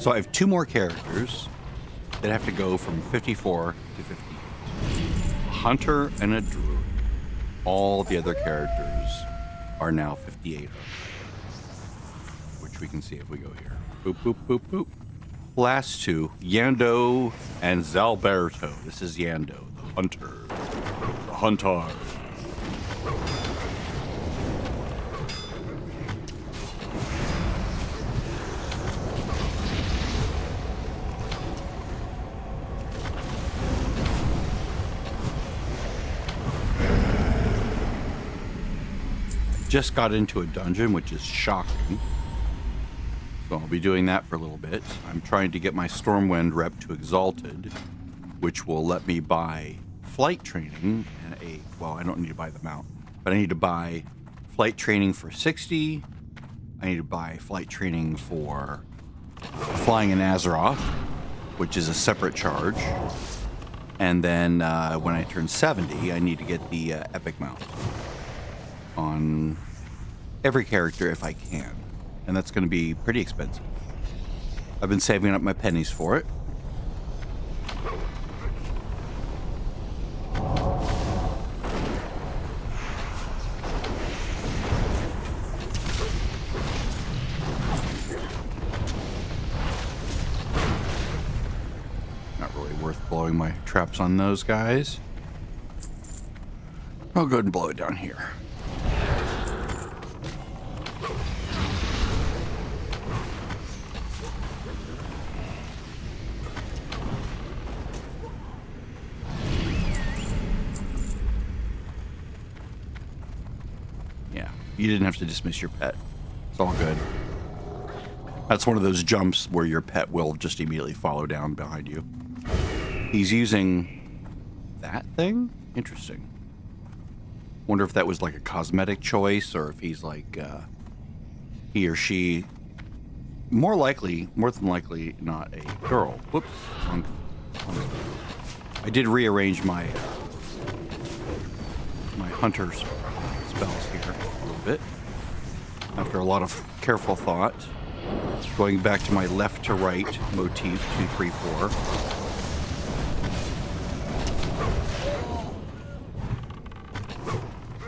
So I have 2 more characters that have to go from 54 to 58. A hunter and a druid. All the other characters are now 58, which we can see if we go here. Boop, boop, boop, boop. Last 2, Yando and Zalberto. This is Yando, the hunter. The hunter. Just got into a dungeon, which is shocking. So I'll be doing that for a little bit. I'm trying to get my Stormwind rep to Exalted, which will let me buy flight training and well, I don't need to buy the mount, but I need to buy flight training for 60. I need to buy flight training for flying in Azeroth, which is a separate charge. And then when I turn 70, I need to get the epic mount on every character if I can, and that's going to be pretty expensive. I've been saving up my pennies for it. Not really worth blowing my traps on those guys. I'll go ahead and blow it down here. You didn't have to dismiss your pet. It's all good. That's one of those jumps where your pet will just immediately follow down behind you. He's using that thing? Interesting. Wonder if that was like a cosmetic choice or if he's like, he or she, more than likely not a girl. Whoops. I did rearrange my hunter's spells here a little bit after a lot of careful thought. Going back to my left to right motif, 2, 3, 4.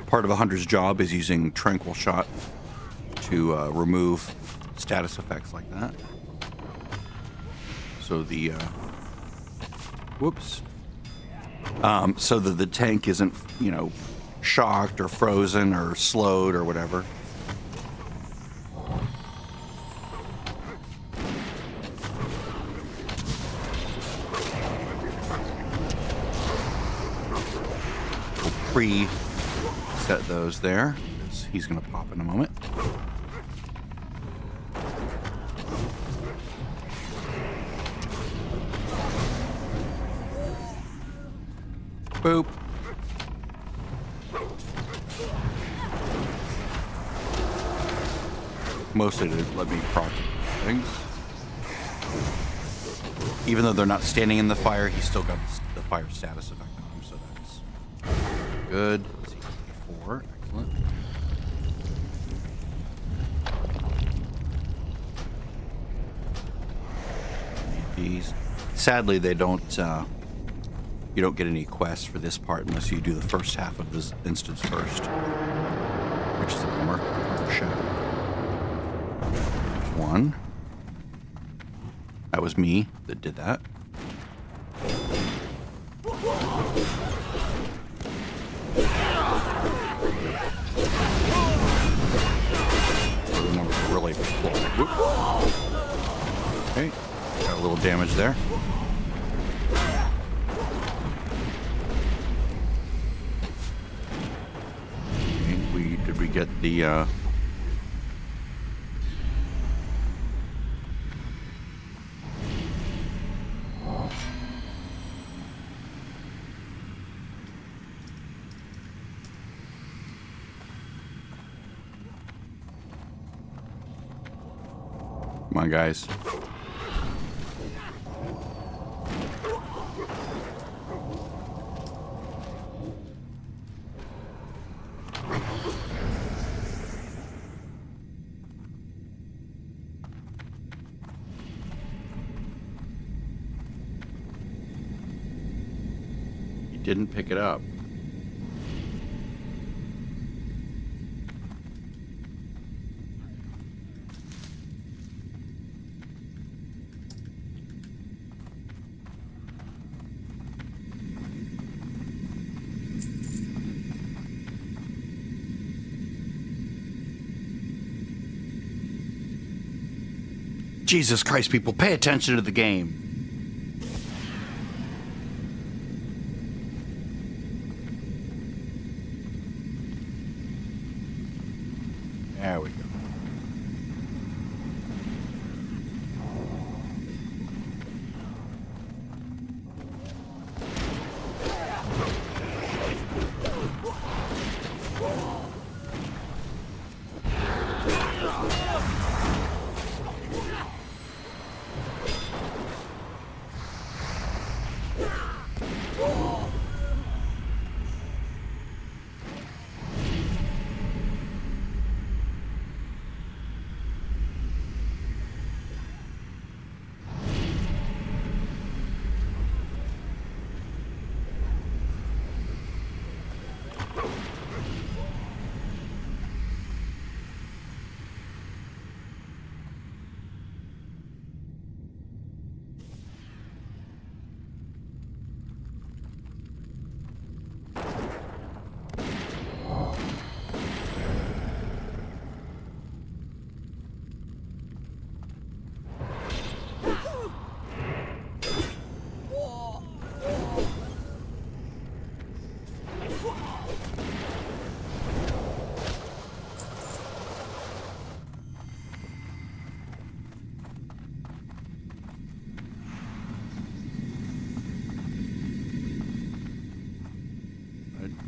Part of a hunter's job is using Tranquil Shot to remove status effects like that. So the so that the tank isn't, shocked or frozen or slowed or whatever. We'll pre-set those there, because he's going to pop in a moment. Boop. Mostly to let me proc things. Even though they're not standing in the fire, he's still got the fire status effect on him, so that's good. Let's see, 4, excellent. These. Sadly, they don't. You don't get any quests for this part unless you do the first half of this instance first, which is a bummer. Shadow. There's one. That was me that did that. So the numbers are really low. Okay, got a little damage there. Did we get the Come on, guys. didn't pick it up. Jesus Christ, people, pay attention to the game. There we go.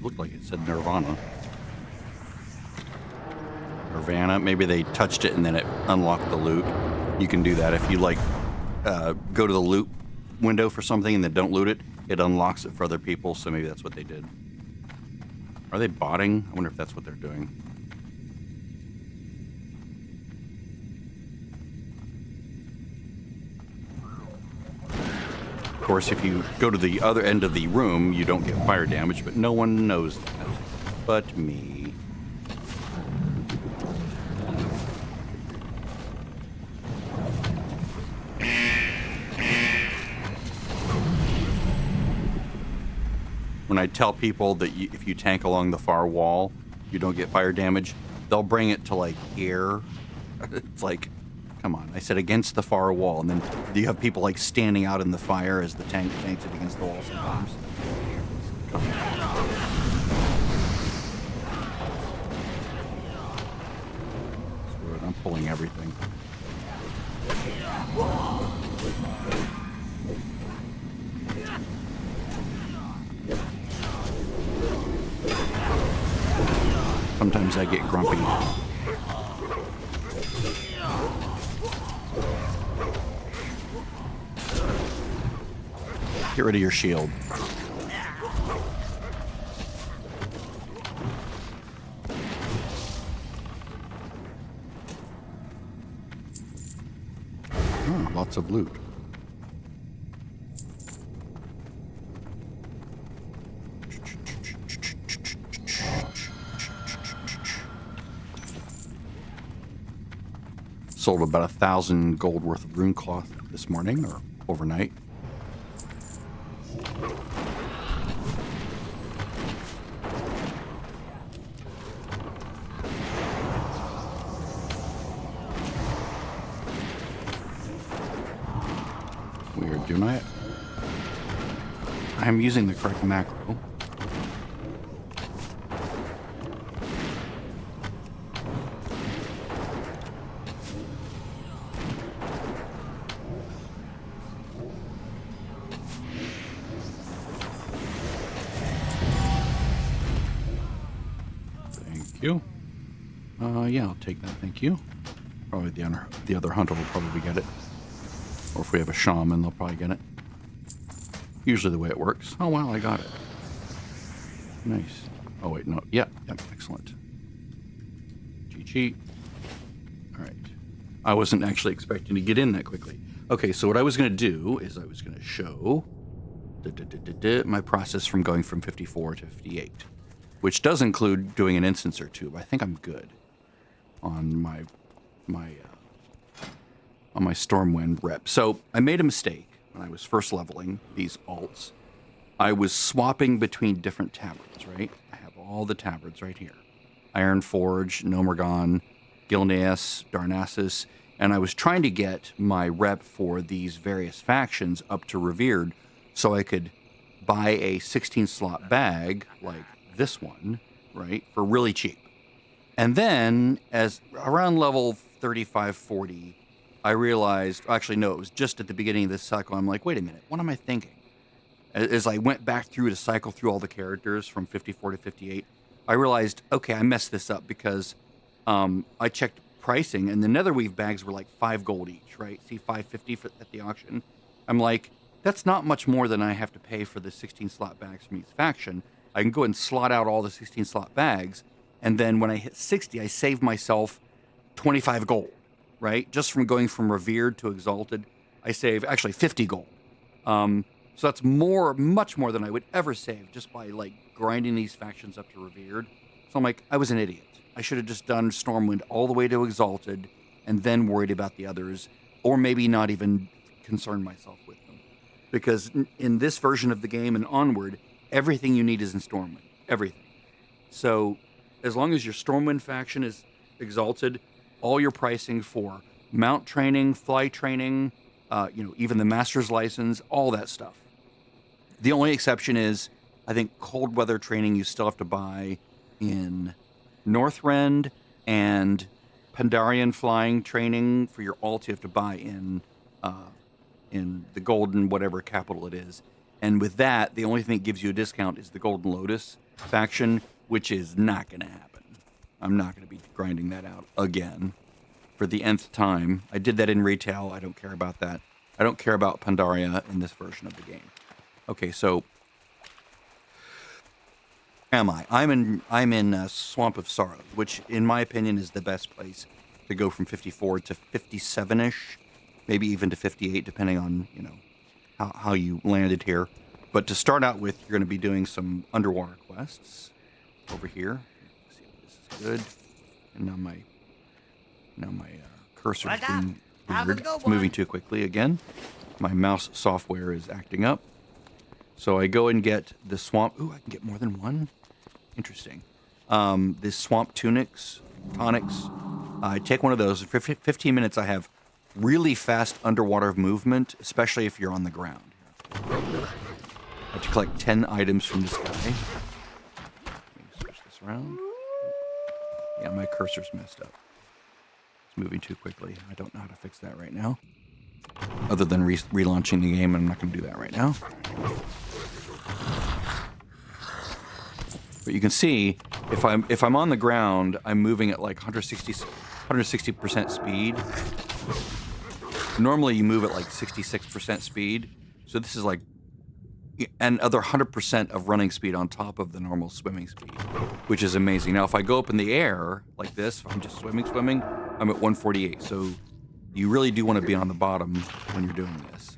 Looked like it said Nirvana. Nirvana. Maybe they touched it and then it unlocked the loot. You can do that if you like go to the loot window for something and then don't loot it. It unlocks it for other people. So maybe that's what they did. Are they botting? I wonder if that's what they're doing. Of course, if you go to the other end of the room, you don't get fire damage, but no one knows that. But me. When I tell people that if you tank along the far wall, you don't get fire damage, they'll bring it to like here. It's like, come on. I said against the far wall, and then you have people like standing out in the fire as the tank tanks it against the wall sometimes. I'm pulling everything. Sometimes I get grumpy. Get rid of your shield. Oh, lots of loot. Sold about 1,000 gold worth of rune cloth this morning or overnight. Weird, do I? I'm using the correct macro. Yeah, I'll take that, thank you. Probably the other hunter will probably get it. Or if we have a shaman, they'll probably get it. Usually the way it works. Oh, wow, I got it. Nice. Oh, wait, no. Yep, excellent. GG. All right. I wasn't actually expecting to get in that quickly. Okay, so what I was going to do is I was going to show my process from going from 54 to 58, which does include doing an instance or two. But I think I'm good on my Stormwind rep. So I made a mistake when I was first leveling these alts. I was swapping between different tabards, right? I have all the tabards right here. Ironforge, Nomergon, Gilneas, Darnassus, and I was trying to get my rep for these various factions up to Revered so I could buy a 16-slot bag like this one, right, for really cheap. And then, as around level 35, 40, I realized, actually, no, it was just at the beginning of this cycle, I'm like, wait a minute, what am I thinking? As I went back through to cycle through all the characters from 54 to 58, I realized, okay, I messed this up because I checked pricing, and the Netherweave bags were like 5 gold each, right? See, 550 at the auction. I'm like, that's not much more than I have to pay for the 16-slot bags from each faction. I can go and slot out all the 16-slot bags, and then when I hit 60, I save myself 25 gold, right? Just from going from Revered to Exalted, I save actually 50 gold. So that's much more than I would ever save just by like grinding these factions up to Revered. So I'm like, I was an idiot. I should have just done Stormwind all the way to Exalted and then worried about the others, or maybe not even concern myself with them. Because in this version of the game and onward, everything you need is in Stormwind. Everything. So as long as your Stormwind faction is Exalted, all your pricing for mount training, fly training, even the Master's License, all that stuff. The only exception is, I think, cold weather training you still have to buy in Northrend, and Pandarian flying training for your alt you have to buy in the Golden whatever capital it is. And with that, the only thing that gives you a discount is the Golden Lotus faction, which is not going to happen. I'm not going to be grinding that out again for the nth time. I did that in retail. I don't care about that. I don't care about Pandaria in this version of the game. Okay, so am I? I'm in Swamp of Sorrow, which in my opinion is the best place to go from 54 to 57-ish, maybe even to 58, depending on how you landed here. But to start out with, you're going to be doing some underwater quests over here. Let's see if this is good. And now my cursor's being weird. It's moving too quickly again. My mouse software is acting up. So I go and get the swamp. Ooh, I can get more than one. Interesting. This swamp tonics. I take one of those. For 15 minutes, I have really fast underwater movement, especially if you're on the ground. I have to collect 10 items from this guy. Let me switch this around. Yeah, my cursor's messed up. It's moving too quickly. I don't know how to fix that right now. Other than relaunching the game, I'm not going to do that right now. But you can see, if I'm on the ground, I'm moving at like 160% speed. Normally you move at like 66% speed. So this is like another 100% of running speed on top of the normal swimming speed, which is amazing. Now, if I go up in the air like this, if I'm just swimming, I'm at 148. So you really do want to be on the bottom when you're doing this.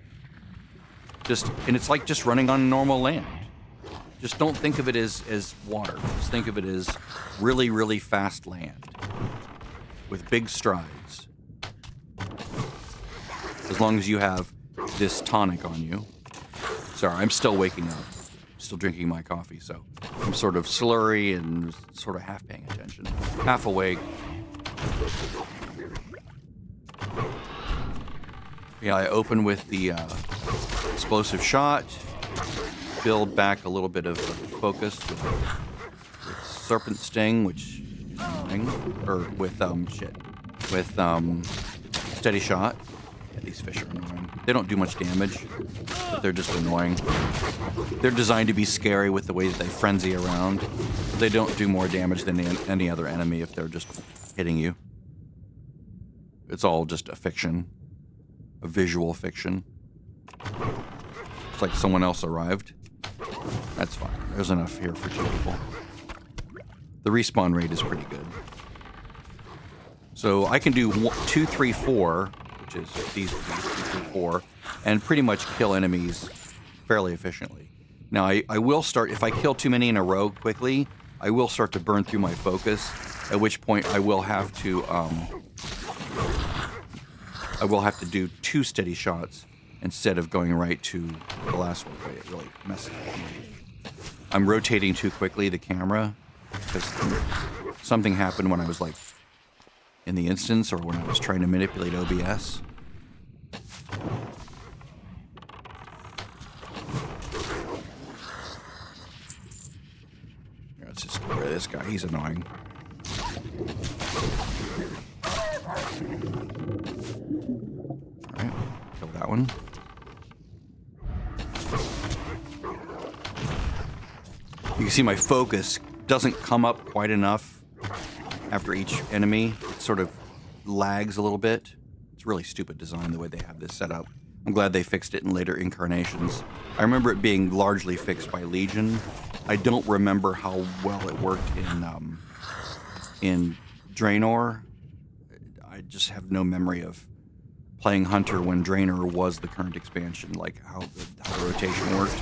And it's like just running on normal land. Just don't think of it as water. Just think of it as really, really fast land with big strides. As long as you have this tonic on you. Sorry, I'm still waking up. Still drinking my coffee, so I'm sort of slurry and sort of half paying attention. Half awake. Yeah, I open with the explosive shot. Build back a little bit of focus with Serpent Sting, with Steady Shot. Yeah, these fish are annoying. They don't do much damage, but they're just annoying. They're designed to be scary with the way that they frenzy around. But they don't do more damage than any other enemy if they're just hitting you. It's all just a fiction. A visual fiction. It's like someone else arrived. That's fine. There's enough here for 2 people. The respawn rate is pretty good. So I can do 2, 3, 4, which is these 2, 3, 4, and pretty much kill enemies fairly efficiently. Now, I will start, if I kill too many in a row quickly, I will start to burn through my focus, at which point I will have to do 2 steady shots instead of going right to the last one. It really messes with me. I'm rotating too quickly the camera because something happened when I was like in the instance or when I was trying to manipulate OBS. Let's just get rid of this guy. He's annoying. Alright, kill that one. You can see my focus doesn't come up quite enough after each enemy. It sort of lags a little bit. It's really stupid design the way they have this set up. I'm glad they fixed it in later incarnations. I remember it being largely fixed by Legion. I don't remember how well it worked in Draenor. I just have no memory of playing Hunter when Draenor was the current expansion, like how the rotation worked.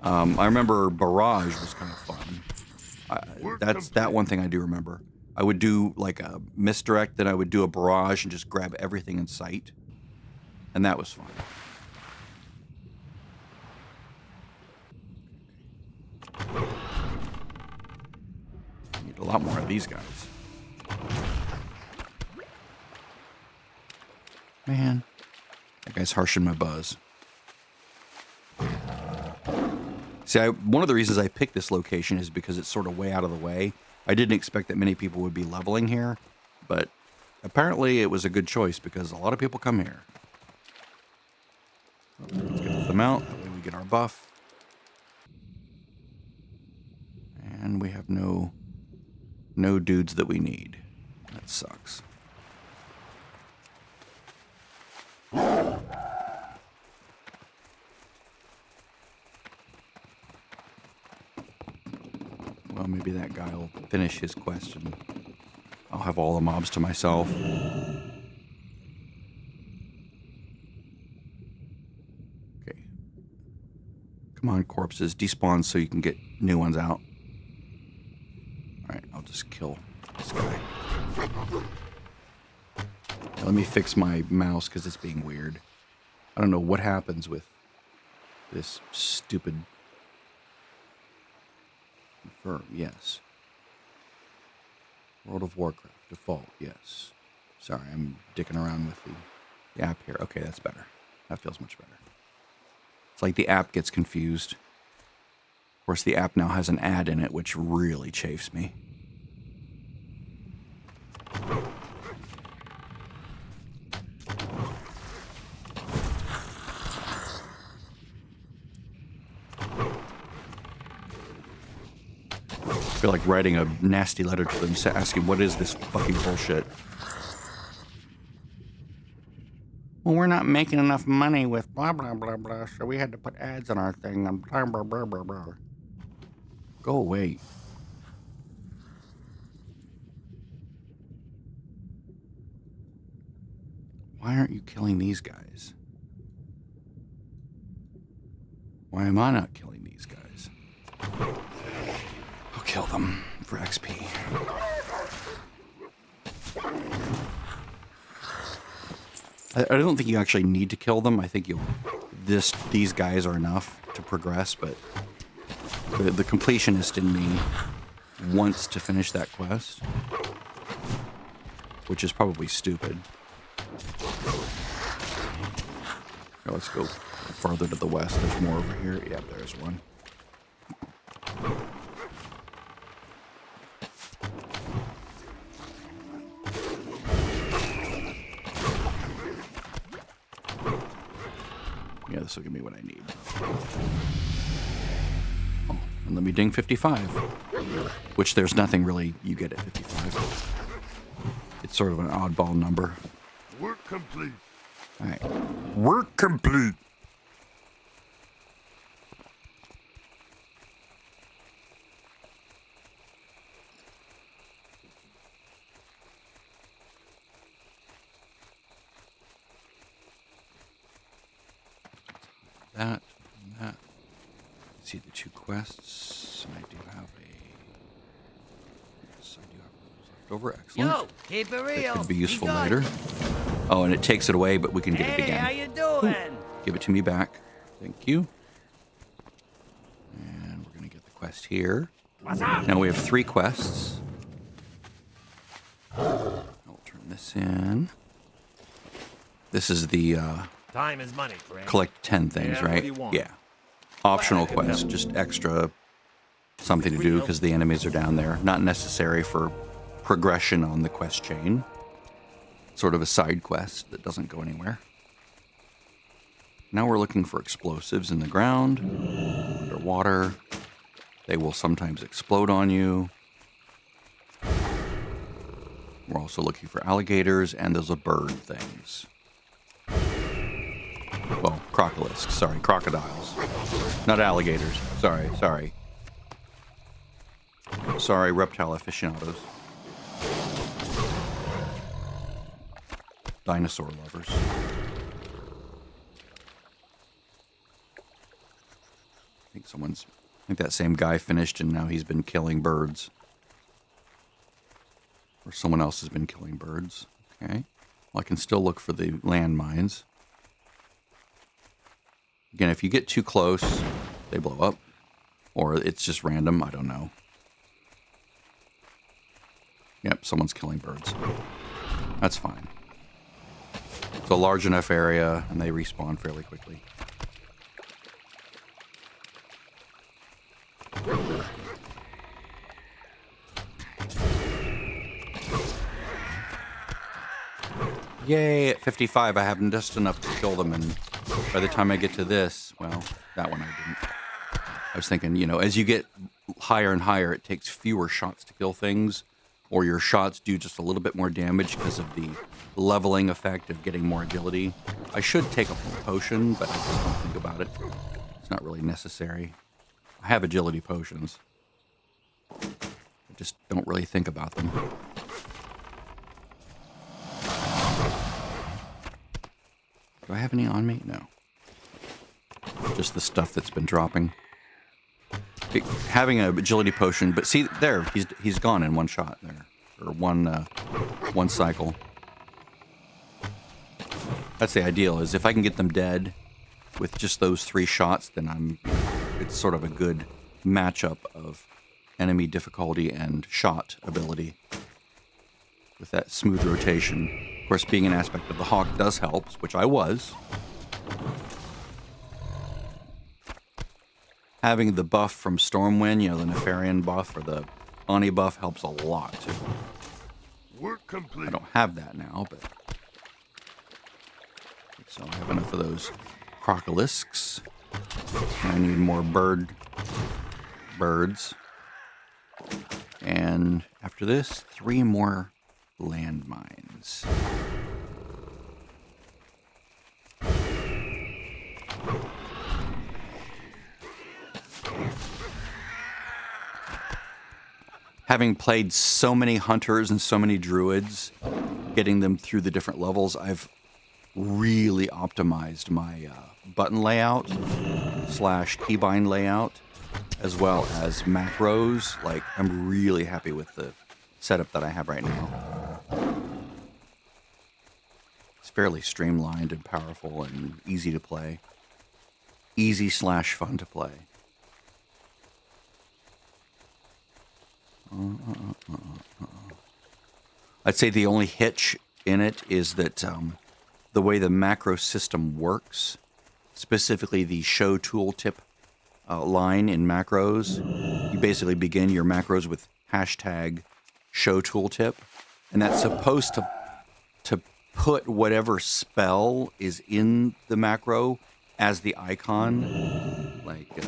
I remember Barrage was kind of fun. That's that one thing I do remember. I would do like a misdirect, then I would do a barrage and just grab everything in sight. And that was fun. Need a lot more of these guys. Man, that guy's harshing my buzz. See, one of the reasons I picked this location is because it's sort of way out of the way. I didn't expect that many people would be leveling here, but apparently it was a good choice because a lot of people come here. Let's get them out. That way we get our buff. And we have no dudes that we need. That sucks. Well, maybe that guy will finish his quest and I'll have all the mobs to myself. Okay. Come on, corpses. Despawn so you can get new ones out. Alright, I'll just kill this guy. Now, let me fix my mouse because it's being weird. I don't know what happens with this stupid... Confirm, yes. World of Warcraft, default, yes. Sorry, I'm dicking around with the app here. Okay, that's better. That feels much better. It's like the app gets confused. Of course, the app now has an ad in it, which really chafes me. I feel like writing a nasty letter to them asking, what is this fucking bullshit? Well, we're not making enough money with blah, blah, blah, blah, so we had to put ads on our thing. And blah, blah, blah, blah, blah. Go away. Why aren't you killing these guys? Why am I not killing these guys? I'll kill them for XP. I don't think you actually need to kill them. I think these guys are enough to progress, but the completionist in me wants to finish that quest, which is probably stupid. Here, let's go farther to the west. There's more over here. Yeah, there's one. Yeah, this will give me what I need. Oh, and let me ding 55. Which there's nothing really you get at 55. It's sort of an oddball number. Work complete. All right. Work complete. That, and that. See the 2 quests. And I do have a... Yes, I do have those left over. Excellent. Yo, keep it real. That could be useful good. later. Oh, and it takes it away, but we can get it Hey, again. how you doing? Give it to me back. Thank you. And we're going to get the quest here. What's up? Now we have 3 quests. I'll turn this in. This is the Time is money, friend. collect 10 things, Yeah, what right? do you want? Yeah. Optional quest, just extra something to do because the enemies are down there. Not necessary for progression on the quest chain. Sort of a side quest that doesn't go anywhere. Now we're looking for explosives in the ground, underwater. They will sometimes explode on you. We're also looking for alligators and those are bird things. Well, crocodiles. Sorry, crocodiles. Not alligators. Sorry. Sorry, reptile aficionados. Dinosaur lovers. I think that same guy finished and now he's been killing birds. Or someone else has been killing birds. Okay. Well, I can still look for the landmines. Again, if you get too close, they blow up. Or it's just random. I don't know. Yep, someone's killing birds. That's fine. It's a large enough area, and they respawn fairly quickly. Yay, at 55 I have just enough to kill them, and by the time I get to this, well, that one I didn't. I was thinking, you know, as you get higher and higher, it takes fewer shots to kill things, or your shots do just a little bit more damage because of the leveling effect of getting more agility. I should take a potion, but I just don't think about it. It's not really necessary. I have agility potions. I just don't really think about them. Do I have any on me? No. Just the stuff that's been dropping. Having an agility potion, but see there, he's gone in one shot there, or one cycle. That's the ideal. Is if I can get them dead with just those 3 shots, then it's sort of a good matchup of enemy difficulty and shot ability with that smooth rotation. Of course, being an aspect of the hawk does help, which I was. Having the buff from Stormwind, you know, the Nefarian buff or the Ani buff helps a lot. Work complete. I don't have that now, but... So I have enough of those crocolisks. And I need more birds. And after this, 3 more landmines. Having played so many hunters and so many druids, getting them through the different levels, I've really optimized my button layout / keybind layout, as well as macros. Like, I'm really happy with the setup that I have right now. It's fairly streamlined and powerful and easy to play. Easy / fun to play. I'd say the only hitch in it is that the way the macro system works, specifically the show tooltip line in macros, you basically begin your macros with hashtag show tooltip, and that's supposed to put whatever spell is in the macro as the icon. Like if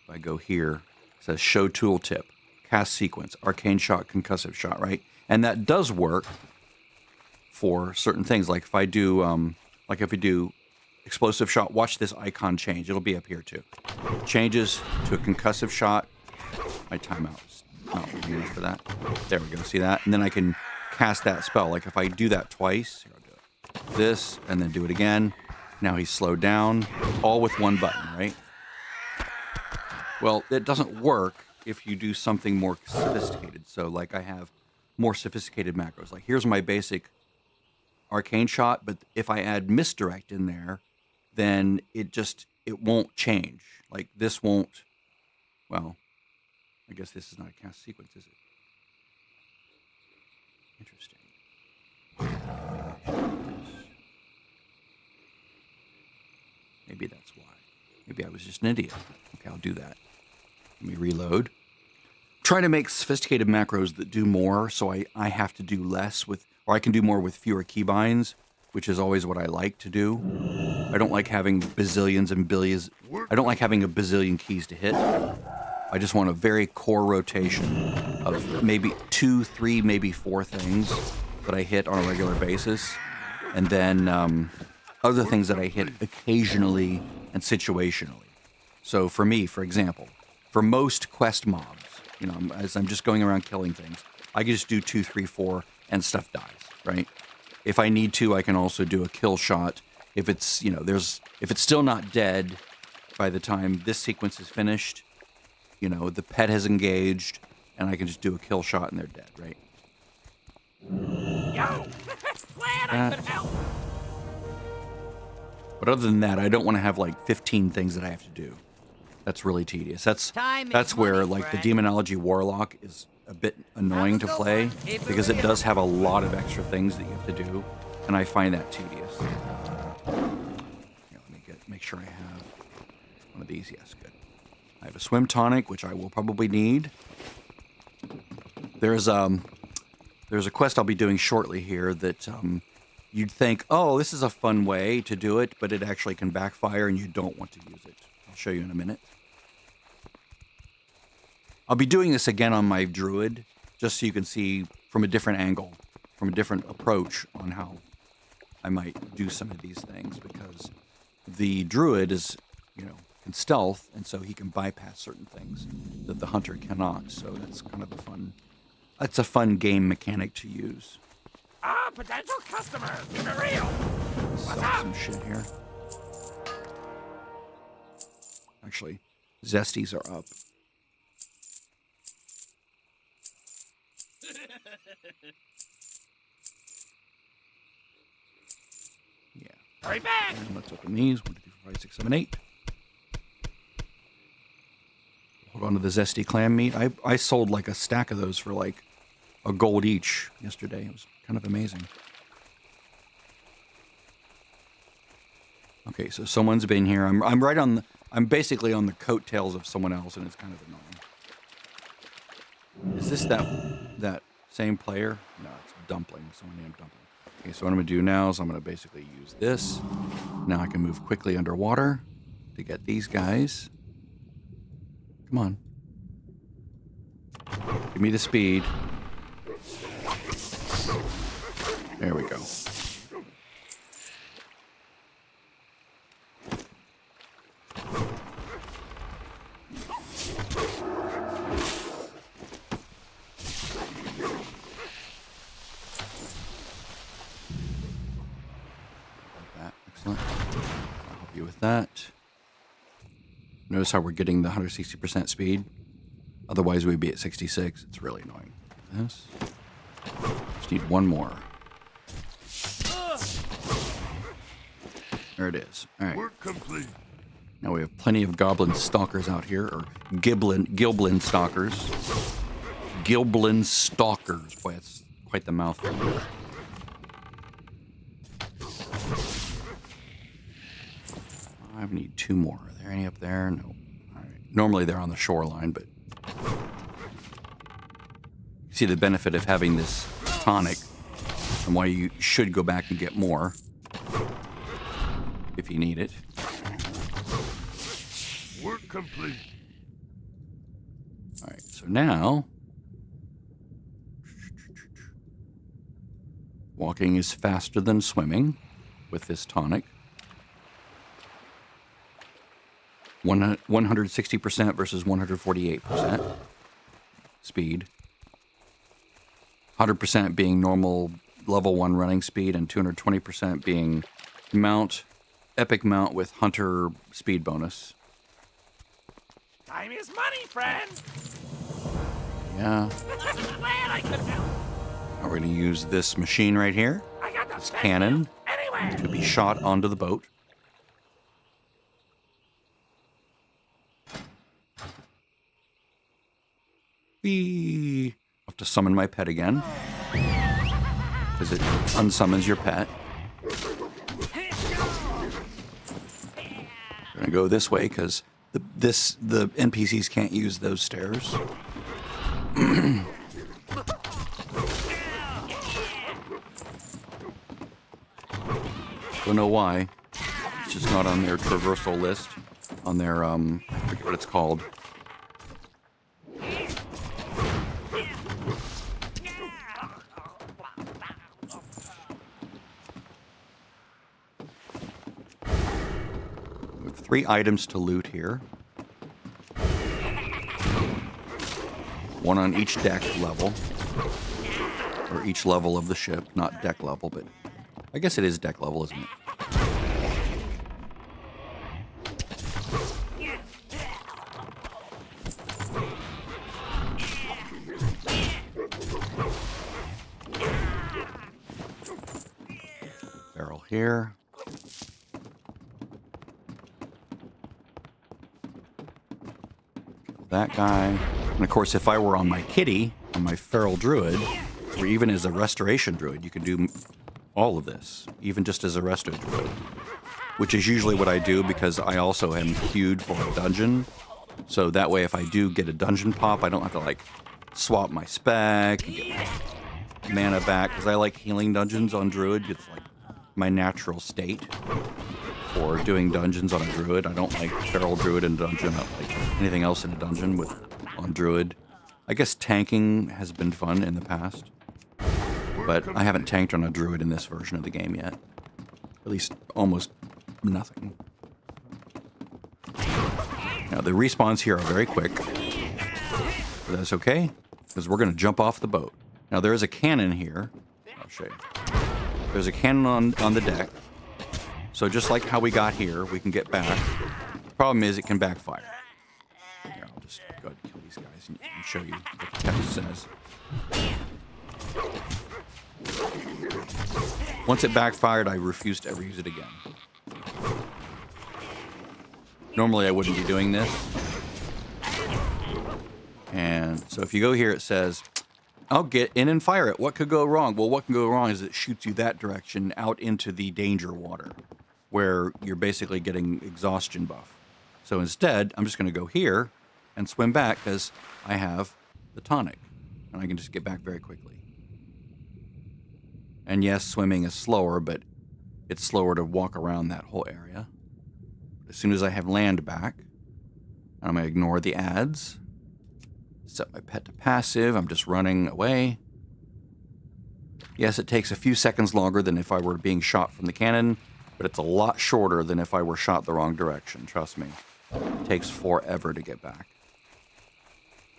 I go here, it says show tooltip. Cast sequence, arcane shot, concussive shot, right? And that does work for certain things. Like if I do, explosive shot, watch this icon change. It'll be up here too. Changes to a concussive shot. My timeout's not working enough for that. There we go. See that? And then I can cast that spell. Like if I do that twice, here, I'll do it. This and then do it again. Now he's slowed down, all with one button, right? Well, it doesn't work if you do something more sophisticated. So, like, I have more sophisticated macros. Like, here's my basic arcane shot, but if I add misdirect in there, then it won't change. Like, this won't, well, I guess this is not a cast sequence, is it? Interesting. Maybe that's why. Maybe I was just an idiot. Okay, I'll do that. Let me reload. Try to make sophisticated macros that do more, so I have to do less with, or I can do more with fewer keybinds, which is always what I like to do. I don't like having bazillions and billions. I don't like having a bazillion keys to hit. I just want a very core rotation of maybe 2, 3, maybe 4 things that I hit on a regular basis, and then other things that I hit occasionally and situationally. So for me, for example, for most quest mobs, you know, as I'm just going around killing things, I can just do 2, 3, 4, and stuff dies, right? If I need to, I can also do a kill shot. If it's, you know, if it's still not dead by the time this sequence is finished, you know, the pet has engaged, and I can just do a kill shot and they're dead, right? Yo! Glad I could help! But other than that, I don't want to have like 15 things that I have to do. That's really tedious. That's where like the Demonology Warlock is a bit annoying to play, because it does have a lot of extra things that you have to do, and I find that tedious. Here, let me make sure I have one of these. Yes, good. I have a swim tonic, which I will probably need. There's a quest I'll be doing shortly here that you'd think, oh, this is a fun way to do it, but it actually can backfire and you don't want to use it. I'll show you in a minute. I'll be doing this again on my druid, just so you can see from a different angle, from a different approach on how I might do some of these things, because the druid is, you know, in stealth, and so he can bypass certain things that the hunter cannot. So that's kind of a fun game mechanic to use. Ah, potential customer! Keep it real! Sell some shit here. Actually, zesties are up. Yeah. Hurry back! And let's open these. 1, 2, 3, 4, 5, 6, 7, 8. Hold on to the zesty clam meat. I sold like a stack of those for like a gold each yesterday. It was kind of amazing. Okay, so someone's been here. I'm basically on the coattails of someone else, and it's kind of annoying. Is this that same player? No, it's Dumpling. Someone named Dumpling. Okay, so what I'm going to do now is I'm going to basically use this. Now I can move quickly underwater to get these guys. Come on. Give me the speed. There we go. Excellent. I'll help you with that. Notice how we're getting the 160% speed. Otherwise, we'd be at 66. It's really annoying. This. Just need one more. There it is. All right. Work complete. Now we have plenty of goblin stalkers out here, or gilblin stalkers. Gilblin stalkers. Boy, that's quite the mouthful. I need 2 more. Are there any up there? No. All right. Normally they're on the shoreline, but you see the benefit of having this tonic and why you should go back and get more if you need it. Work complete. All right, so now walking is faster than swimming with this tonic. 160% versus 148% speed. 100% being normal level 1 running speed, and 220% being epic mount with hunter speed bonus. Time is money, friend. Yeah. Glad I could help. Now we're going to use this machine right here, I got the this best cannon, deal anywhere. to be shot onto the boat. Whee! I'll have to summon my pet again, because it unsummons your pet. We're going to go this way, because the NPCs can't use those stairs. Don't know why. It's just not on their traversal list. On their, I forget what it's called. We have 3 items to loot here. 1 on each deck level. Or each level of the ship. Not deck level, but I guess it is deck level, isn't it? Barrel here. Kill that guy. And of course, if I were on my kitty, on my feral druid, or even as a restoration druid, you can do all of this, even just as a resto druid, which is usually what I do because I also am queued for a dungeon. So that way, if I do get a dungeon pop, I don't have to like swap my spec and get my mana back, because I like healing dungeons on druid. It's like my natural state for doing dungeons on a druid. I don't like feral druid in a dungeon. I don't like anything else in a dungeon on druid. I guess tanking has been fun in the past, but I haven't tanked on a druid in this version of the game yet. At least almost nothing. Now the respawns here are very quick. But that's okay, because we're going to jump off the boat. Now there is a cannon here. I'll show you. There's a cannon on the deck. So just like how we got here, we can get back. The problem is it can backfire. Here, I'll just go ahead and kill these guys and show you what the text says. Once it backfired, I refuse to ever use it again. Normally I wouldn't be doing this. And so if you go here, it says, I'll get in and fire it. What could go wrong? Well, what can go wrong is it shoots you that direction out into the danger water, where you're basically getting exhaustion buff. So instead, I'm just going to go here and swim back because I have the tonic, and I can just get back very quickly. And yes, swimming is slower, but it's slower to walk around that whole area. As soon as I have land back, I'm going to ignore the ads. Set my pet to passive. I'm just running away. Yes, it takes a few seconds longer than if I were being shot from the cannon, but it's a lot shorter than if I were shot the wrong direction. Trust me. It takes forever to get back,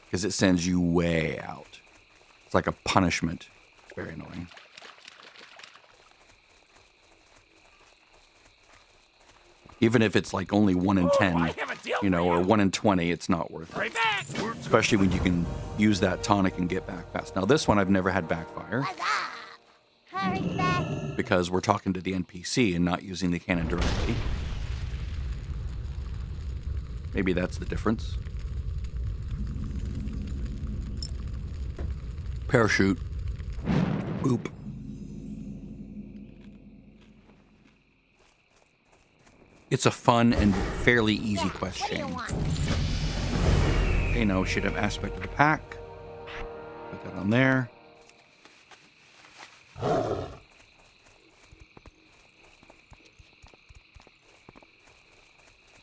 because it sends you way out. It's like a punishment. It's very annoying. Even if it's like only 1 in 10, you know, or 1 in 20, it's not worth it. Especially when you can use that tonic and get back fast. Now this one I've never had backfire, because we're talking to the NPC and not using the cannon directly. Maybe that's the difference. Parachute. Boop. It's a fun and fairly easy quest chain. Okay, now we should have aspect of the pack. Put that on there. Let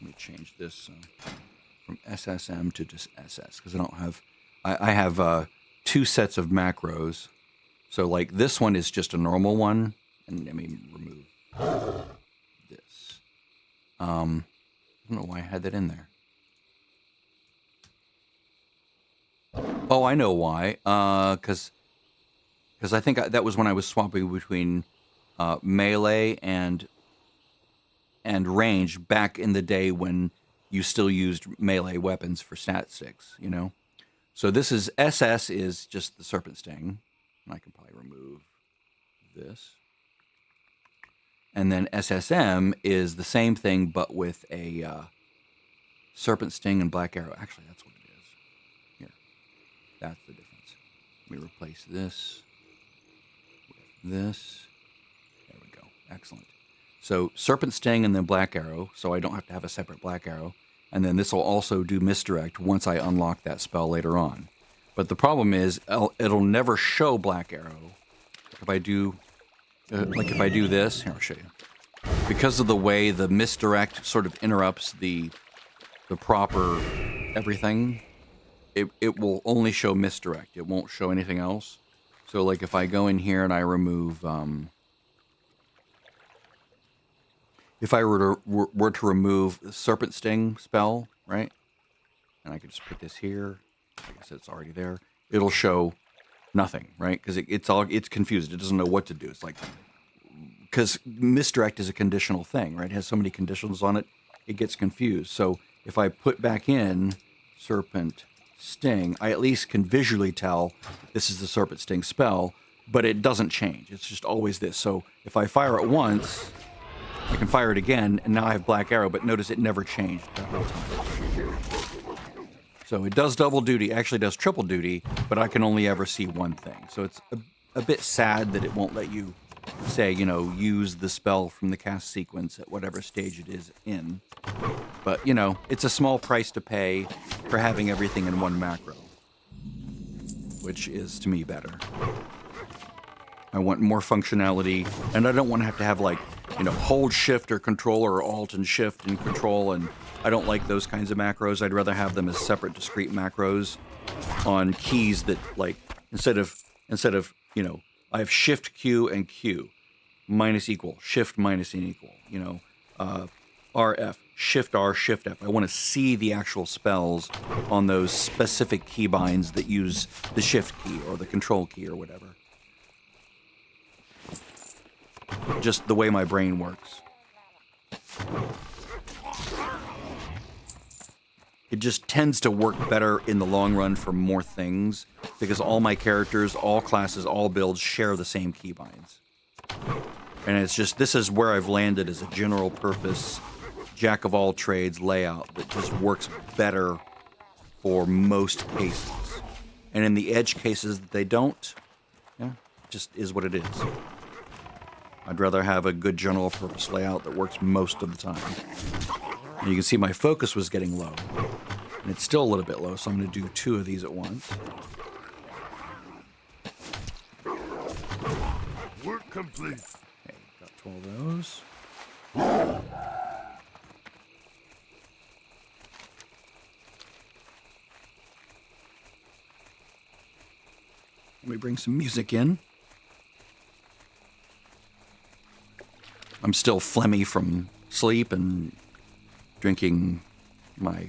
me change this from SSM to just SS, because I don't have... I have 2 sets of macros. So like this one is just a normal one. And let me remove this. I don't know why I had that in there. Oh, I know why. Because I think that was when I was swapping between melee and range back in the day when you still used melee weapons for stat 6, you know? So this is, SS is just the Serpent Sting. And I can probably remove this. And then SSM is the same thing, but with a Serpent Sting and Black Arrow. Actually, that's what it is. Here. That's the difference. Let me replace this with this. There we go. Excellent. So Serpent Sting and then Black Arrow, so I don't have to have a separate Black Arrow. And then this will also do Misdirect once I unlock that spell later on. But the problem is, it'll never show Black Arrow. If I do, if I do this, here I'll show you. Because of the way the Misdirect sort of interrupts the proper everything, it will only show Misdirect. It won't show anything else. So like if I go in here and I remove, if I were to remove the Serpent Sting spell, right? And I could just put this here. I guess it's already there. It'll show nothing, right? Because it's confused. It doesn't know what to do. It's like, because Misdirect is a conditional thing, right? It has so many conditions on it, it gets confused. So if I put back in Serpent Sting, I at least can visually tell this is the Serpent Sting spell, but it doesn't change. It's just always this. So if I fire it once, I can fire it again, and now I have Black Arrow, but notice it never changed that whole time. So it does double duty, actually does triple duty, but I can only ever see one thing. So it's a bit sad that it won't let you say, you know, use the spell from the cast sequence at whatever stage it is in. But, you know, it's a small price to pay for having everything in one macro, which is, to me, better. I want more functionality, and I don't want to have like, you know, hold shift or control or alt and shift and control, and I don't like those kinds of macros. I'd rather have them as separate discrete macros on keys that, like, instead of, you know, I have shift Q and Q, minus equal, shift minus and equal, you know, RF, shift R, shift F. I want to see the actual spells on those specific keybinds that use the shift key or the control key or whatever. Just the way my brain works. It just tends to work better in the long run for more things because all my characters, all classes, all builds share the same keybinds. And it's just, this is where I've landed as a general purpose, jack of all trades layout that just works better for most cases. And in the edge cases that they don't, yeah, it just is what it is. I'd rather have a good general purpose layout that works most of the time. And you can see my focus was getting low. And it's still a little bit low, so I'm going to do 2 of these at once. Work complete. Okay, got 12 of those. Let me bring some music in. I'm still phlegmy from sleep and drinking my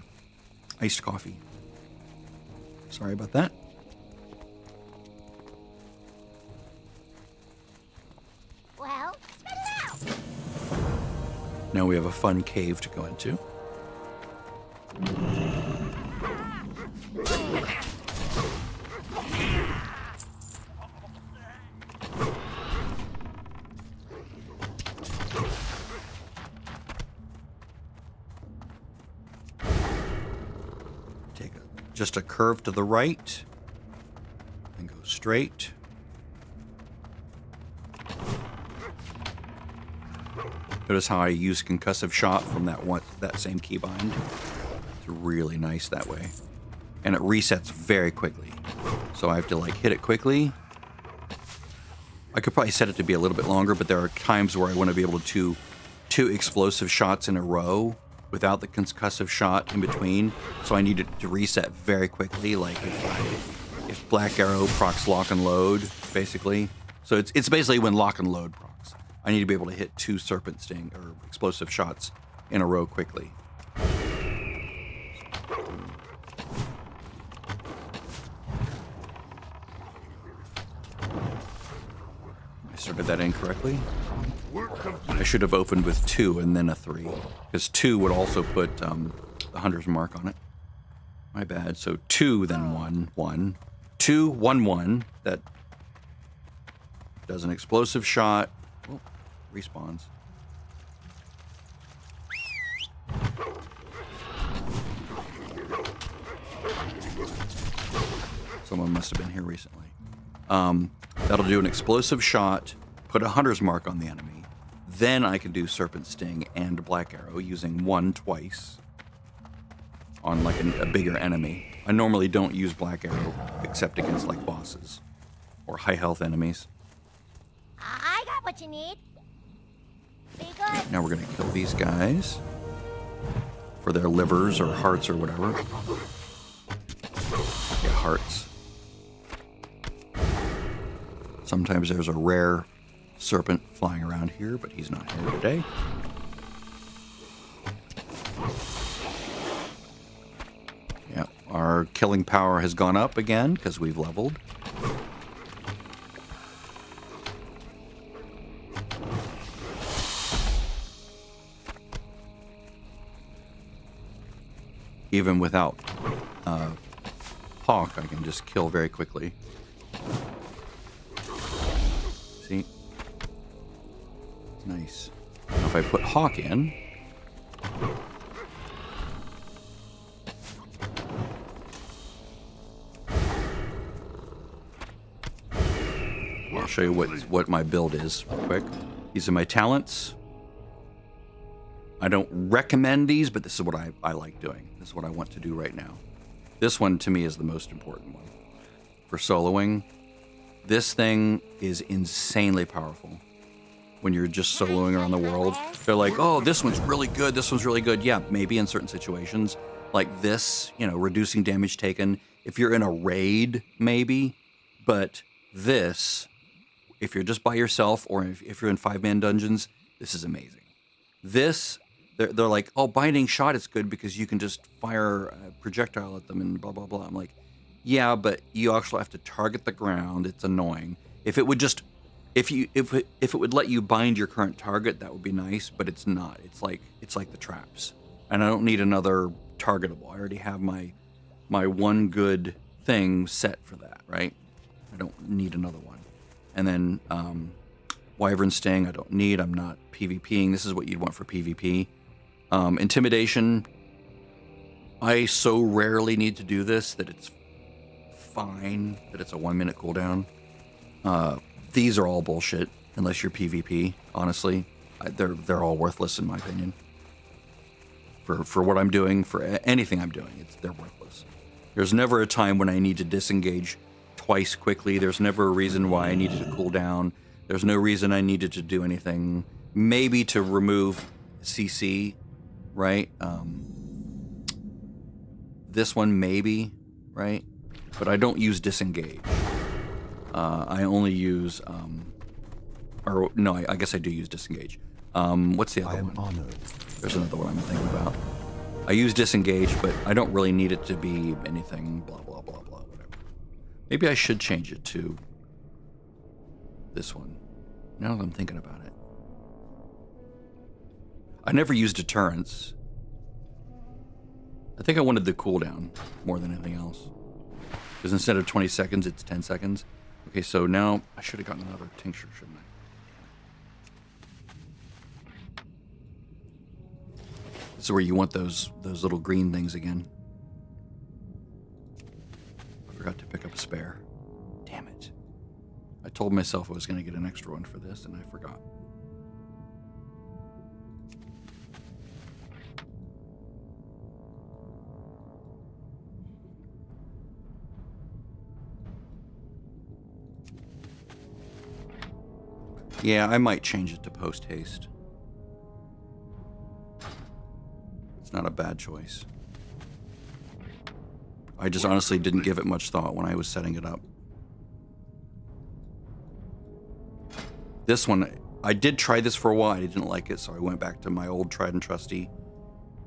iced coffee. Sorry about that. Well, spit it out! Now we have a fun cave to go into. Just a curve to the right and go straight. Notice how I use concussive shot from that same keybind. It's really nice that way. And it resets very quickly. So I have to like hit it quickly. I could probably set it to be a little bit longer, but there are times where I want to be able to do 2 explosive shots in a row without the concussive shot in between, so I need it to reset very quickly, like if Black Arrow procs lock and load, basically. So it's basically when lock and load procs. I need to be able to hit 2 Serpent Sting or explosive shots in a row quickly. I started that incorrectly. Work complete. I should have opened with 2 and then a 3, because 2 would also put the hunter's mark on it. My bad. So 2, then 1, 1. 2, 1, 1. That does an explosive shot. Oh, respawns. Someone must have been here recently. That'll do an explosive shot, put a hunter's mark on the enemy. Then I can do Serpent Sting and Black Arrow using 1 twice on like a bigger enemy. I normally don't use Black Arrow except against like bosses or high health enemies. I got what you need. Be good. Now we're gonna kill these guys for their livers or hearts or whatever. Yeah, hearts. Sometimes there's a rare serpent flying around here, but he's not here today. Yeah, our killing power has gone up again because we've leveled. Even without Hawk, I can just kill very quickly. See? It's nice. Now if I put Hawk in, I'll show you what my build is real quick. These are my talents. I don't recommend these, but this is what I like doing. This is what I want to do right now. This one, to me, is the most important one. For soloing, this thing is insanely powerful. When you're just soloing around the world, they're like, oh, this one's really good, this one's really good. Yeah, maybe in certain situations. Like this, you know, reducing damage taken. If you're in a raid, maybe. But this, if you're just by yourself or if you're in 5-man dungeons, this is amazing. This... They're like, oh, binding shot is good because you can just fire a projectile at them and blah, blah, blah. I'm like, yeah, but you actually have to target the ground. It's annoying. If it would just, if it would let you bind your current target, that would be nice, but it's not. It's like the traps. And I don't need another targetable. I already have my one good thing set for that, right? I don't need another one. And then Wyvern Sting, I don't need. I'm not PvPing. This is what you'd want for PvP. Intimidation, I so rarely need to do this that it's fine that it's a 1-minute cooldown. These are all bullshit unless you're PvP, honestly. They're all worthless in my opinion. For what I'm doing, for anything I'm doing, they're worthless. There's never a time when I need to disengage twice quickly. There's never a reason why I needed to cool down. There's no reason I needed to do anything. Maybe to remove CC, right? This one maybe, right? But I don't use disengage. I only use, or no, I guess I do use disengage. What's the other one? Honored. There's another one I'm thinking about. I use disengage, but I don't really need it to be anything blah, blah, blah, blah, whatever. Maybe I should change it to this one, now that I'm thinking about it. I never used deterrence. I think I wanted the cooldown more than anything else. Because instead of 20 seconds, it's 10 seconds. Okay, so now I should have gotten another tincture, shouldn't I? This is where you want those little green things again. I forgot to pick up a spare. Damn it. I told myself I was going to get an extra one for this, and I forgot. Yeah, I might change it to post-haste. It's not a bad choice. I just honestly didn't give it much thought when I was setting it up. This one, I did try this for a while. I didn't like it, so I went back to my old tried and trusty.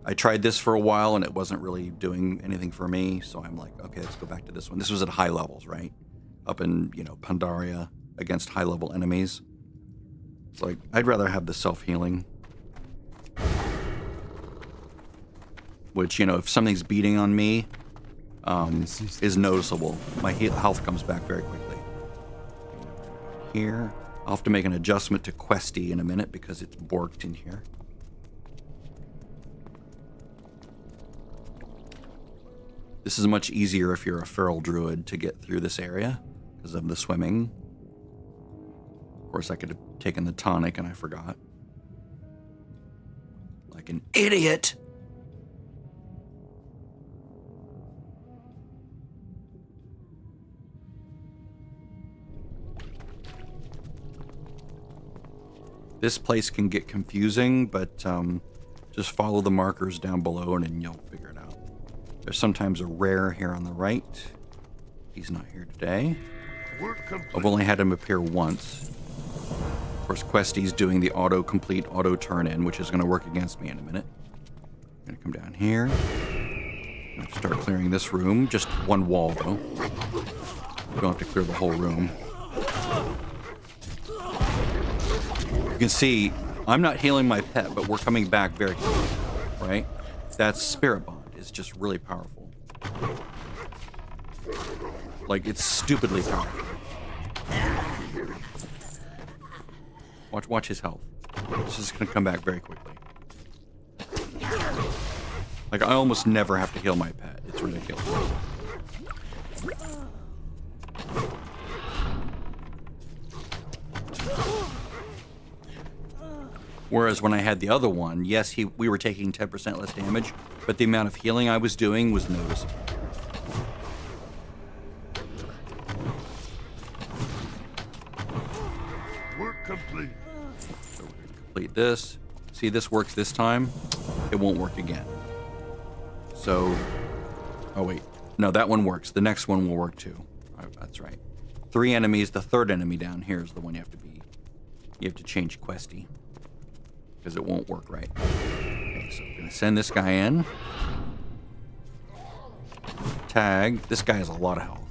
I tried this for a while, and it wasn't really doing anything for me, so I'm like, okay, let's go back to this one. This was at high levels, right? Up in, Pandaria against high-level enemies. It's like, I'd rather have the self-healing. which, you know, if something's beating on me, is noticeable. My health comes back very quickly. Here, I'll have to make an adjustment to Questy in a minute because it's borked in here. This is much easier if you're a feral druid to get through this area because of the swimming. Of course, I could have taken the tonic and I forgot. Like an idiot! This place can get confusing, but just follow the markers down below and then you'll figure it out. There's sometimes a rare here on the right. He's not here today. I've only had him appear once. Of course, Questy's doing the auto-complete, auto-turn-in, which is going to work against me in a minute. I'm going to come down here. I'm going to start clearing this room. Just one wall, though. You don't have to clear the whole room. You can see, I'm not healing my pet, but we're coming back very quickly, right? That Spirit Bond is just really powerful. Like, it's stupidly powerful. Watch his health. This is going to come back very quickly. Like, I almost never have to heal my pet. It's ridiculous. Whereas when I had the other one, yes, we were taking 10% less damage, but the amount of healing I was doing was noticeable. Work complete. So we're going to complete this. See, this works this time. It won't work again. So, oh wait. No, that one works. The next one will work too. That's right. 3 enemies. The third enemy down here is the one you have to be. You have to change Questy. Because it won't work right. Okay, so we're going to send this guy in. Tag. This guy has a lot of health.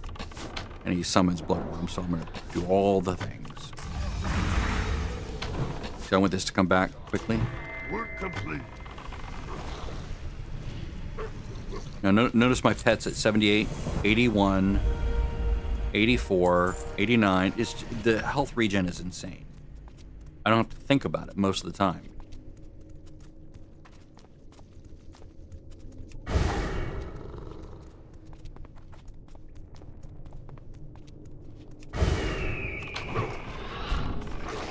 And he summons Bloodworm, so I'm going to do all the things. So I want this to come back quickly. Work complete. Now notice my pet's at 78, 81, 84, 89. The health regen is insane. I don't have to think about it most of the time.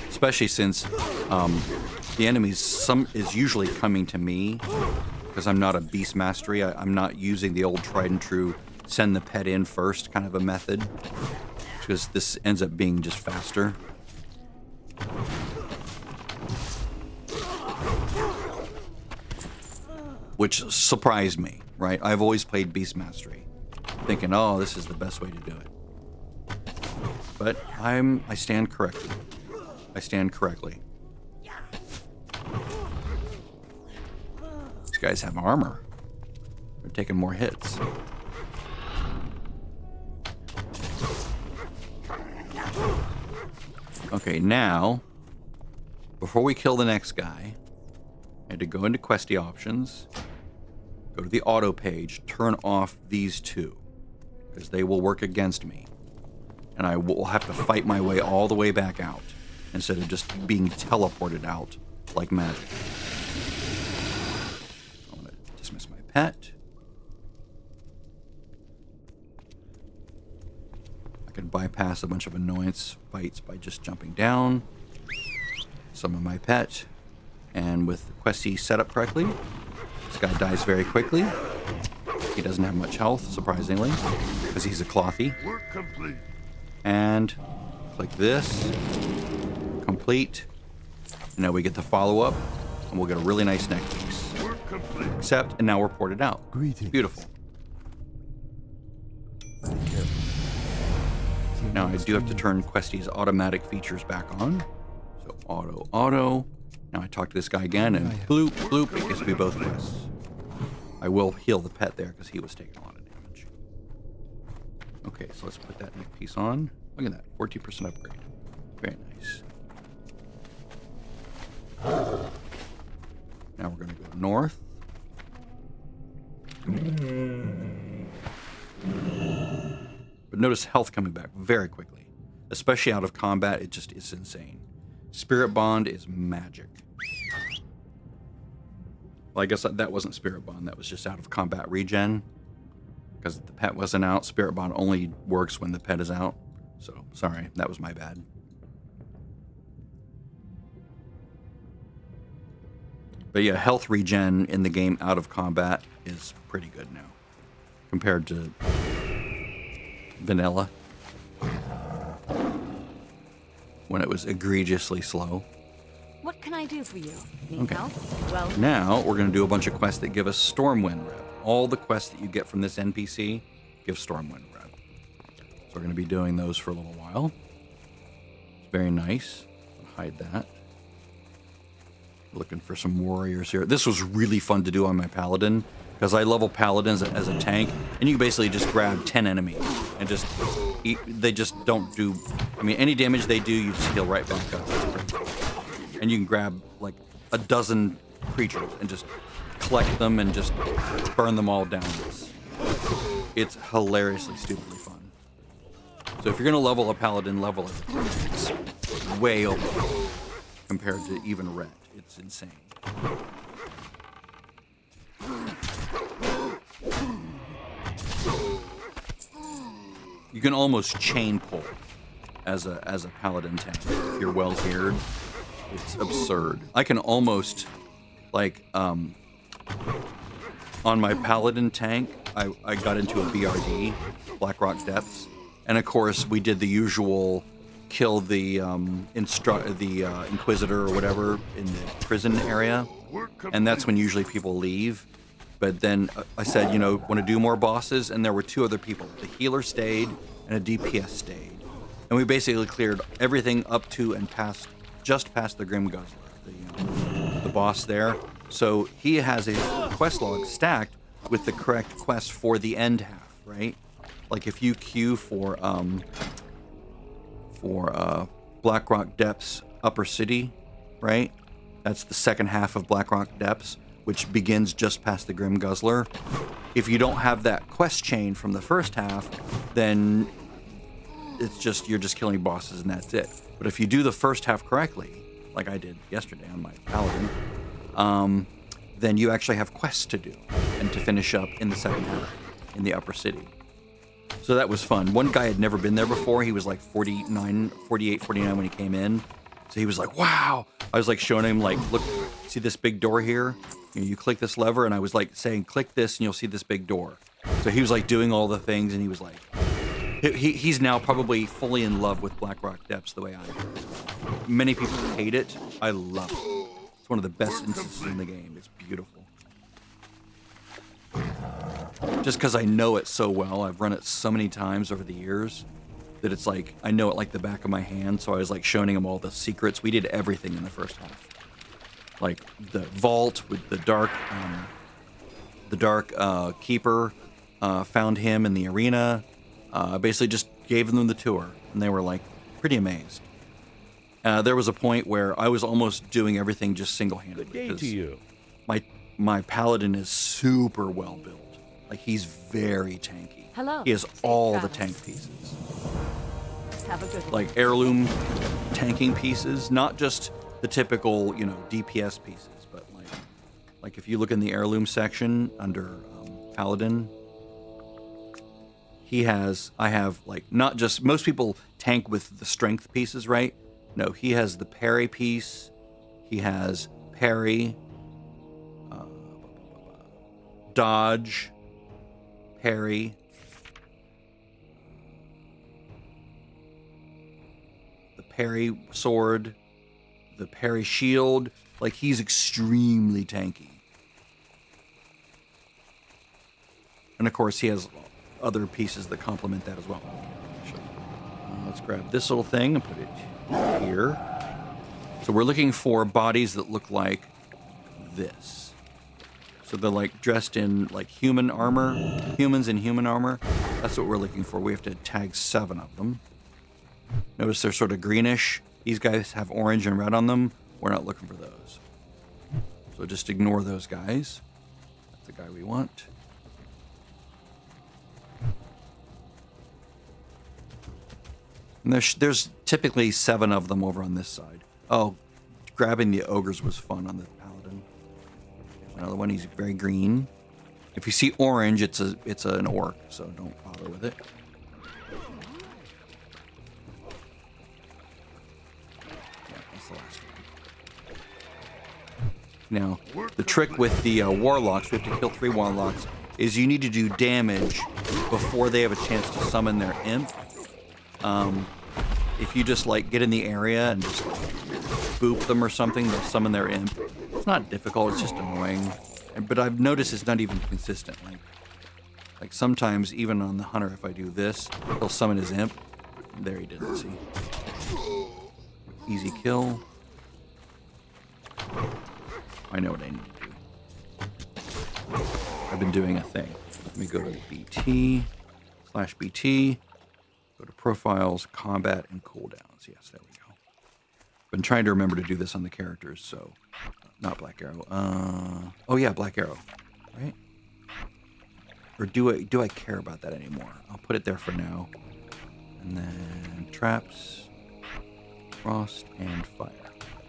Especially since the enemies is usually coming to me because I'm not a beast mastery. I'm not using the old tried and true send the pet in first kind of a method because this ends up being just faster. Which surprised me, right? I've always played beast mastery thinking, oh, this is the best way to do it. But I stand corrected. I stand correctly. These guys have armor. They're taking more hits. Okay, now, before we kill the next guy, I had to go into Questy options, go to the auto page, turn off these two, because they will work against me. And I will have to fight my way all the way back out, instead of just being teleported out like magic. I'm going to dismiss my pet. I can bypass a bunch of annoyance fights by just jumping down. Summon my pet. And with Questy set up correctly, this guy dies very quickly. He doesn't have much health, surprisingly, because he's a clothy. Work complete. And click this. Complete. Now we get the follow-up, and we'll get a really nice neck piece. Work complete. Accept, and now we're ported out. Greetings. Beautiful. Now I do have to turn Questy's automatic features back on. So auto. Now I talk to this guy again, and bloop, bloop, it gives me both quests. I will heal the pet there, because he was taking a lot of damage. Okay, so let's put that neck piece on. Look at that, 14% upgrade. Very nice. Now we're going to go north. But notice health coming back very quickly. Especially out of combat, it just is insane. Spirit Bond is magic. Well, I guess that wasn't Spirit Bond. That was just out of combat regen. Because the pet wasn't out. Spirit Bond only works when the pet is out. So, sorry. That was my bad. But yeah, health regen in the game out of combat is pretty good now. Compared to vanilla. When it was egregiously slow. What can I do for you? Need Okay. help? Well, Now, we're going to do a bunch of quests that give us Stormwind Rep. All the quests that you get from this NPC give Stormwind Rep. So we're going to be doing those for a little while. It's very nice. I'll hide that. Looking for some warriors here. This was really fun to do on my Paladin, because I level Paladins as a tank, and you can basically just grab 10 enemies, and just eat. They just don't do... I mean, any damage they do, you just heal right back up. And you can grab, like, a dozen creatures, and just collect them, and just burn them all down. It's hilariously, stupidly fun. So if you're going to level a Paladin, level it. It's way over compared to even Ret. It's insane. You can almost chain pull as a Paladin tank if you're well geared. It's absurd. I can almost, like, on my Paladin tank, I got into a BRD, Blackrock Depths, and of course we did the usual kill the Inquisitor or whatever in the prison area, and that's when usually people leave. But then I said, you know, want to do more bosses, and there were two other people. The healer stayed, and a DPS stayed, and we basically cleared everything up to and past, just past the Grim Guzzler, the boss there. So he has a quest log stacked with the correct quest for the end half, right? Like if you queue for Blackrock Depths Upper City, right? That's the second half of Blackrock Depths, which begins just past the Grim Guzzler. If you don't have that quest chain from the first half, then it's just, you're just killing bosses and that's it. But if you do the first half correctly, like I did yesterday on my Paladin, then you actually have quests to do and to finish up in the second half in the Upper City. So that was fun. One guy had never been there before. He was like 48, 49 when he came in. So he was like, wow. I was like showing him, like, look, see this big door here? You click this lever, and I was like saying, click this, and you'll see this big door. So he was like doing all the things, and he was like, he's now probably fully in love with Blackrock Depths the way I am. Many people hate it. I love it. It's one of the best instances in the game. It's beautiful. Just because I know it so well, I've run it so many times over the years that it's like, I know it like the back of my hand, so I was like showing him all the secrets. We did everything in the first half. Like the vault with the dark keeper, found him in the arena, basically just gave them the tour, and they were like pretty amazed. There was a point where I was almost doing everything just single-handed. Good day to you. My Paladin is super well built. Like, he's very tanky. Hello. He has all the travels. tank pieces. Have a good one. Like heirloom tanking pieces, not just the typical, you know, DPS pieces, but like if you look in the heirloom section under Paladin, I have like, not just, most people tank with the strength pieces, right? No, he has the parry piece, he has parry, dodge, parry, the parry sword, the parry shield. Like, he's extremely tanky. And of course he has other pieces that complement that as well. Let's grab this little thing and put it here. So we're looking for bodies that look like this. So they're like dressed in like human armor, humans in human armor. That's what we're looking for. We have to tag 7 of them. Notice they're sort of greenish. These guys have orange and red on them. We're not looking for those. So just ignore those guys. That's the guy we want. And there's typically 7 of them over on this side. Oh, grabbing the ogres was fun on the paladin. Another one, he's very green. If you see orange, it's an orc, so don't bother with it. Yeah, that's the last one. Now, the trick with the warlocks, we have to kill 3 warlocks, is you need to do damage before they have a chance to summon their imp. If you just like get in the area and just boop them or something, they'll summon their imp. It's not difficult, it's just annoying. But I've noticed it's not even consistent. Like sometimes, even on the hunter, if I do this, he'll summon his imp. There he didn't see. Easy kill. I know what I need to do. I've been doing a thing. Let me go to BT/BT. Go to profiles, combat, and cooldowns. Yes, there we go. Been trying to remember to do this on the characters, so not Black Arrow. Oh yeah, Black Arrow, right? Or do I care about that anymore? I'll put it there for now. And then traps, frost, and fire.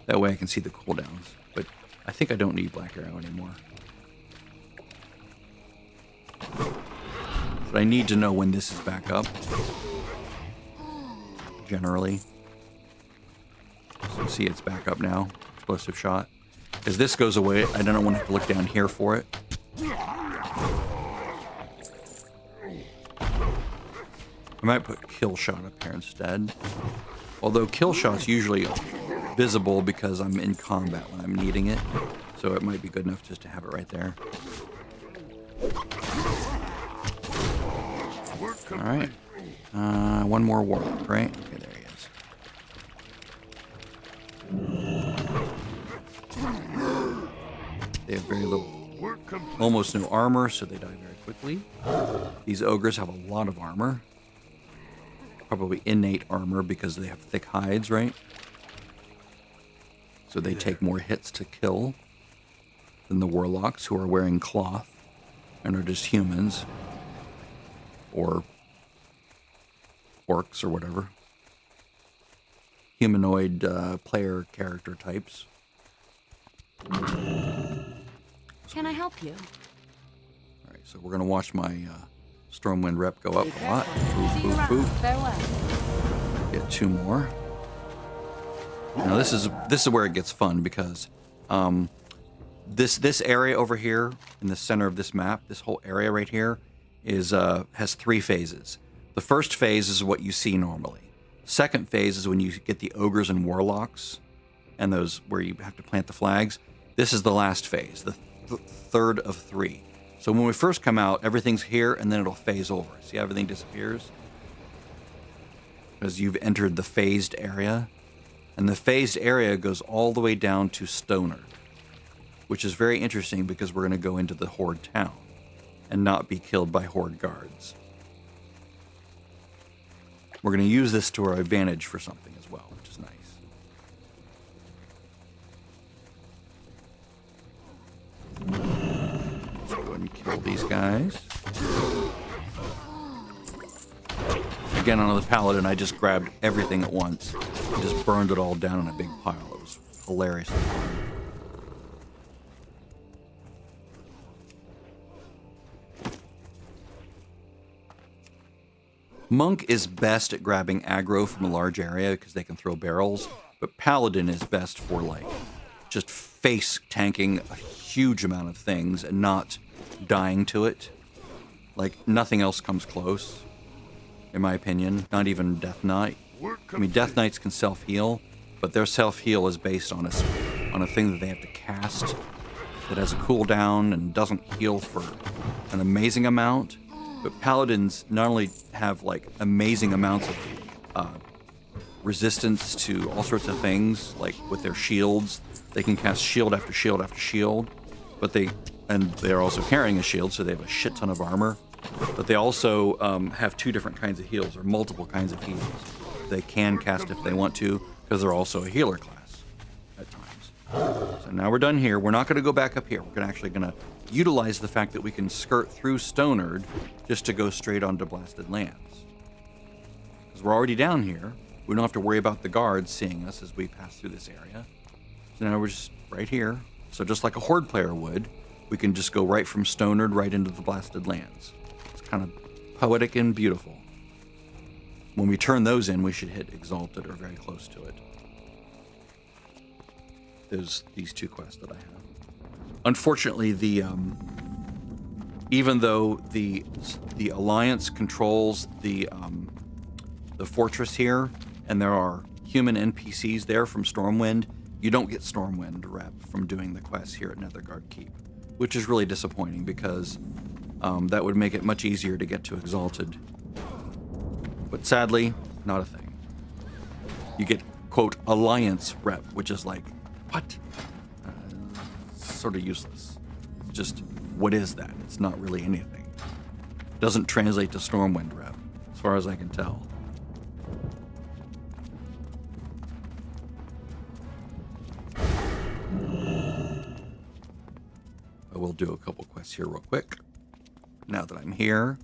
That way I can see the cooldowns. But I think I don't need Black Arrow anymore. But I need to know when this is back up. Generally. So see, it's back up now. Explosive shot. As this goes away, I don't want to have to look down here for it. I might put kill shot up here instead. Although kill shot's usually visible because I'm in combat when I'm needing it. So it might be good enough just to have it right there. Alright. One more warlock, right? Okay, there he is. They have very little, almost no armor, so they die very quickly. These ogres have a lot of armor. Probably innate armor because they have thick hides, right? So they take more hits to kill than the warlocks, who are wearing cloth and are just humans. Or orcs or whatever. Humanoid player character types. Can I help you? Alright, so we're going to watch my Stormwind rep go up a lot. Boop, See you boop, around. boop. Farewell. Get 2 more. Now this is where it gets fun because this area over here in the center of this map, this whole area right here, has 3 phases. The first phase is what you see normally. Second phase is when you get the ogres and warlocks, and those where you have to plant the flags. This is the last phase, the third of 3. So when we first come out, everything's here, and then it'll phase over. See how everything disappears? Because you've entered the phased area. And the phased area goes all the way down to Stoner, which is very interesting because we're going to go into the Horde town and not be killed by Horde guards. We're going to use this to our advantage for something as well, which is nice. Let's go ahead and kill these guys. Again, on the Paladin, I just grabbed everything at once and just burned it all down in a big pile. It was hilarious. Monk is best at grabbing aggro from a large area because they can throw barrels, but Paladin is best for, like, just face tanking a huge amount of things and not dying to it. Like, nothing else comes close, in my opinion. Not even Death Knight. I mean, Death Knights can self-heal, but their self-heal is based on a thing that they have to cast that has a cooldown and doesn't heal for an amazing amount. But Paladins not only have, like, amazing amounts of resistance to all sorts of things, like with their shields. They can cast shield after shield after shield, but they're also carrying a shield, so they have a shit ton of armor. But they also have 2 different kinds of heals, or multiple kinds of heals. They can cast if they want to, because they're also a healer class at times. So now we're done here. We're not going to go back up here. We're actually going to utilize the fact that we can skirt through Stonard just to go straight onto Blasted Lands. Because we're already down here. We don't have to worry about the guards seeing us as we pass through this area. So now we're just right here. So just like a Horde player would, we can just go right from Stonard right into the Blasted Lands. It's kind of poetic and beautiful. When we turn those in, we should hit Exalted or very close to it. There's these 2 quests that I have. Unfortunately, even though the Alliance controls the fortress here, and there are human NPCs there from Stormwind, you don't get Stormwind rep from doing the quests here at Netherguard Keep, which is really disappointing because that would make it much easier to get to Exalted. But sadly, not a thing. You get, quote, Alliance rep, which is like, what? Sort of useless. Just, what is that? It's not really anything. Doesn't translate to Stormwind rep, as far as I can tell. I will do a couple quests here real quick. Now that I'm here,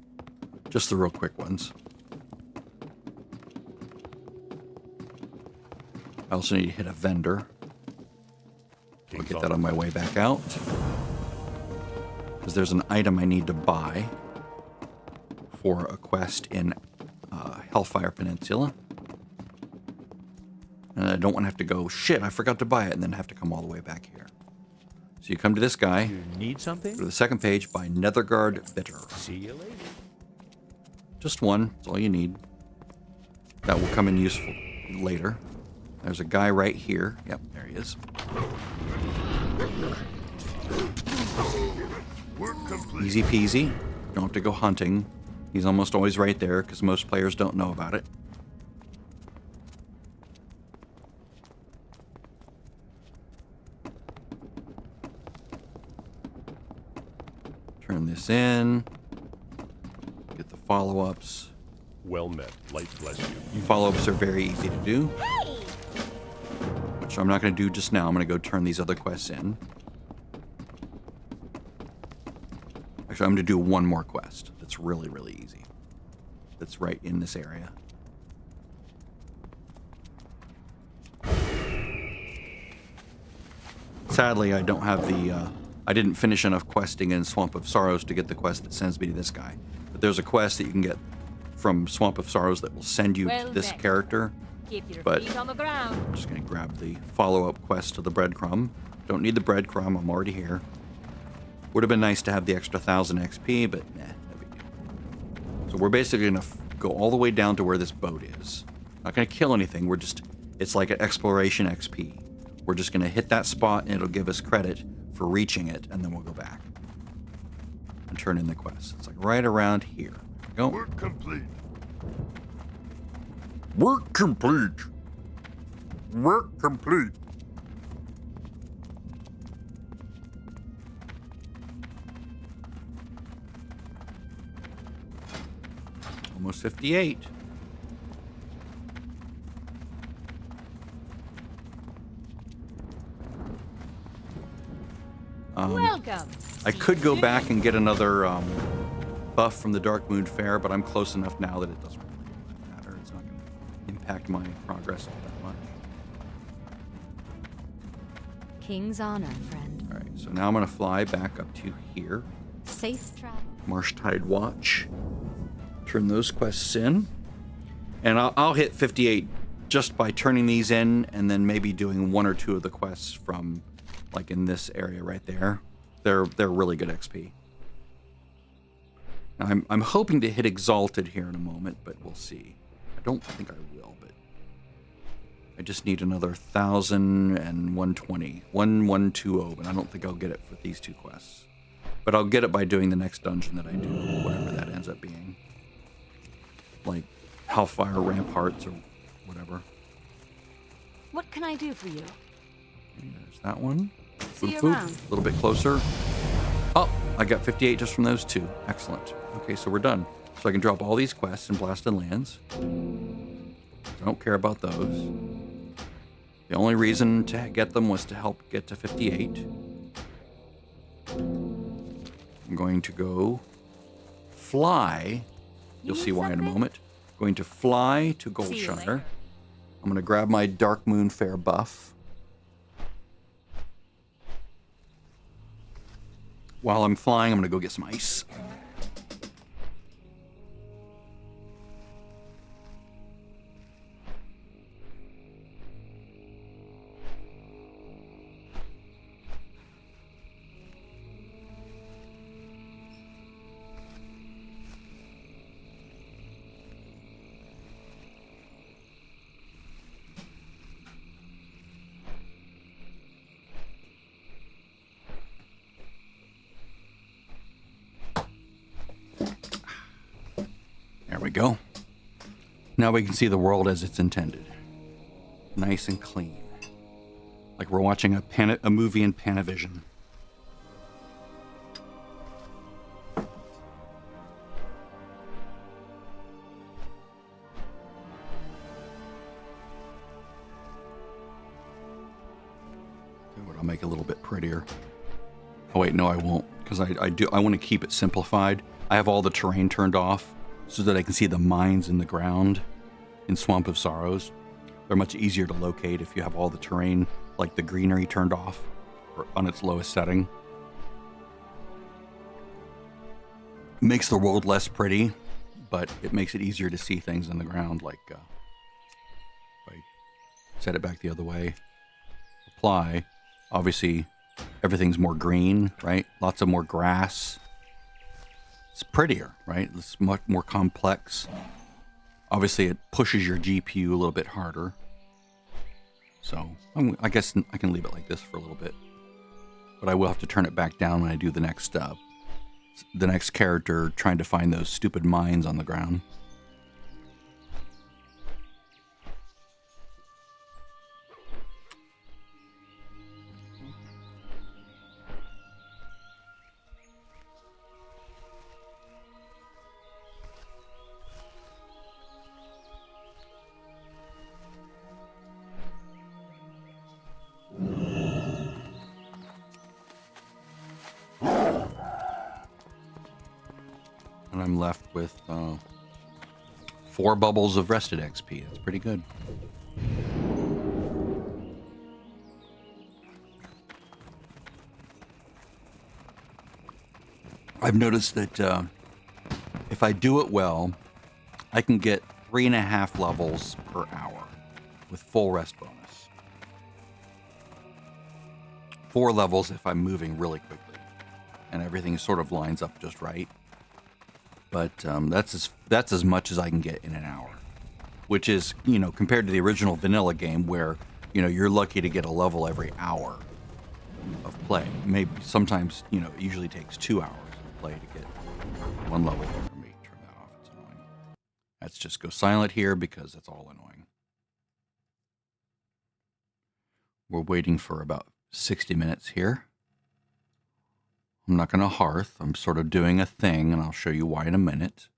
just the real quick ones. I also need to hit a vendor. I'll get that on my way back out. Because there's an item I need to buy for a quest in Hellfire Peninsula. And I don't want to have to go, shit, I forgot to buy it, and then have to come all the way back here. So you come to this guy. You need something? Go to the second page, buy Netherguard Bitter. See you later. Just one, that's all you need. That will come in useful later. There's a guy right here. Yep, there he is. Work complete. Easy peasy. Don't have to go hunting. He's almost always right there because most players don't know about it. Turn this in. Get the follow-ups. Well met. Light bless you. Follow-ups are very easy to do, Hey! which I'm not going to do just now. I'm going to go turn these other quests in. Actually, I'm going to do one more quest that's really, really easy. That's right in this area. Sadly, I don't have the... I didn't finish enough questing in Swamp of Sorrows to get the quest that sends me to this guy. But there's a quest that you can get from Swamp of Sorrows that will send you to this character. Keep your But- feet on the ground. I'm just going to grab the follow-up quest to the breadcrumb. Don't need the breadcrumb, I'm already here. Would have been nice to have the extra 1,000 XP, but nah, no big deal. So we're basically going to go all the way down to where this boat is. Not going to kill anything, we're just... It's like an exploration XP. We're just going to hit that spot and it'll give us credit for reaching it, and then we'll go back. And turn in the quest. It's like right around here. There we go. Work complete. Work complete. Work complete. Almost 58. Welcome. I could go back and get another buff from the Dark Moon Fair, but I'm close enough now that it doesn't really matter. It's not going to impact my progress all that much. King's honor, friend. All right, so now I'm going to fly back up to here. Safe travel. Marsh Tide Watch. Turn those quests in. And I'll hit 58 just by turning these in and then maybe doing one or two of the quests from, like, in this area right there. They're really good XP. Now, I'm hoping to hit Exalted here in a moment, but we'll see. I don't think I will, but I just need another 1,000 and 120. 1120, but I don't think I'll get it for these two quests. But I'll get it by doing the next dungeon that I do, whatever that ends up being. Like Hellfire Ramparts or whatever. What can I do for you? And there's that one. See you Boop, boop. around. A little bit closer. Oh, I got 58 just from those two. Excellent. Okay, so we're done. So I can drop all these quests in Blasted Lands. I don't care about those. The only reason to get them was to help get to 58. I'm going to go fly. You'll You see need why in a something? moment. Going to fly to See you Goldshire. later. I'm going to grab my Dark Moon Fair buff. While I'm flying, I'm going to go get some ice. There we go. Now we can see the world as it's intended. Nice and clean. Like we're watching a movie in Panavision. I'll make it a little bit prettier. Oh wait, no I won't, because I want to keep it simplified. I have all the terrain turned off so that I can see the mines in the ground in Swamp of Sorrows. They're much easier to locate if you have all the terrain, like the greenery, turned off or on its lowest setting. It makes the world less pretty, but it makes it easier to see things in the ground, like if I set it back the other way, apply, obviously everything's more green, right? Lots of more grass. It's prettier, right? It's much more complex. Obviously, it pushes your GPU a little bit harder. So I guess I can leave it like this for a little bit. But I will have to turn it back down when I do the next character trying to find those stupid mines on the ground. And I'm left with 4 bubbles of rested XP. That's pretty good. I've noticed that if I do it well, I can get 3.5 levels per hour with full rest bonus. 4 levels if I'm moving really quickly and everything sort of lines up just right. But that's as much as I can get in an hour, which is, you know, compared to the original vanilla game where, you know, you're lucky to get a level every hour of play. Maybe sometimes, you know, it usually takes 2 hours of play to get 1 level. Let me turn that off. It's annoying. Let's just go silent here because that's all annoying. We're waiting for about 60 minutes here. I'm not going to hearth. I'm sort of doing a thing, and I'll show you why in a minute.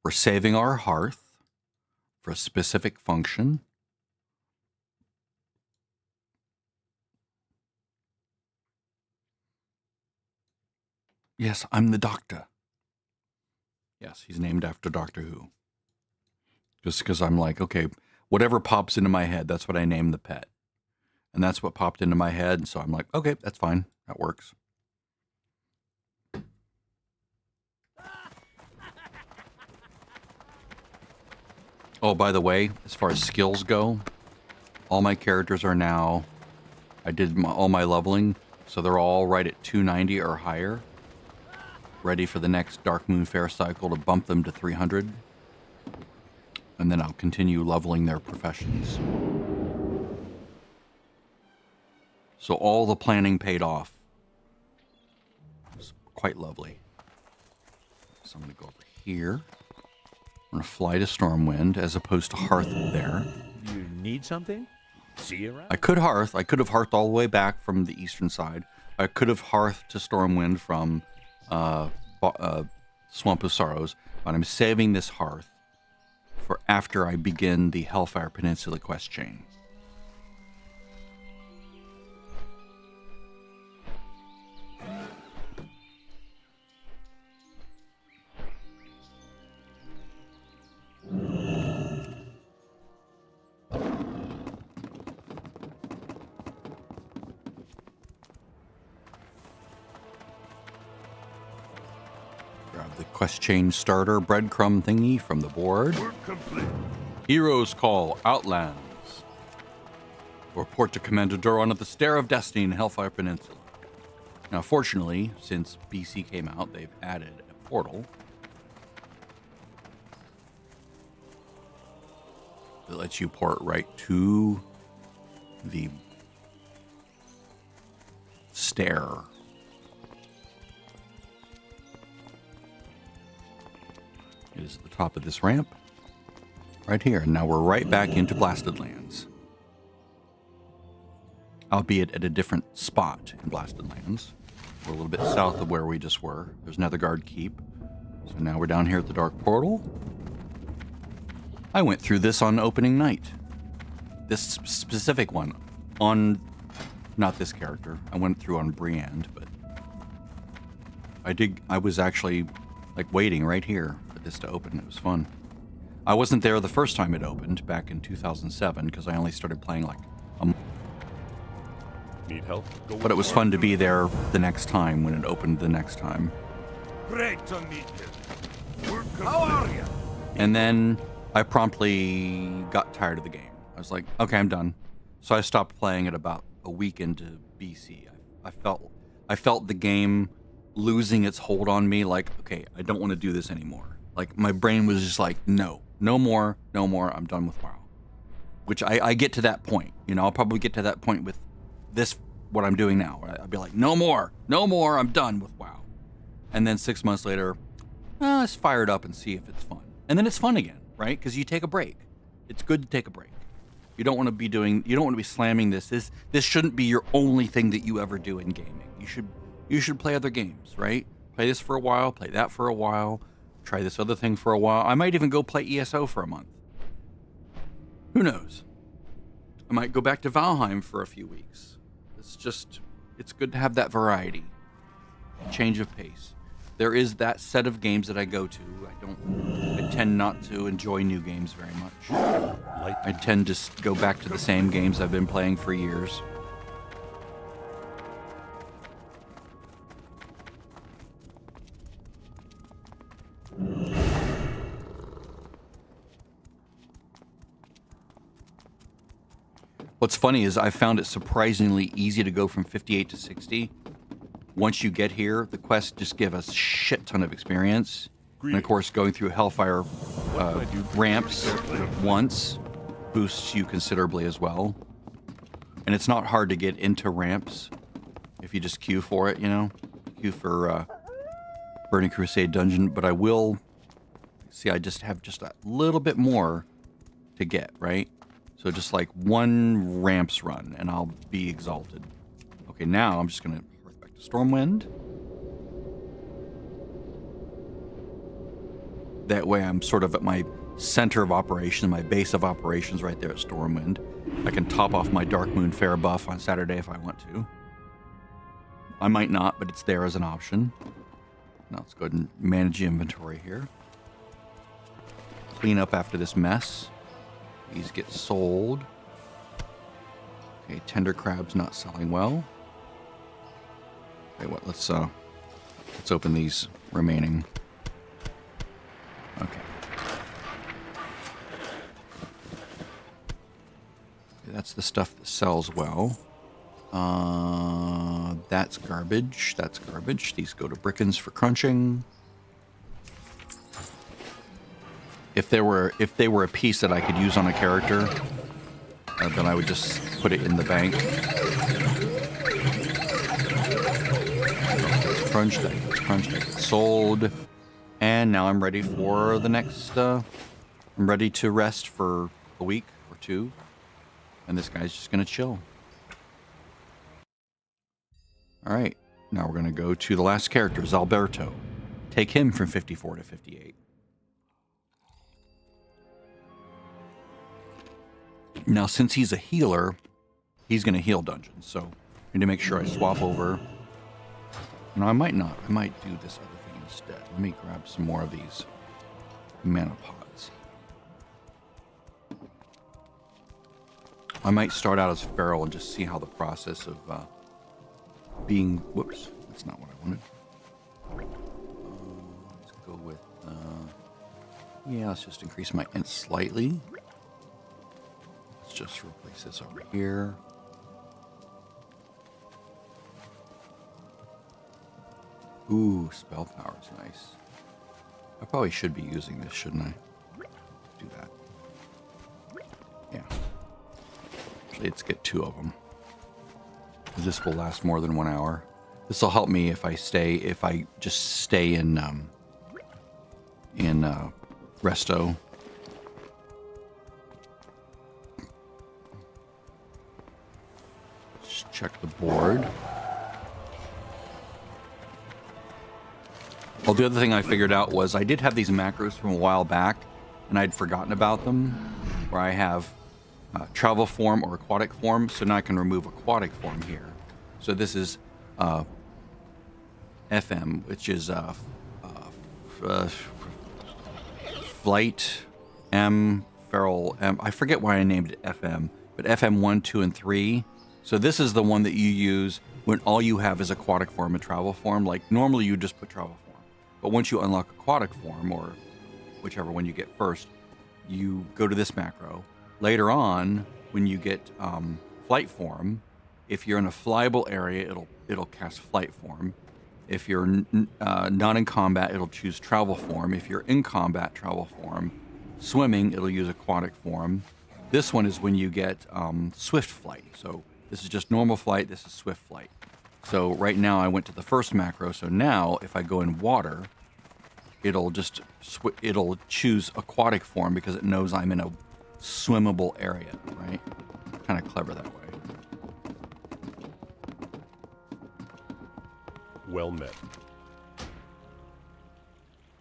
We're saving our hearth for a specific function. Yes, I'm the Doctor. Yes, he's named after Doctor Who. Just because I'm like, okay, whatever pops into my head, that's what I name the pet. And that's what popped into my head, and so I'm like, okay, that's fine. That works. Oh, by the way, as far as skills go, all my characters are now, I did all my leveling, so they're all right at 290 or higher. Ready for the next Dark Moon Fair cycle to bump them to 300. And then I'll continue leveling their professions. So all the planning paid off. It's quite lovely. So I'm going to go over here. I'm going to fly to Stormwind as opposed to Hearth there. You need something? See you around? I could Hearth. I could have Hearthed all the way back from the eastern side. I could have Hearthed to Stormwind from Swamp of Sorrows. But I'm saving this Hearth for after I begin the Hellfire Peninsula quest chain. Grab the quest chain starter breadcrumb thingy from the board. Work complete. Heroes Call Outlands. Report to Commander Duron at the Stair of Destiny in Hellfire Peninsula. Now, fortunately, since BC came out, they've added a portal that lets you port right to the stair. It is at the top of this ramp, right here. And now we're right back into Blasted Lands. Albeit at a different spot in Blasted Lands. We're a little bit south of where we just were. There's Netherguard Keep. So now we're down here at the Dark Portal. I went through this on opening night. This specific one. On, not this character. I went through on Briand, but I was actually like waiting right here for this to open. It was fun. I wasn't there the first time it opened back in 2007 because I only started playing like a month. Need help? Go But it was fun to be there the next time when it opened the next time. Great to meet you. Work complete. How are you? And then I promptly got tired of the game. I was like, okay, I'm done. So I stopped playing it about a week into BC. I felt the game losing its hold on me. Like, okay, I don't want to do this anymore. Like my brain was just like, no more. I'm done with WoW. Which I get to that point. You know, I'll probably get to that point with this, what I'm doing now. I'll be like, no more. I'm done with WoW. And then 6 months later, let's fire it up and see if it's fun. And then it's fun again, right? Because you take a break. It's good to take a break. You don't want to be slamming this. This shouldn't be your only thing that you ever do in gaming. You should play other games, right? Play this for a while, play that for a while, try this other thing for a while. I might even go play ESO for a month. Who knows? I might go back to Valheim for a few weeks. It's good to have that variety. Change of pace. There is that set of games that I go to. I tend not to enjoy new games very much. I tend to go back to the same games I've been playing for years. What's funny is I found it surprisingly easy to go from 58 to 60. Once you get here, the quests just give us a shit ton of experience. And of course, going through Hellfire ramps once boosts you considerably as well. And it's not hard to get into ramps if you just queue for it, you know? Queue for Burning Crusade Dungeon. But I will... See, I just have just a little bit more to get, right? So just like one ramps run, and I'll be exalted. Okay, now I'm just going to hearth back to Stormwind. That way I'm sort of at my center of operations, my base of operations right there at Stormwind. I can top off my Darkmoon Fair buff on Saturday if I want to. I might not, but it's there as an option. Now let's go ahead and manage the inventory here. Clean up after this mess. These get sold. Okay, Tender Crab's not selling well. Okay, let's open these remaining. Okay. That's the stuff that sells well. That's garbage. That's garbage. These go to Brickens for crunching. If they were a piece that I could use on a character, then I would just put it in the bank. It's crunched. It's crunched. It's sold. And now I'm ready for the next. I'm ready to rest for a week or two, and this guy's just gonna chill. All right, now we're gonna go to the last character, Zalberto. Take him from 54 to 58. Now, since he's a healer, he's gonna heal dungeons. So I need to make sure I swap over. No, I might not. I might do this other thing instead. Let me grab some more of these mana pods. I might start out as feral and just see how the process of being... Whoops, that's not what I wanted. Let's with, yeah, let's just increase my int slightly. Let's just replace this over here. Ooh, spell power is nice. I probably should be using this, shouldn't I? Do that. Yeah. Actually, let's get 2 of them. This will last more than 1 hour. This will help me if I just stay in resto. Just check the board. Well, the other thing I figured out was I did have these macros from a while back, and I'd forgotten about them, where I have travel form or aquatic form, so now I can remove aquatic form here. So this is FM, which is flight M, feral M. I forget why I named it FM, but FM 1, 2, and 3. So this is the one that you use when all you have is aquatic form and travel form. Like normally you just put travel form, but once you unlock aquatic form, or whichever one you get first, you go to this macro. Later on, when you get flight form, if you're in a flyable area, it'll cast flight form. If you're not in combat, it'll choose travel form. If you're in combat, travel form. Swimming, it'll use aquatic form. This one is when you get swift flight. So this is just normal flight. This is swift flight. So right now I went to the first macro. So now if I go in water, it'll just it'll choose aquatic form because it knows I'm in a swimmable area, right? Kind of clever that way. Well met.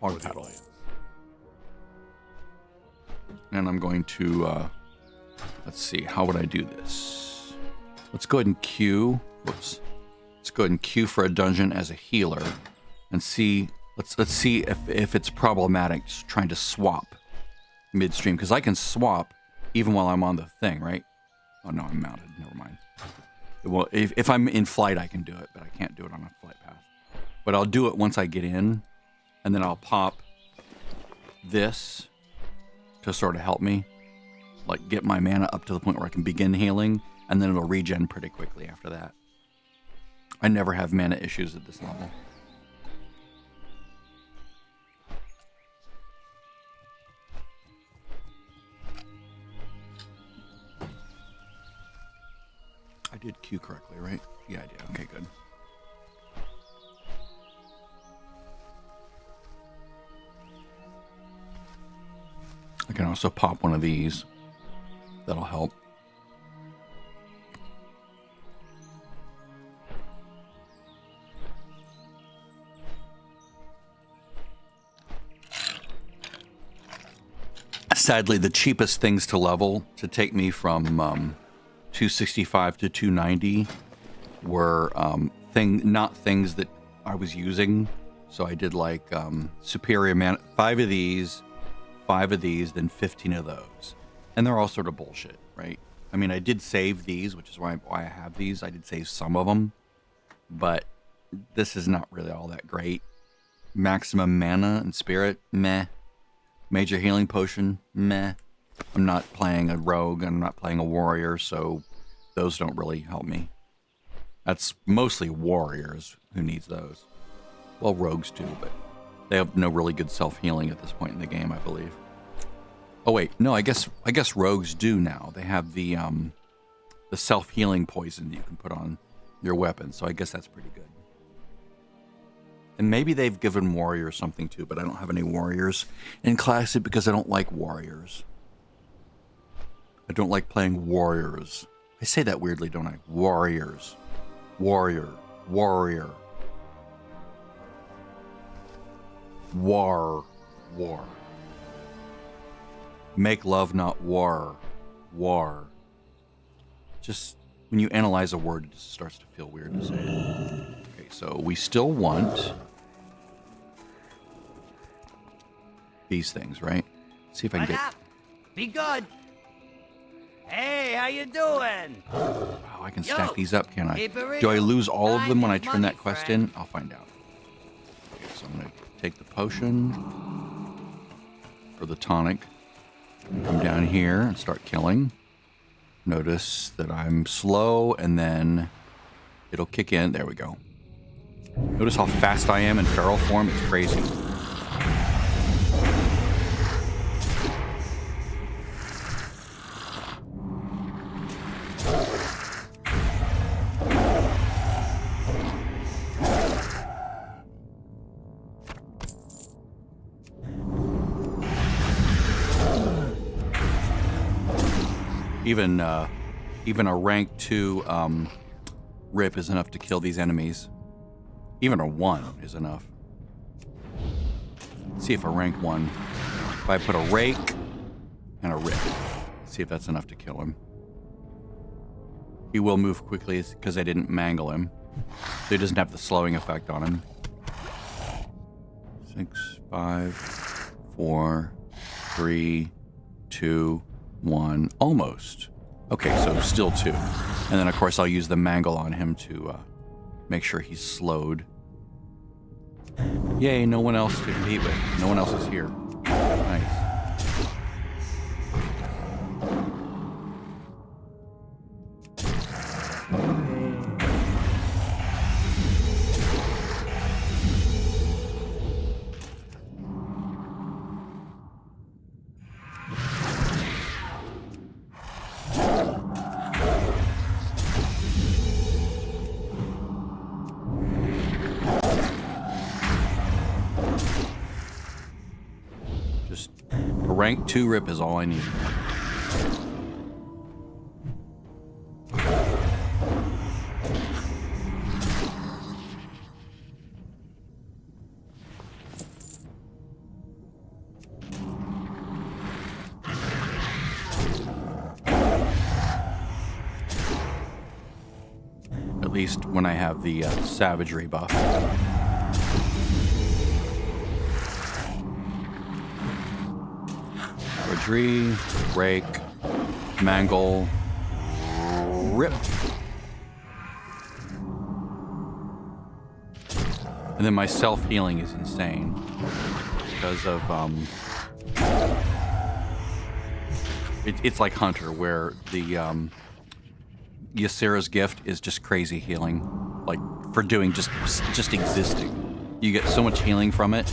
Water paddle. And I'm going to, let's see, how would I do this? Let's go ahead and queue. Whoops. Let's go ahead and queue for a dungeon as a healer and see. Let's see if it's problematic just trying to swap midstream, because I can swap even while I'm on the thing, right? Oh no, I'm mounted. Never mind. Well, if I'm in flight, I can do it, but I can't do it on a flight path. But I'll do it once I get in, and then I'll pop this to sort of help me, like get my mana up to the point where I can begin healing, and then it'll regen pretty quickly after that. I never have mana issues at this level. I did queue correctly, right? Yeah, I did. Okay, good. I can also pop one of these. That'll help. Sadly, the cheapest things to level to take me from 265 to 290 were not things that I was using. So I did like superior mana, 5 of these, then 15 of those. And they're all sort of bullshit, right? I mean, I did save these, which is why I have these. I did save some of them, but this is not really all that great. Maximum mana and spirit, meh. Major healing potion, meh. I'm not playing a rogue, I'm not playing a warrior, so those don't really help me. That's mostly warriors who needs those. Well, rogues too, but they have no really good self-healing at this point in the game, I believe. Oh wait, no, I guess rogues do now. They have the self-healing poison that you can put on your weapon, so I guess that's pretty good. And maybe they've given warriors something too, but I don't have any warriors in Classic because I don't like warriors. I don't like playing warriors. I say that weirdly, don't I? Warriors. Warrior. Warrior. War. War. Make love, not war. War. Just when you analyze a word, it just starts to feel weird to say it. Okay, so we still want these things, right? Let's see if I can What get... up? Be good. Hey, how you doing? Wow, I can stack these up, can I? keep it real. Do I lose all of them when I Time is turn that money, quest friend. in? I'll find out. Okay, so I'm going to take the potion or the tonic. Come down here and start killing. Notice that I'm slow and then it'll kick in. There we go. Notice how fast I am in feral form. It's crazy. Even a rank 2 rip is enough to kill these enemies. Even a 1 is enough. Let's see if a rank 1. If I put a rake and a rip, see if that's enough to kill him. He will move quickly because I didn't mangle him. So he doesn't have the slowing effect on him. 6, 5, 4, 3, 2, 1. Almost. Okay, so still 2. And then, of course, I'll use the mangle on him to make sure he's slowed. Yay, no one else to compete with. No one else is here. Nice. Rank 2 rip is all I need. At least when I have the savagery buff. Rake, mangle, rip. And then my self-healing is insane because of it's like Hunter, where the Ysera's gift is just crazy healing, like for doing just existing. You get so much healing from it.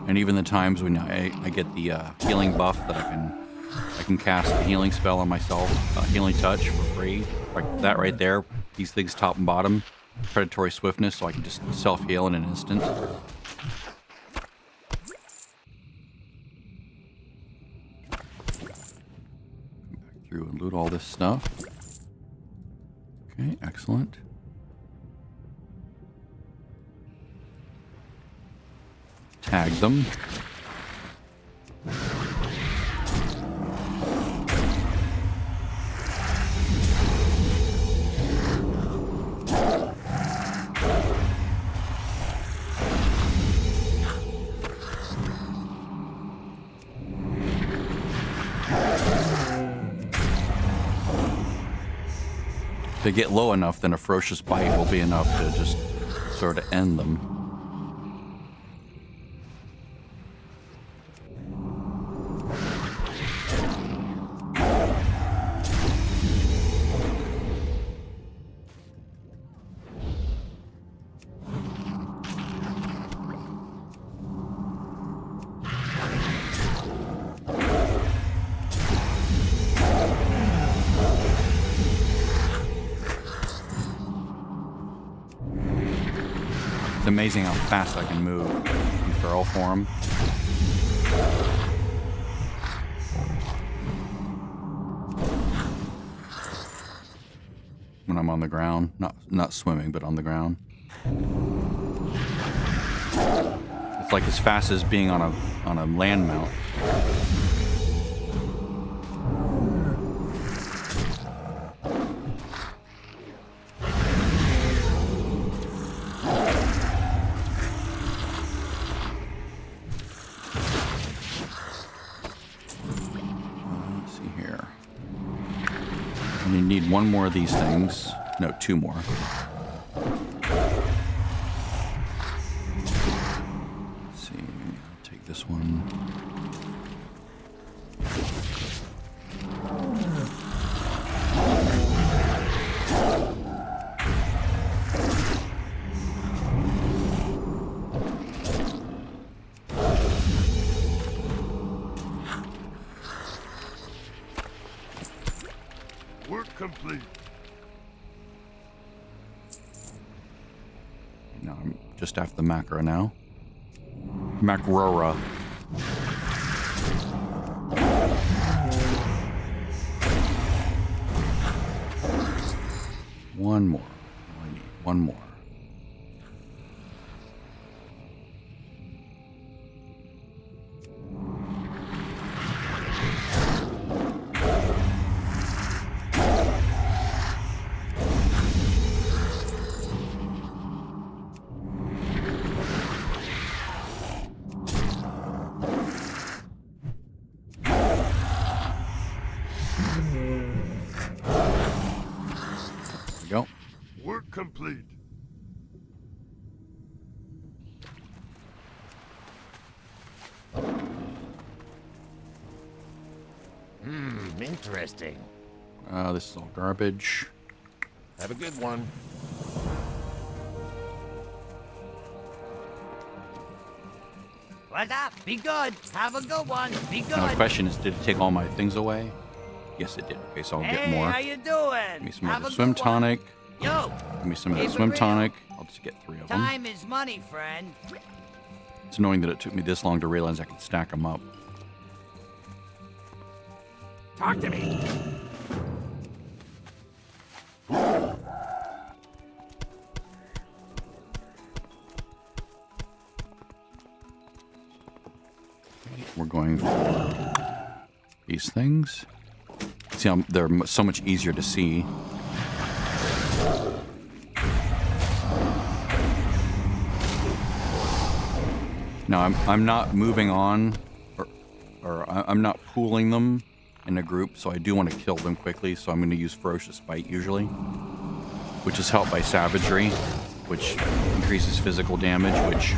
And even the times when I get the healing buff that I can cast a healing spell on myself, healing touch for free, like that right there. These things top and bottom, predatory swiftness, so I can just self-heal in an instant. Come back through and loot all this stuff. Okay, excellent. Tag them. If they get low enough, then a ferocious bite will be enough to just sort of end them. It's amazing how fast I can move in feral form. When I'm on the ground, not swimming, but on the ground. It's like as fast as being on a land mount. only need one more of these things. No, two more. Let's see. I'll take this one. Work complete. No, I'm just after the macro now. Macrora. One more. I need one more. Go. Work complete. Interesting. This is all garbage. Have a good one. What's up? Be good. Have a good one. Be good. Now the question is, did it take all my things away? Yes, it did. Okay, so I'll get Hey, more. how you doing? Give me some of Have the a swim good one. tonic. Yo, Give me some of Keep that it swim real. tonic. I'll just get 3 of them. time is money, friend. It's annoying that it took me this long to realize I could stack them up. Talk to me. We're going for these things. See, they're so much easier to see. Now, I'm not moving on, or I'm not pooling them in a group, so I do want to kill them quickly, so I'm going to use Ferocious Bite usually, which is helped by Savagery, which increases physical damage, which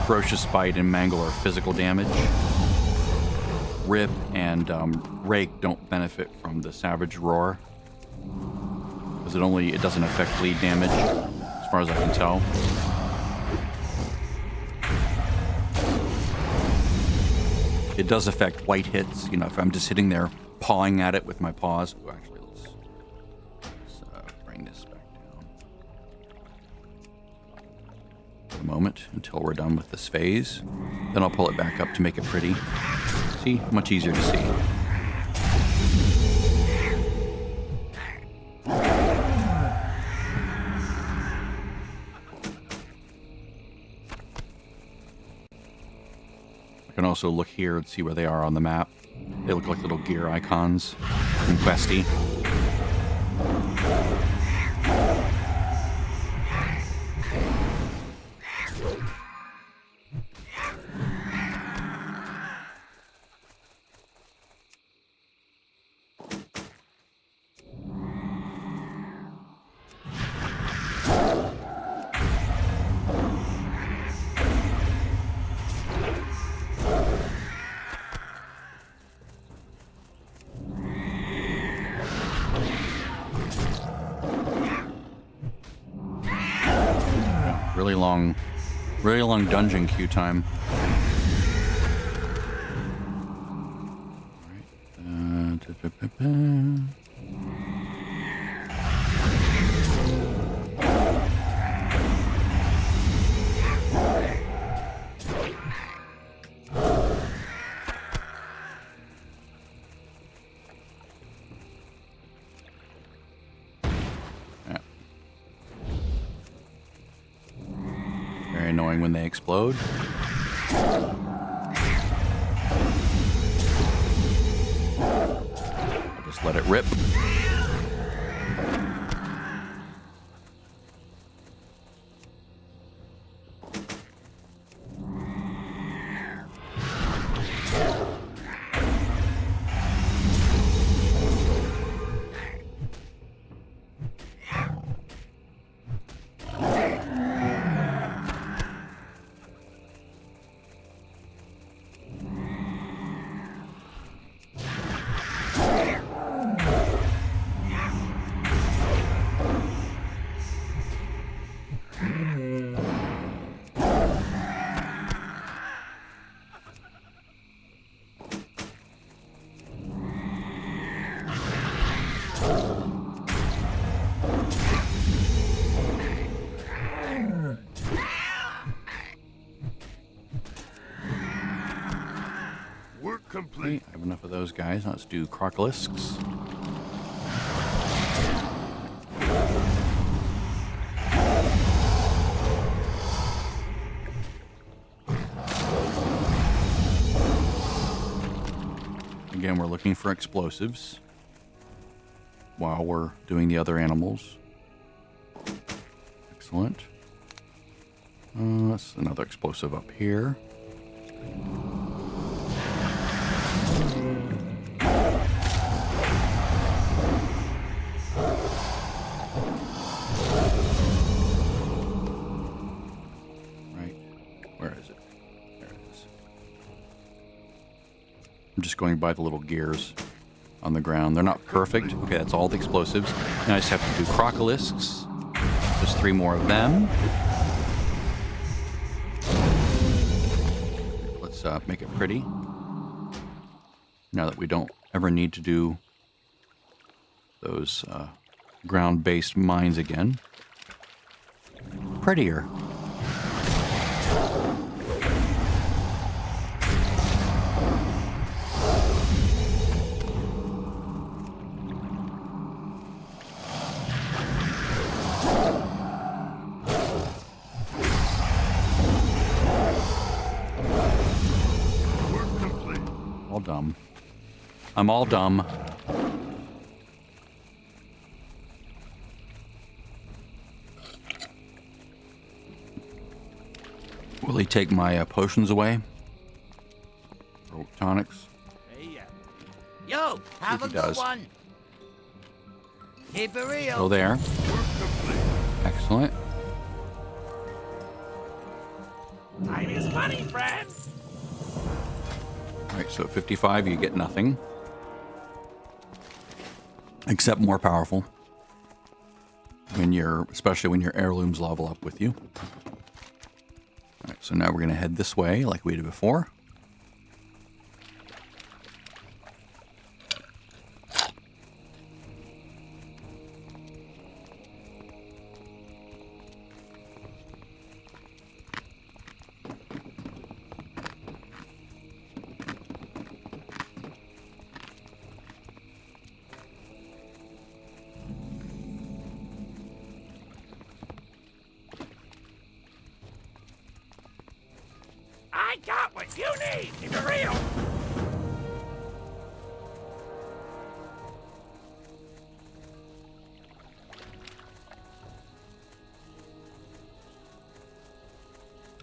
Ferocious Bite and Mangle are physical damage. Rip and Rake don't benefit from the Savage Roar, because it doesn't affect bleed damage, as far as I can tell. It does affect white hits, you know, if I'm just sitting there pawing at it with my paws. Oh, actually, let's bring this back down for a moment until we're done with this phase. Then I'll pull it back up to make it pretty. See? Much easier to see. I can also look here and see where they are on the map. They look like little gear icons in Questy. Really long dungeon queue time. Very annoying when they explode. I'll just let it rip. complete. I have enough of those guys. Let's do crocolisks. Again, we're looking for explosives while we're doing the other animals. Excellent. That's another explosive up here. Right. Where is it? There it is. I'm just going by the little gears on the ground. They're not perfect. Okay, that's all the explosives. Now I just have to do crocolisks. Just 3 more of them. Let's make it pretty. Now that we don't ever need to do those ground-based mines again. Prettier. Work complete. All dumb. I'm all dumb. Will he take my potions away? Or tonics? Hey, yo, have If a he good does. one. Keep it real. Go there. Work complete. Excellent. Time is money, friend. Alright, so at 55 you get nothing. Except more powerful. Especially when your heirlooms level up with you. Alright, so now we're going to head this way like we did before. I got what you need. Keep it real.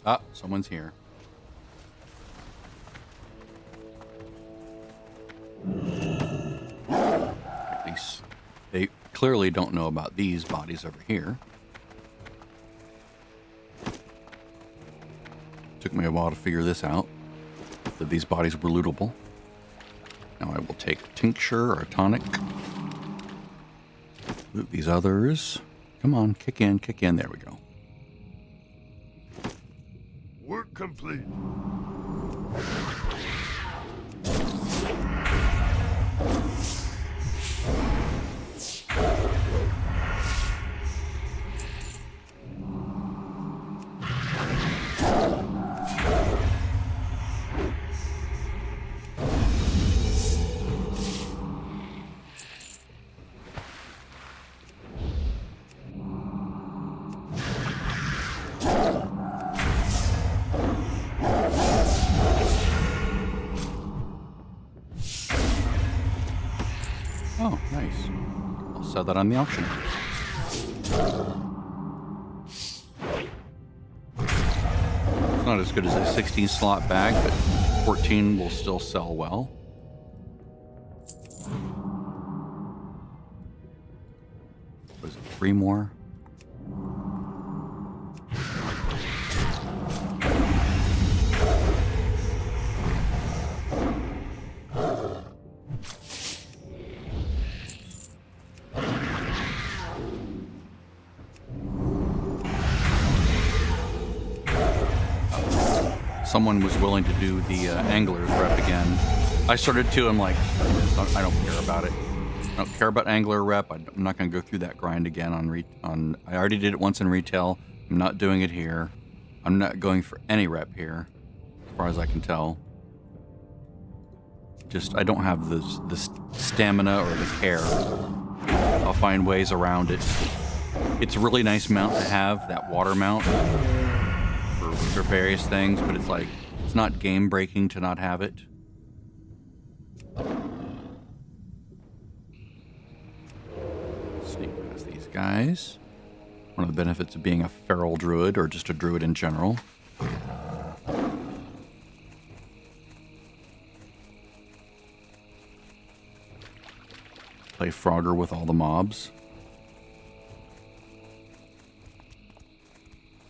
Ah, someone's here. At least they clearly don't know about these bodies over here. Took me a while to figure this out, that these bodies were lootable. Now I will take a tincture or a tonic. Loot these others. Come on, kick in, kick in. There we go. Work complete. Oh, nice. I'll sell that on the auction. It's not as good as a 16 slot bag, but 14 will still sell well. Was it 3 more? Someone was willing to do the angler's rep again. I started to. I'm like, I don't care about it. I don't care about angler rep. I'm not going to go through that grind again on. I already did it once in retail. I'm not doing it here. I'm not going for any rep here, as far as I can tell. I don't have the stamina or the care. I'll find ways around it. It's a really nice mount to have, that water mount, for various things, but it's like, it's not game breaking to not have it. Sneak past these guys. One of the benefits of being a feral druid, or just a druid in general. Play Frogger with all the mobs.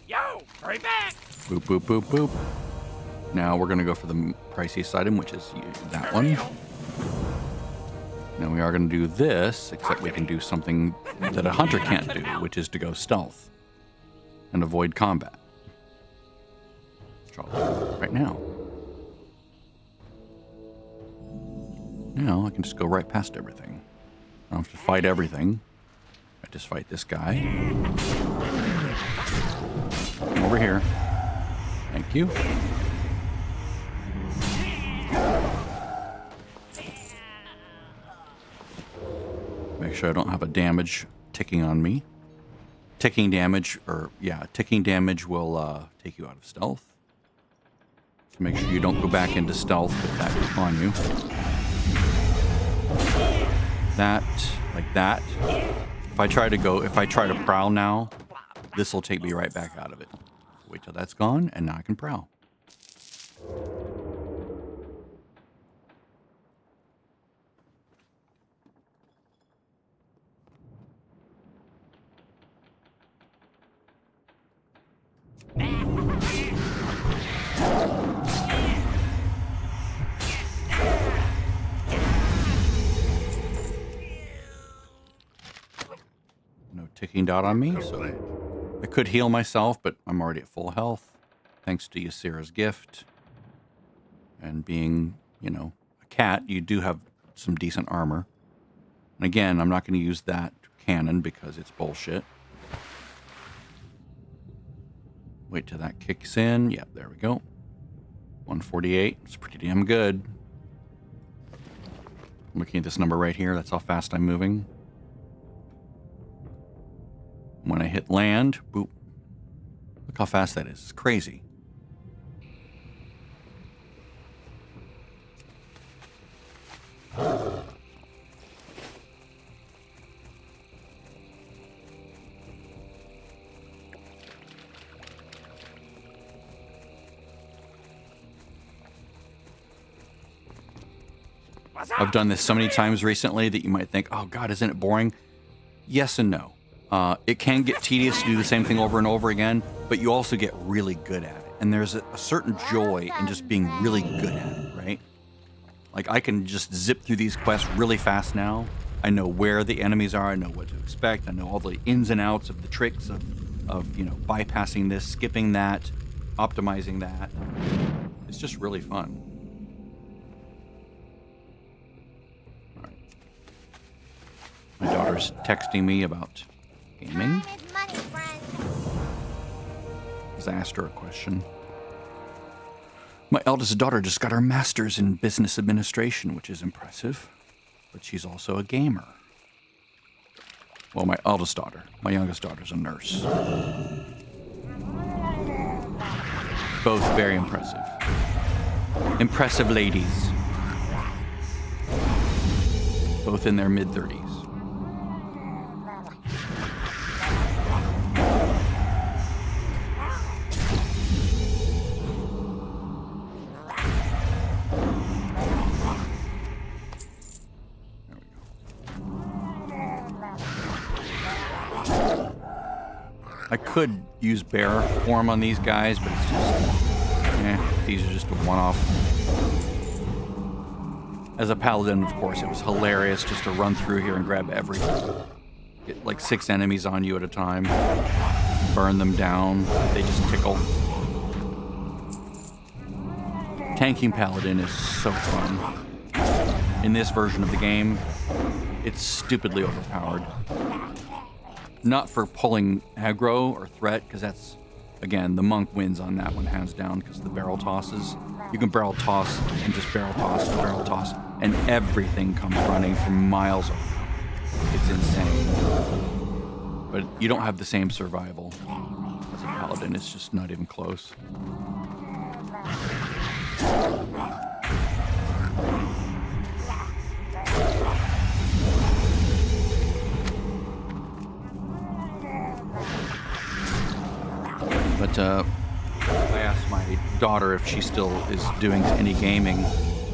Yo, hurry back! Boop, boop, boop, boop. Now we're going to go for the priciest item, which is that one. Now we are going to do this, except we can do something that a hunter can't do, which is to go stealth and avoid combat. Right now. Now I can just go right past everything. I don't have to fight everything. I just fight this guy. Come over here. Thank you. Make sure I don't have a damage ticking on me. Ticking damage will take you out of stealth. So make sure you don't go back into stealth with that on you. That, like that. If I try to prowl now, this will take me right back out of it. Wait till that's gone, and now I can prowl. No ticking dot on me, so I could heal myself, but I'm already at full health, thanks to Ysera's gift. And being, a cat, you do have some decent armor. And again, I'm not going to use that cannon because it's bullshit. Wait till that kicks in. Yep, there we go. 148. It's pretty damn good. I'm looking at this number right here. That's how fast I'm moving. When I hit land, boop. Look how fast that is. It's crazy. I've done this so many times recently that you might think, oh God, isn't it boring? Yes and no. It can get tedious to do the same thing over and over again, but you also get really good at it. And there's a certain joy in just being really good at it, right? Like, I can just zip through these quests really fast now. I know where the enemies are. I know what to expect. I know all the ins and outs of the tricks of bypassing this, skipping that, optimizing that. It's just really fun. All right. My daughter's texting me about gaming. Time is money, friend. I asked her a question. My eldest daughter just got her master's in business administration, which is impressive. But she's also a gamer. Well, my eldest daughter. My youngest daughter's a nurse. Both very impressive. Impressive ladies. Both in their mid-30s. I could use bear form on these guys, but it's just, these are just a one-off. As a paladin, of course, it was hilarious just to run through here and grab everything. Get like 6 enemies on you at a time. Burn them down. They just tickle. Tanking paladin is so fun. In this version of the game, it's stupidly overpowered. Not for pulling aggro or threat, because that's, again, the monk wins on that one, hands down, because the barrel tosses. You can barrel toss and just barrel toss and barrel toss and everything comes running from miles away. It's insane. But you don't have the same survival as a paladin. It's just not even close. But I asked my daughter if she still is doing any gaming.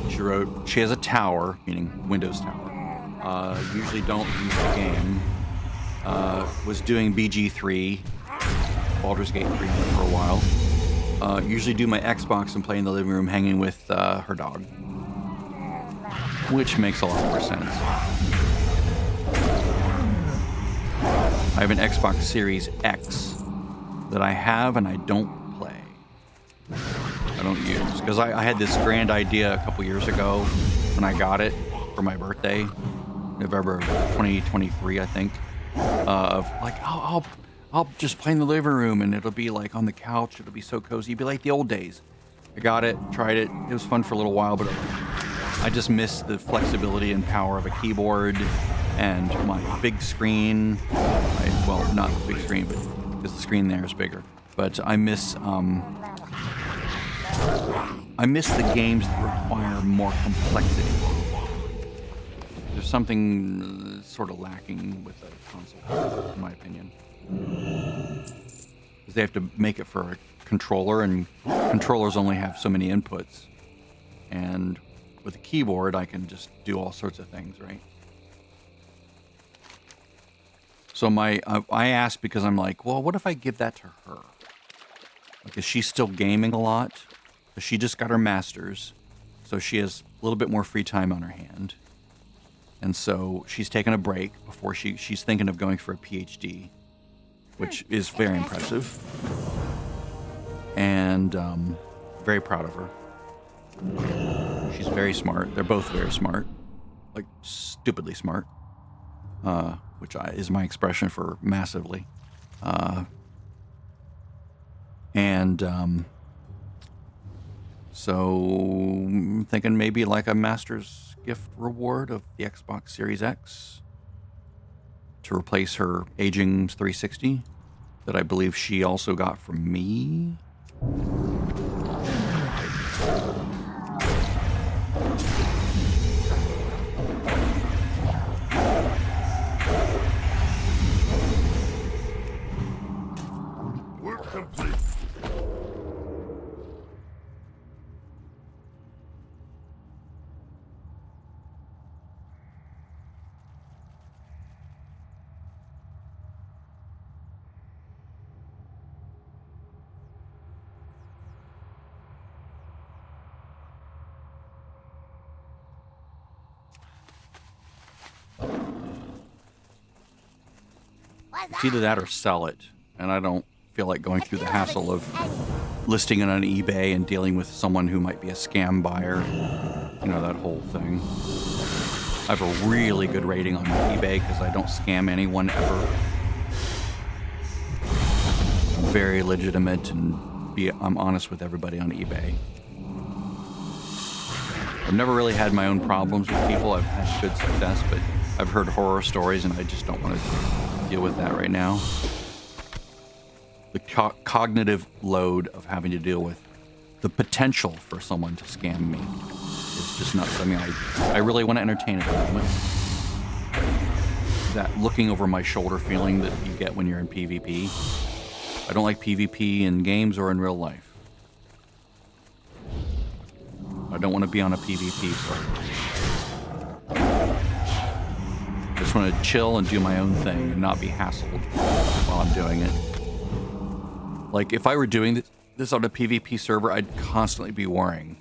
She wrote she has a tower, meaning Windows Tower. Usually don't use the game. Was doing BG3, Baldur's Gate 3 for a while. Usually do my Xbox and play in the living room hanging with her dog, which makes a lot more sense. I have an Xbox Series X that I have and I don't play. I don't use, because I had this grand idea a couple years ago when I got it for my birthday, November 2023, I think, of like, I'll just play in the living room and it'll be like on the couch, it'll be so cozy, it'll be like the old days. I got it, tried it, it was fun for a little while, but I just miss the flexibility and power of a keyboard and my big screen. Well, not the big screen, but because the screen there is bigger. But I miss the games that require more complexity. There's something sort of lacking with a console, in my opinion. Because they have to make it for a controller, and controllers only have so many inputs. And with a keyboard, I can just do all sorts of things, right? So I asked because I'm like, well, what if I give that to her? Because she's still gaming a lot. She just got her master's, so she has a little bit more free time on her hand. And so she's taking a break before she's thinking of going for a PhD, which is very impressive. And very proud of her. She's very smart. They're both very smart, like stupidly smart, which is my expression for massively. So I'm thinking maybe like a master's gift reward of the Xbox Series X to replace her aging 360 that I believe she also got from me. Work complete. It's either that or sell it, and I don't feel like going through the hassle of listing it on eBay and dealing with someone who might be a scam buyer. You know, that whole thing. I have a really good rating on eBay because I don't scam anyone ever. I'm very legitimate and I'm honest with everybody on eBay. I've never really had my own problems with people. I've had good success, but I've heard horror stories and I just don't want to deal with that right now. The cognitive load of having to deal with the potential for someone to scam me is just not something I really want to entertain at the moment. That looking over my shoulder feeling that you get when you're in PvP. I don't like PvP in games or in real life. I don't want to be on a PvP server. I just want to chill and do my own thing and not be hassled while I'm doing it. Like, if I were doing this on a PvP server, I'd constantly be worrying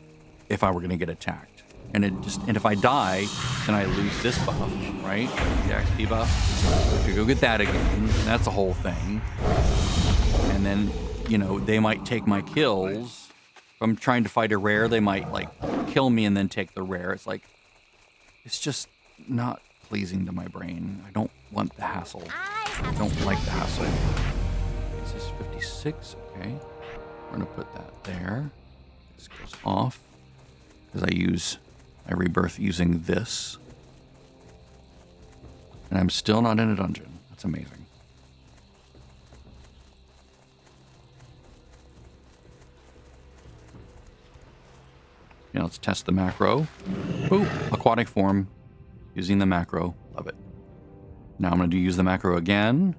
if I were going to get attacked. And if I die, then I lose this buff, right? The XP buff. If you go get that again, that's a whole thing. And then, you know, they might take my kills. If I'm trying to fight a rare, they might, like, kill me and then take the rare. It's like, it's just not pleasing to my brain. I don't want the hassle. I don't like the hassle. This is 56, okay. We're gonna put that there. This goes off because I use I rebirth using this. And I'm still not in a dungeon. That's amazing. Yeah, let's test the macro. Ooh, aquatic form. Using the macro. Love it. Now I'm going to use the macro again.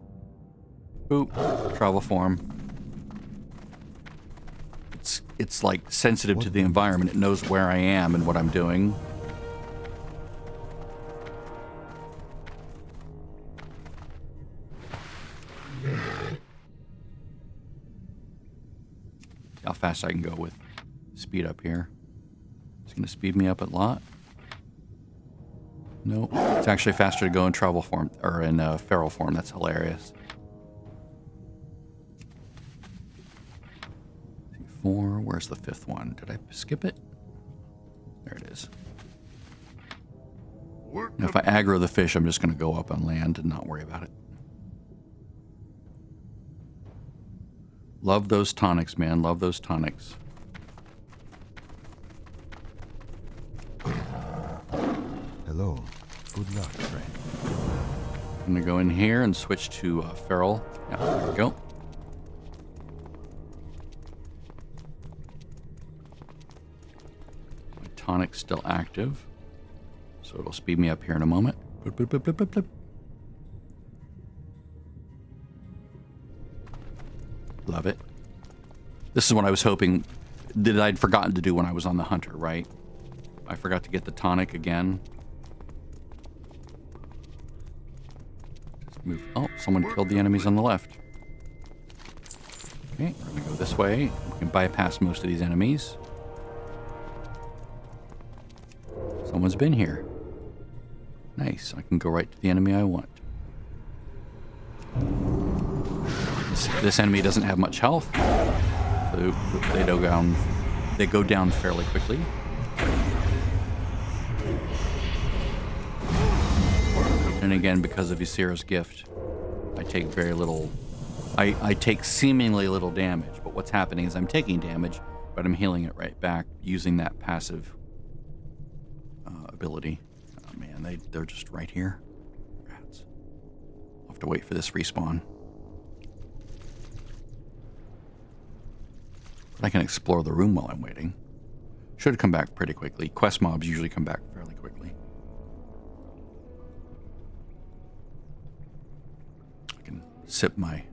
Boop. Travel form. It's like sensitive to the environment. It knows where I am and what I'm doing. How fast I can go with speed up here. It's going to speed me up a lot. Nope. It's actually faster to go in travel form, or in feral form. That's hilarious. 4. Where's the 5th one? Did I skip it? There it is. Now, if I aggro the fish, I'm just going to go up on land and not worry about it. Love those tonics, man. Love those tonics. Hello. Good luck, friend. I'm going to go in here and switch to feral. Yeah, there we go. My tonic's still active, so it'll speed me up here in a moment. Blip, blip, blip, blip, blip, blip. Love it. This is what I was hoping that I'd forgotten to do when I was on the hunter, right? I forgot to get the tonic again. Just move. Oh, someone killed the enemies on the left. Okay, we're gonna go this way. We can bypass most of these enemies. Someone's been here. Nice. I can go right to the enemy I want. This enemy doesn't have much health, so they go down fairly quickly. And again, because of Ysera's gift, I take very little. I take seemingly little damage, but what's happening is I'm taking damage, but I'm healing it right back using that passive ability. Oh man, they're just right here. Rats. I'll have to wait for this respawn. I can explore the room while I'm waiting. Should come back pretty quickly. Quest mobs usually come back fairly quickly. I can sip my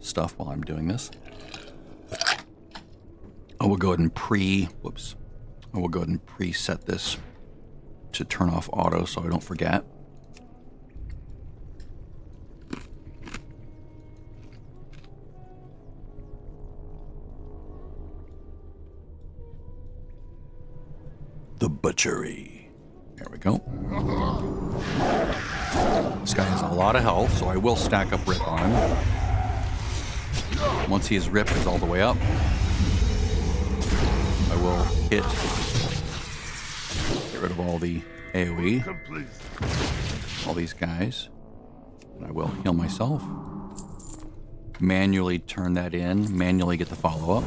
stuff while I'm doing this. I will go ahead and preset this to turn off auto so I don't forget. The butchery. There we go. This guy has a lot of health, so I will stack up Rip on him. Once his Rip is all the way up, I will hit. Get rid of all the AoE. All these guys. And I will heal myself. Manually turn that in. Manually get the follow-up.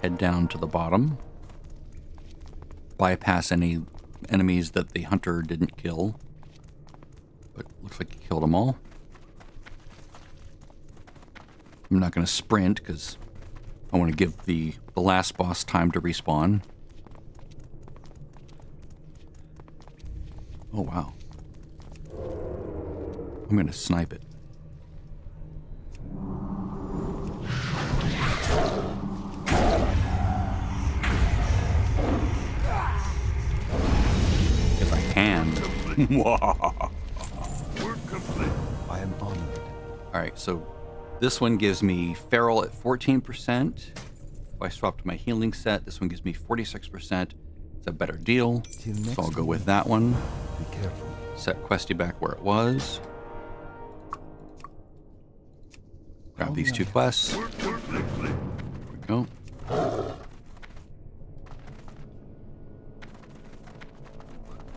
Head down to the bottom. Bypass any enemies that the hunter didn't kill. But looks like he killed them all. I'm not going to sprint because I want to give the last boss time to respawn. Oh, wow. I'm going to snipe it. Because I can. I am honored. Alright, so this one gives me Feral at 14%. If I swap to my healing set, this one gives me 46%. It's a better deal, so I'll go with that one. Be careful. Set Questy back where it was. Grab these two quests. There we go.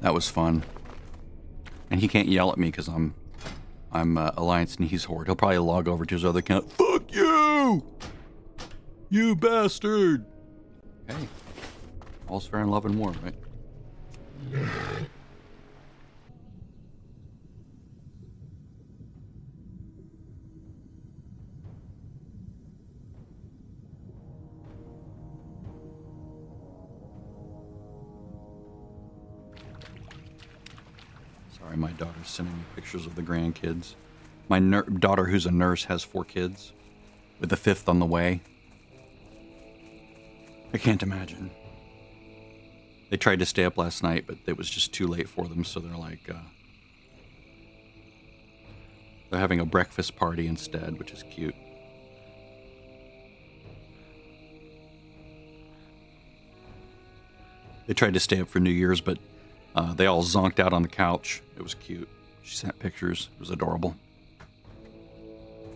That was fun. And he can't yell at me because I'm Alliance and he's Horde. He'll probably log over to his other account. Fuck you! You bastard! Okay. All's fair in love and war, right? Sorry, my daughter's sending me pictures of the grandkids. My daughter, who's a nurse, has 4 kids, with the 5th on the way. I can't imagine. They tried to stay up last night, but it was just too late for them, so they're like, they're having a breakfast party instead, which is cute. They tried to stay up for New Year's, but they all zonked out on the couch. It was cute. She sent pictures. It was adorable.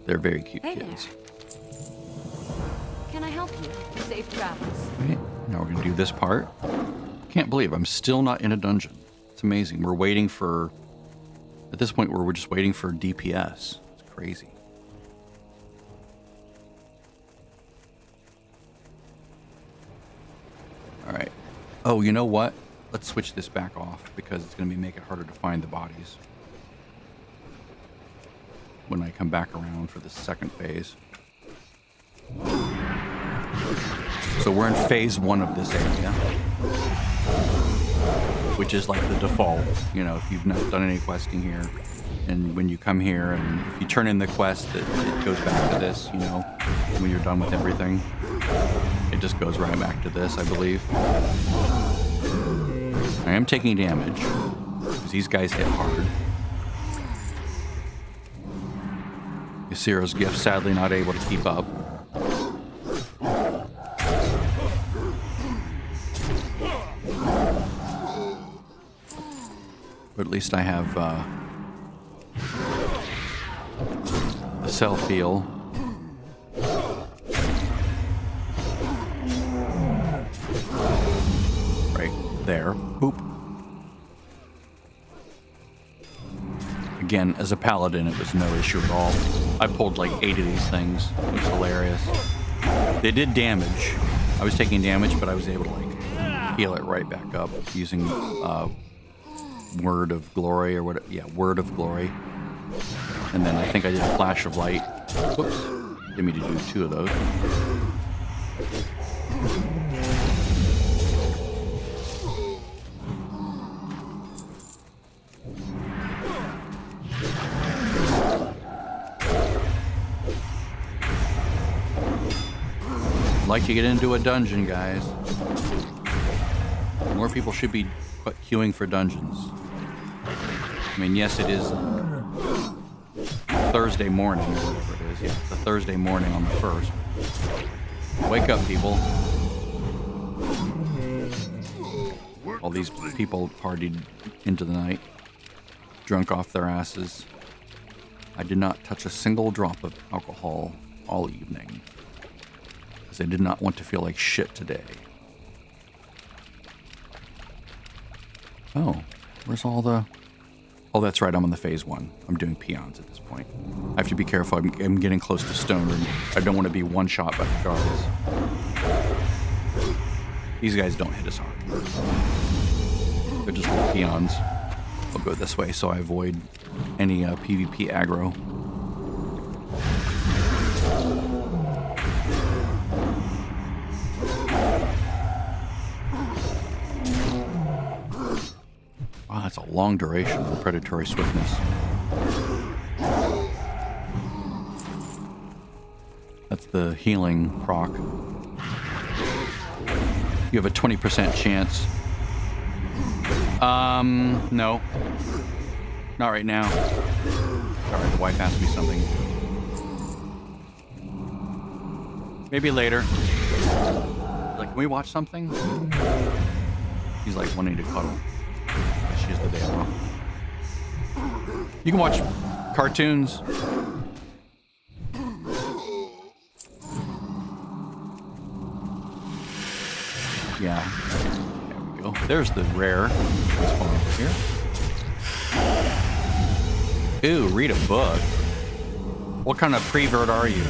They're very cute kids. There. Can I help you? Safe travels. Right, now we're going to do this part. Can't believe I'm still not in a dungeon. It's amazing. We're waiting for... At this point, we're just waiting for DPS. It's crazy. All right. Oh, you know what? Let's switch this back off because it's going to make it harder to find the bodies when I come back around for the second phase. So we're in phase 1 of this area, which is like the default. You know, if you've not done any questing here, and when you come here and if you turn in the quest, it goes back to this, you know, when you're done with everything. It just goes right back to this, I believe. I am taking damage because these guys hit hard. Yasiro's gift sadly not able to keep up. But at least I have the self-heal. Right there. Boop. Again, as a paladin, it was no issue at all. I pulled like 8 of these things. It was hilarious. They did damage. I was taking damage, but I was able to like heal it right back up using Word of Glory or what? Yeah, Word of Glory. And then I think I did a flash of light. Whoops. Didn't mean to do 2 of those. I'd like to get into a dungeon, guys. More people should be queuing for dungeons. I mean, yes, it is Thursday morning, or whatever it is. Yeah, it's a Thursday morning on the 1st. Wake up, people. All these people partied into the night, drunk off their asses. I did not touch a single drop of alcohol all evening, because I did not want to feel like shit today. Oh, where's all the... Oh, that's right, I'm on the phase 1. I'm doing peons at this point. I have to be careful. I'm getting close to stone, and I don't want to be one-shot by the guards. These guys don't hit us hard. They're just little peons. I'll go this way so I avoid any PvP aggro. Wow, that's a long duration of predatory swiftness. That's the healing proc. You have a 20% chance. No. Not right now. Sorry, the wife asked me something. Maybe later. Like, can we watch something? He's like wanting to cuddle. She has the day off. You can watch cartoons. Yeah. There we go. There's the rare. Let's go over here. Ooh, read a book. What kind of prevert are you?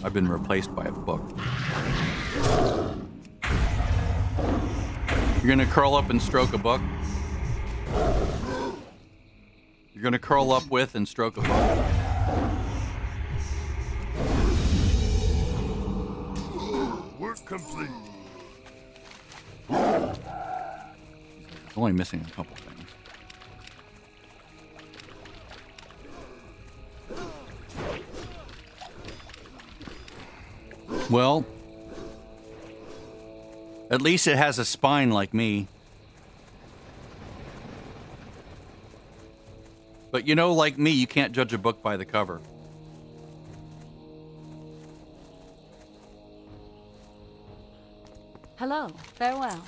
I've been replaced by a book. You're gonna curl up and stroke a book? You're gonna curl up with and stroke a book? Work complete. It's only missing a couple things. Well, at least it has a spine like me. But you know, like me, you can't judge a book by the cover. Hello. Farewell.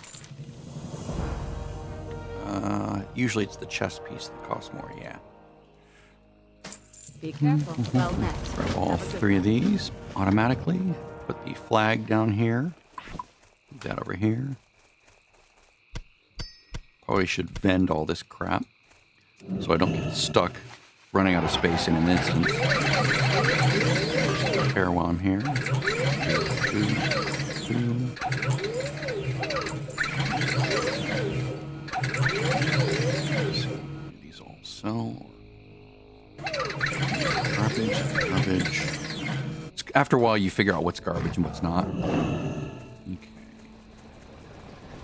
Usually it's the chest piece that costs more, yeah. Be careful. Well met. Grab all three of these automatically. Put the flag down here. Move that over here. Probably should vend all this crap so I don't get stuck running out of space in an instant. Repair while I'm here. These all sell. Garbage. After a while, you figure out what's garbage and what's not. Okay.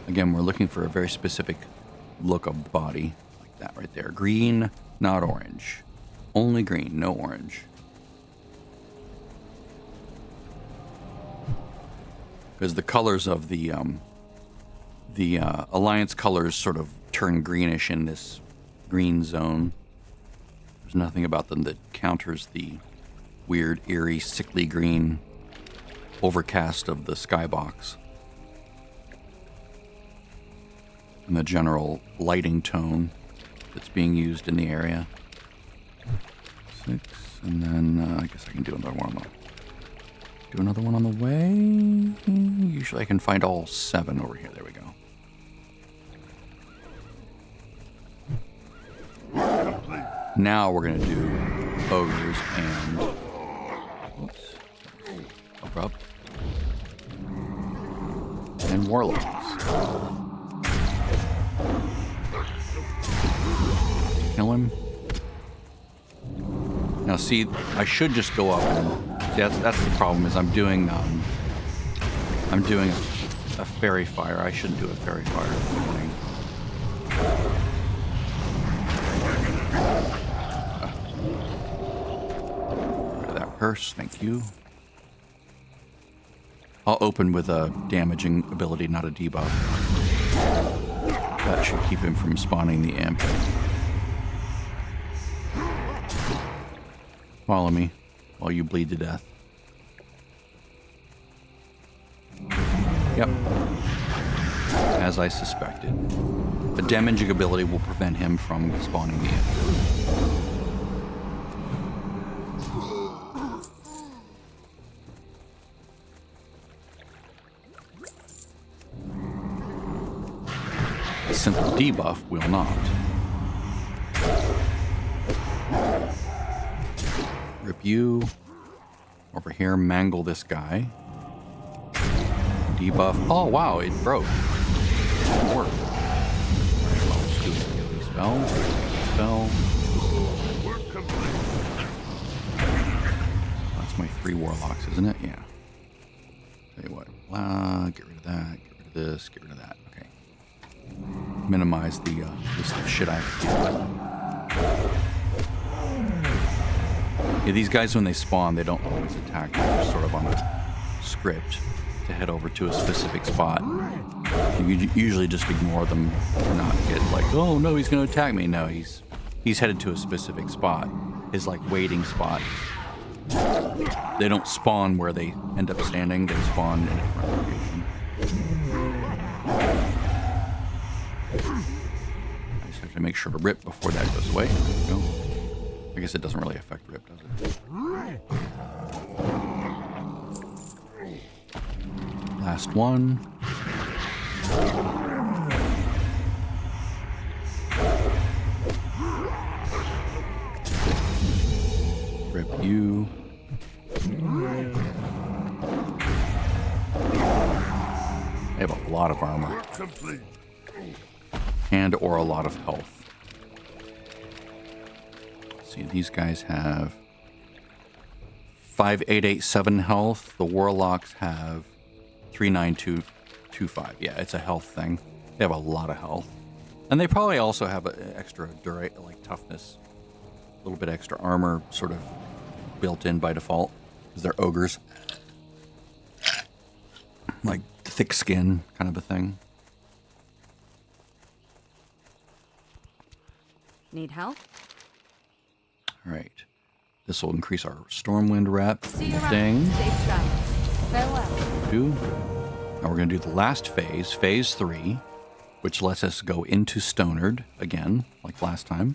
Again, we're looking for a very specific look of body. Like that right there. Green, not orange. Only green, no orange. Because the colors of the Alliance colors sort of turn greenish in this green zone. There's nothing about them that counters the weird, eerie, sickly green overcast of the skybox. And the general lighting tone that's being used in the area. 6, and then I guess I can do another one on the way. Usually I can find all 7 over here. There we go. Now we're gonna do ogres and abrupt and warlocks. Kill him. Now see, I should just go up and that's the problem is I'm doing a fairy fire. I shouldn't do a fairy fire at the beginning. Rid of that purse, thank you. I'll open with a damaging ability, not a debuff. That should keep him from spawning the imp. Follow me while you bleed to death. Yep. As I suspected. A damaging ability will prevent him from spawning the imp. A simple debuff will not. Rip you. Over here, mangle this guy. Debuff. Oh, wow, it broke. It worked. Alright, well, let's do a spell. Spell. That's my 3 warlocks, isn't it? Yeah. Tell you what. Get rid of that. Get rid of this. Get rid of that. Okay. Minimize the list of shit I have to deal with. Yeah, these guys, when they spawn, they don't always attack. They're sort of on a script to head over to a specific spot. You usually just ignore them or not get like, oh no, he's going to attack me. No, he's headed to a specific spot. His like waiting spot. They don't spawn where they end up standing. They spawn in a different location. I just have to make sure to rip before that goes away. There we go. I guess it doesn't really affect rip, does it? Last one. Rip you. They have a lot of armor. Work complete. And or a lot of health. See, these guys have 5887 health. The warlocks have 39225. Yeah, it's a health thing. They have a lot of health. And they probably also have an extra like toughness. A little bit extra armor sort of built in by default. Because they're ogres. Like thick skin kind of a thing. Need help? All right. This will increase our Stormwind rep. See you around. Ding. Safe travels. Farewell. Now we're going to do the last phase, phase 3, which lets us go into Stonard again, like last time.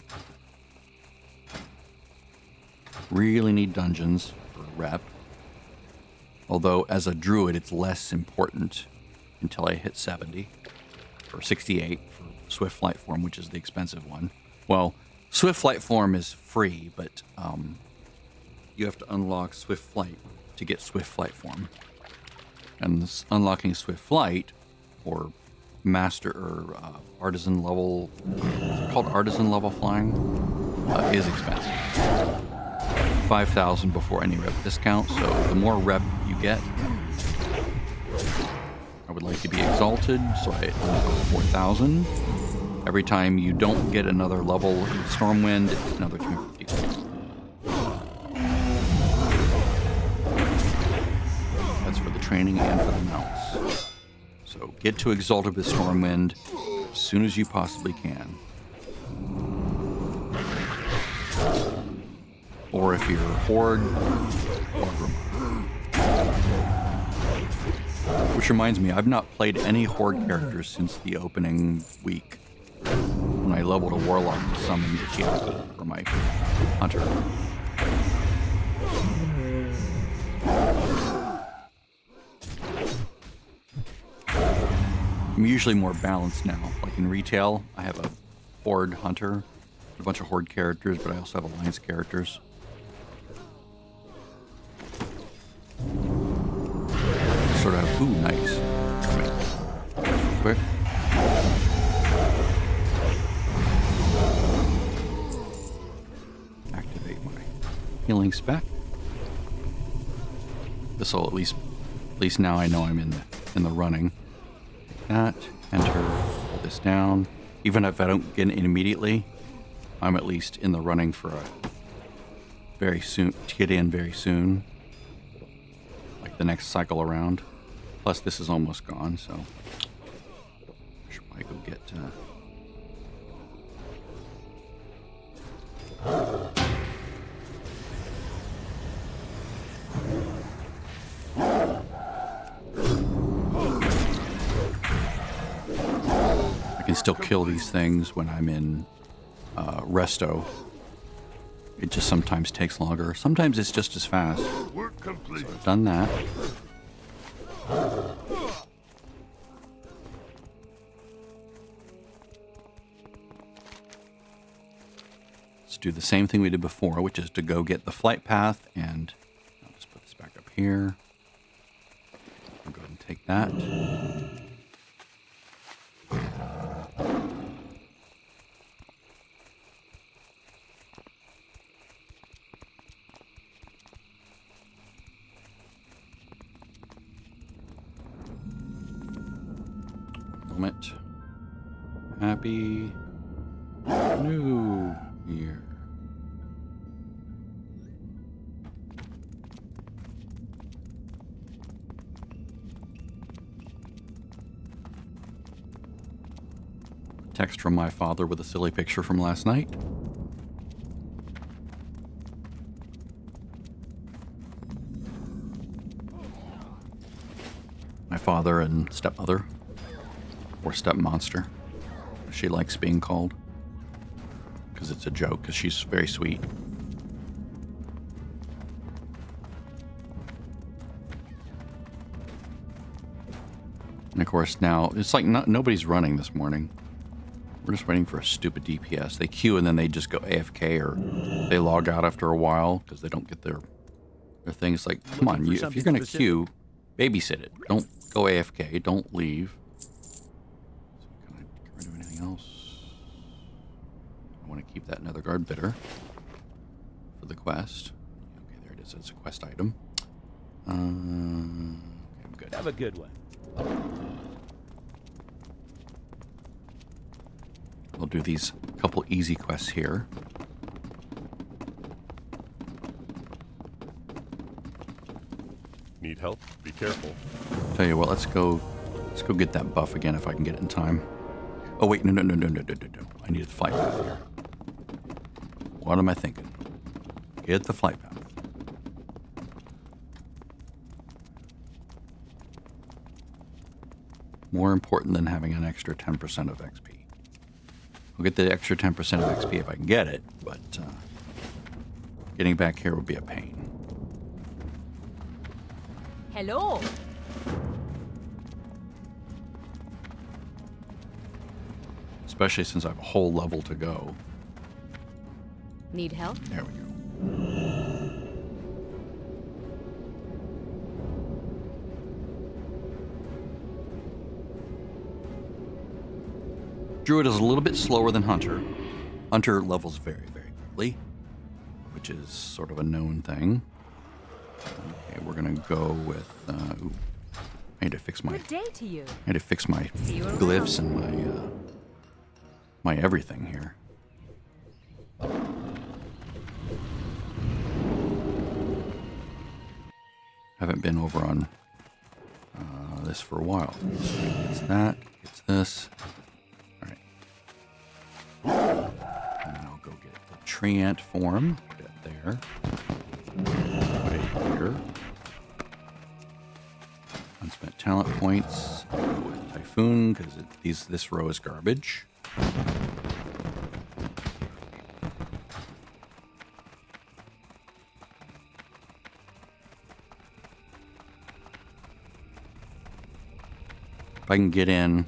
Really need dungeons for rep. Although, as a druid, it's less important until I hit 70, or 68 for Swift Flight Form, which is the expensive one. Well, Swift Flight Form is free, but you have to unlock Swift Flight to get Swift Flight Form. And this unlocking Swift Flight, or Master or Artisan level, is it called Artisan level flying, is expensive. 5,000 before any rep discount, so the more rep you get. I would like to be exalted, so I unlock 4,000. Every time you don't get another level in Stormwind, it's another 250. That's for the training and for the mounts. So get to exalted with Stormwind as soon as you possibly can. Or if you're Horde, Warcraft. Which reminds me, I've not played any Horde characters since the opening week, when I leveled a Warlock to summon the Chiaki for my Hunter. I'm usually more balanced now. Like in retail, I have a Horde Hunter, a bunch of Horde characters, but I also have Alliance characters. Sort of, ooh, nice. Wait, quick. Activate my healing spec. This will at least now I know I'm in the running. Take that, enter, pull this down. Even if I don't get it immediately, I'm at least in the running for to get in very soon. Like the next cycle around. Plus, this is almost gone, so I should probably go get. I can still kill these things when I'm in resto. It just sometimes takes longer. Sometimes it's just as fast. Work complete. So I've done that. Let's do the same thing we did before, which is to go get the flight path, and I'll just put this back up here. I'll go ahead and take that. Moment. Happy New Year. Text from my father with a silly picture from last night. My father and stepmother. Or step monster. She likes being called. Because it's a joke, because she's very sweet. And of course now, it's like nobody's running this morning. We're just waiting for a stupid DPS. They queue and then they just go AFK or they log out after a while because they don't get their thing. It's like, come on, if you're going to queue, babysit it. Don't Go AFK. Don't leave. So can I get rid of anything else? I want to keep that nether guard bitter for the quest. Okay, there it is. It's a quest item. Okay, I'm good. Have a good one. We'll do these couple easy quests here. Need help? Be careful. Tell you what, let's go get that buff again if I can get it in time. Oh wait, no. I need the flight path here. What am I thinking? Get the flight path. More important than having an extra 10% of XP. I'll get the extra 10% of XP if I can get it, but getting back here would be a pain. Hello. Especially since I have a whole level to go. Need help? There we go. Druid is a little bit slower than Hunter. Hunter levels very, very quickly, which is sort of a known thing. Okay, we're gonna go with. Ooh, I need to fix my. Good day to you. I need to fix my See you glyphs and my my everything here. Haven't been over on this for a while. So it's that. It's this. All right. And then I'll go get the Treant form. Put it there. Put it here. Unspent talent points. I'll go with Typhoon because this row is garbage. If I can get in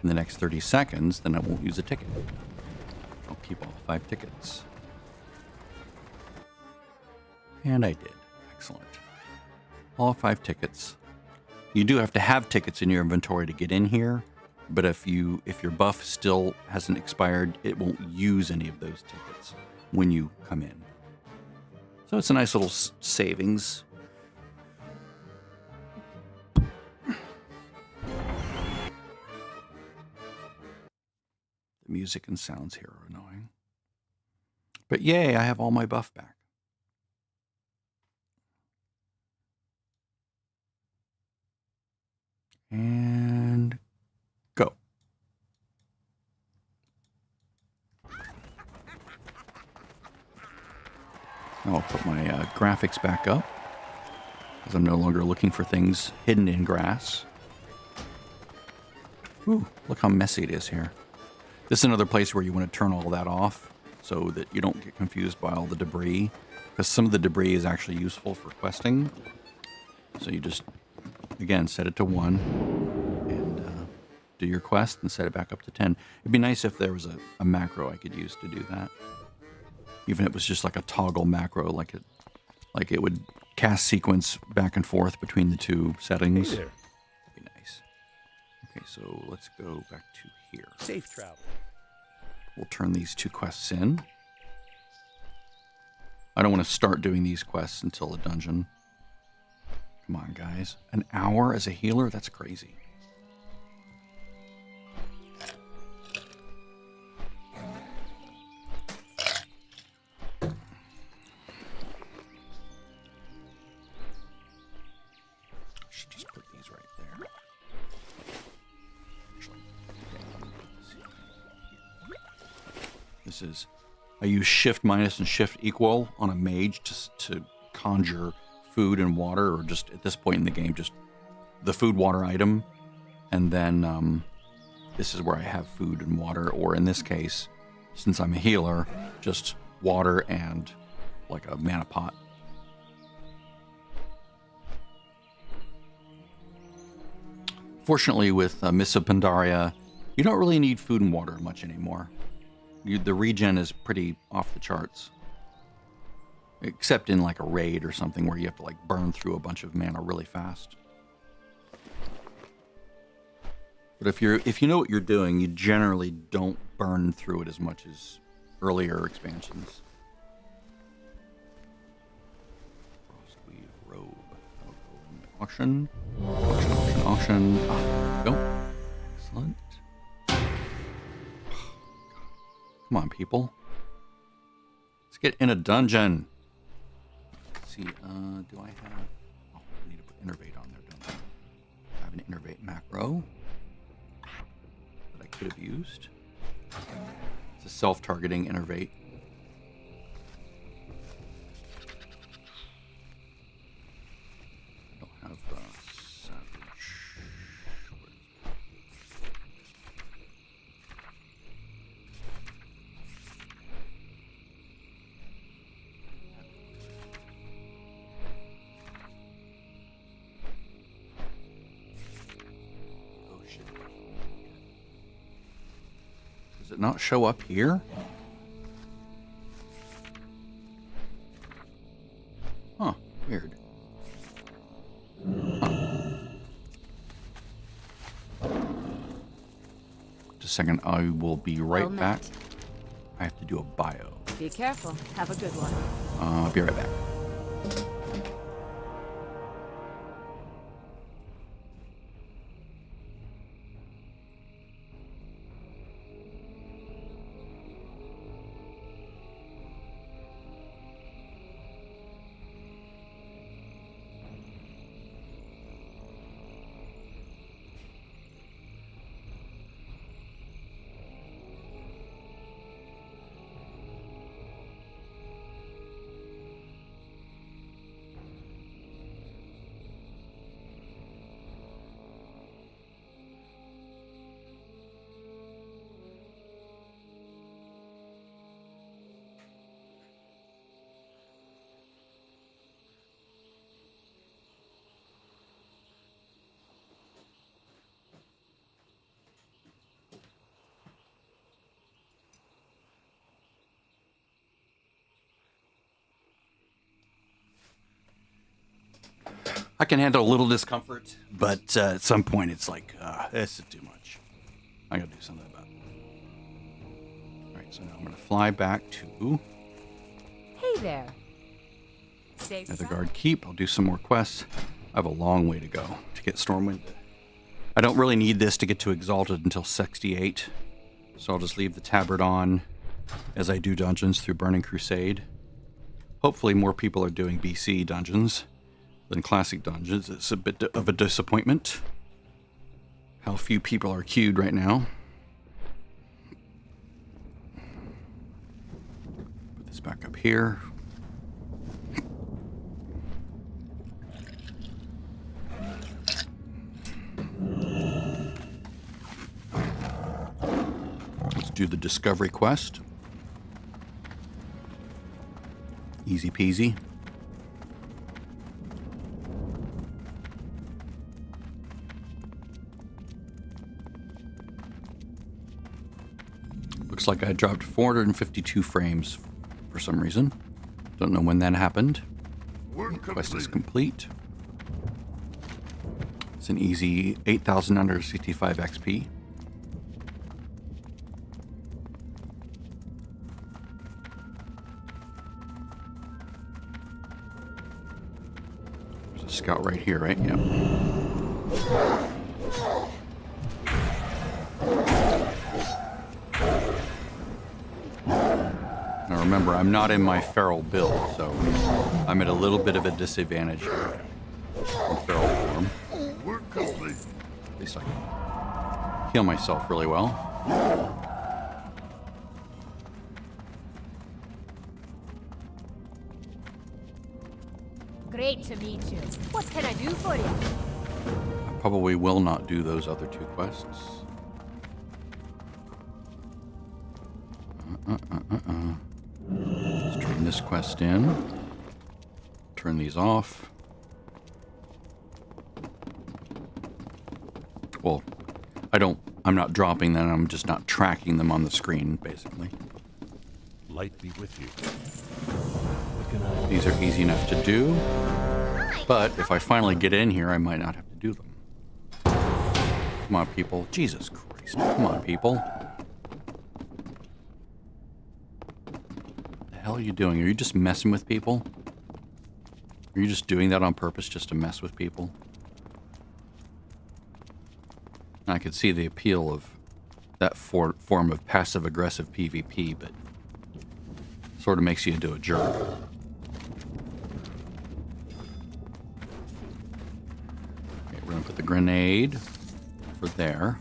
the next 30 seconds, then I won't use a ticket. I'll keep all 5 tickets. And I did. Excellent. All 5 tickets. You do have to have tickets in your inventory to get in here, but if your buff still hasn't expired, it won't use any of those tickets when you come in. So it's a nice little savings. The music and sounds here are annoying. But yay, I have all my buff back. And go. Now I'll put my graphics back up, because I'm no longer looking for things hidden in grass. Ooh, look how messy it is here. This is another place where you want to turn all that off so that you don't get confused by all the debris, because some of the debris is actually useful for questing. So you just, again, set it to 1 and do your quest and set it back up to 10. It'd be nice if there was a macro I could use to do that. Even if it was just like a toggle macro, like it would cast sequence back and forth between the 2 settings. Hey there. Be nice. Okay, so let's go back to here. Safe travel. We'll turn these 2 quests in. I don't want to start doing these quests until the dungeon. Come on, guys. An hour as a healer? That's crazy. Should just put these right there. This is, I use shift minus and shift equal on a mage to conjure food and water, or just at this point in the game, just the food water item. And then this is where I have food and water, or in this case, since I'm a healer, just water and like a mana pot. Fortunately, with Mists of Pandaria, you don't really need food and water much anymore. The regen is pretty off the charts. Except in like a raid or something where you have to like burn through a bunch of mana really fast. But if you know what you're doing, you generally don't burn through it as much as earlier expansions. Frostweave robe. That'll go in the auction. Auction. Ah, there we go. Excellent. Come on, people. Let's get in a dungeon. Let's see, do I have... Oh, I need to put innervate on there, don't I? I have an innervate macro that I could have used. It's a self-targeting innervate. I don't have savage. Oh shit. Does it not show up here? Huh, weird. Just a second, I will be right Well back. met. I have to do a bio. Be careful. Have a good one. I'll be right back. I can handle a little discomfort, but at some point it's like, this is too much. I gotta do something about it. Alright, so now I'm gonna fly back to Hey there. Safe Netherguard Keep. I'll do some more quests. I have a long way to go to get Stormwind. I don't really need this to get to Exalted until 68, so I'll just leave the tabard on as I do dungeons through Burning Crusade. Hopefully more people are doing BC dungeons than classic dungeons. It's a bit of a disappointment how few people are queued right now. Put this back up here. Let's do the discovery quest. Easy peasy. Looks like I dropped 452 frames for some reason. Don't know when that happened. Work Quest is complete. complete. It's an easy 8,965 XP. There's a scout right here, right? Yep. Now remember, I'm not in my feral build, so I'm at a little bit of a disadvantage here in feral form. Work complete. At least I can heal myself really well. Great to meet you. What can I do for you? I probably will not do those other two quests. Let's turn this quest in. Turn these off. Well, I'm not dropping them, I'm just not tracking them on the screen, basically. Light be with you. These are easy enough to do, but if I finally get in here, I might not have to do them. Come on, people. Jesus Christ. Come on, people. What the hell are you doing? Are you just messing with people? Are you just doing that on purpose just to mess with people? I could see the appeal of that form of passive-aggressive PvP, but sort of makes you into a jerk. Okay, we're going to put the grenade for there.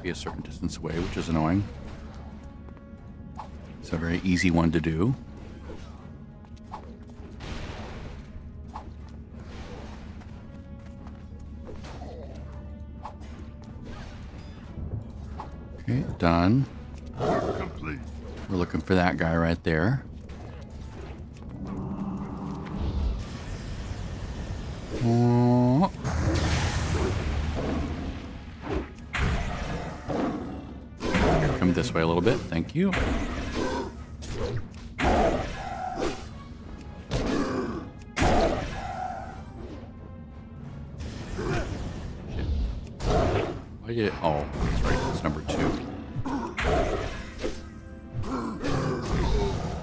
Be a certain distance away, which is annoying. It's a very easy one to do. Okay, done. Work complete. We're looking for that guy right there. Oh. Come this way a little bit, thank you. Why did it? Oh, that's right. It's number 2.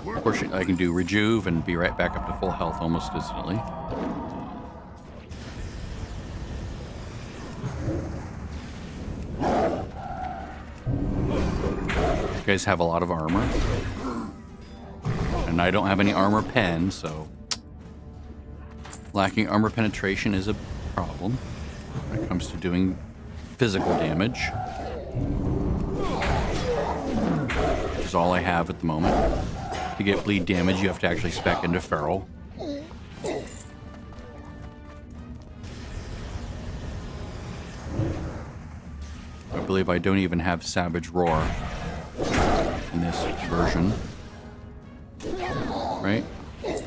Of course, I can do rejuve and be right back up to full health almost instantly. These guys have a lot of armor. And I don't have any armor pen, so lacking armor penetration is a problem when it comes to doing physical damage, which is all I have at the moment. To get bleed damage, you have to actually spec into feral. I believe I don't even have Savage Roar in this version. Right? I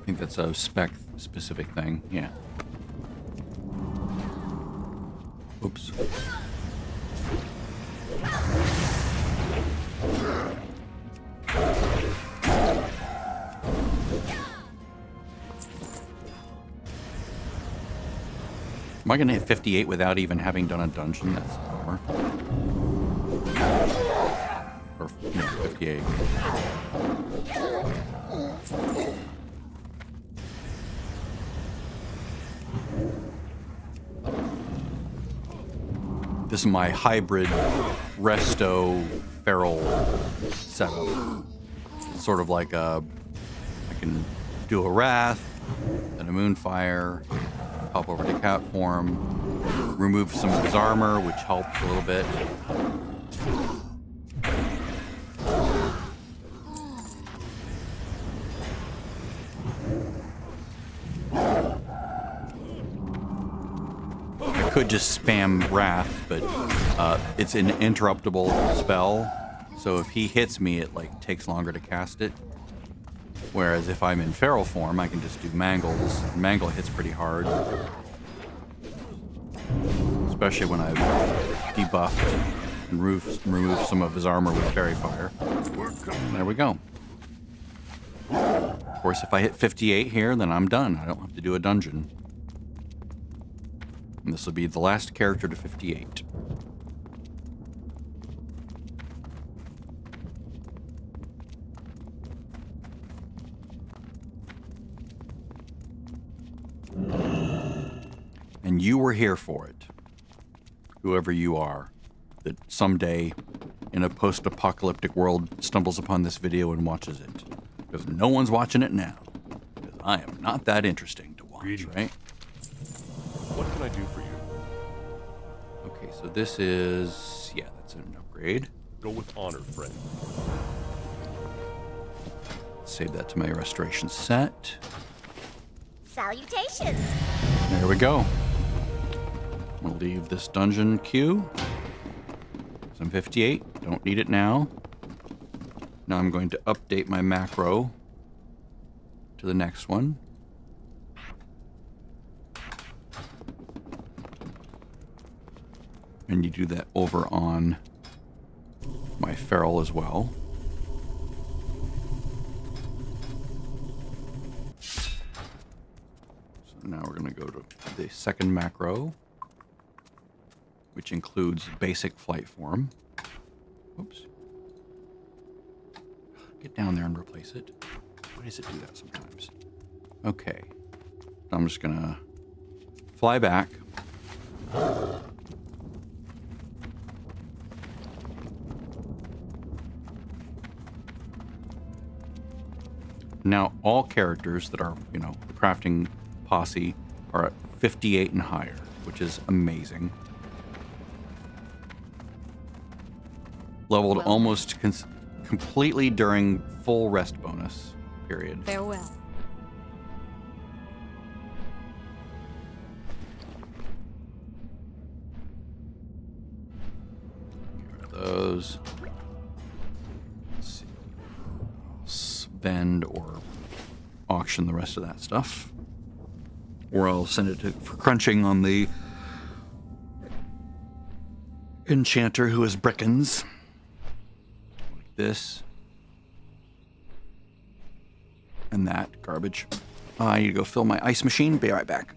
think that's a spec specific thing, yeah. Oops. Am I going to hit 58 without even having done a dungeon? That's a bummer. Or, no, 58. This is my hybrid resto feral setup. It's sort of like I can do a wrath, then a moonfire, hop over to cat form, remove some of his armor, which helps a little bit. I could just spam Wrath, but it's an interruptible spell, so if he hits me, it like takes longer to cast it. Whereas if I'm in feral form, I can just do Mangles. Mangle hits pretty hard, especially when I've debuffed and removed some of his armor with Fairy Fire. There we go. Of course, if I hit 58 here, then I'm done. I don't have to do a dungeon. And this will be the last character to 58. And you were here for it. Whoever you are, that someday in a post-apocalyptic world stumbles upon this video and watches it. Because no one's watching it now. Because I am not that interesting to watch, right? What can I do for you? Okay, so this is... yeah, that's an upgrade. Go with honor, friend. Save that to my restoration set. Salutations! There we go. We'll leave this dungeon queue. I'm 58. Don't need it now. Now I'm going to update my macro to the next one. And you do that over on my ferrule as well. So now we're going to go to the second macro, which includes basic flight form. Oops. Get down there and replace it. Why does it do that sometimes? Okay. I'm just going to fly back. Now, all characters that are, the crafting posse are at 58 and higher, which is amazing. Leveled Well, almost completely during full rest bonus period. Farewell. Get rid of those. Let's see. Vend or auction the rest of that stuff. Or I'll send it for crunching on the enchanter who is Brickens. Like this. And that garbage. I need to go fill my ice machine. Be right back.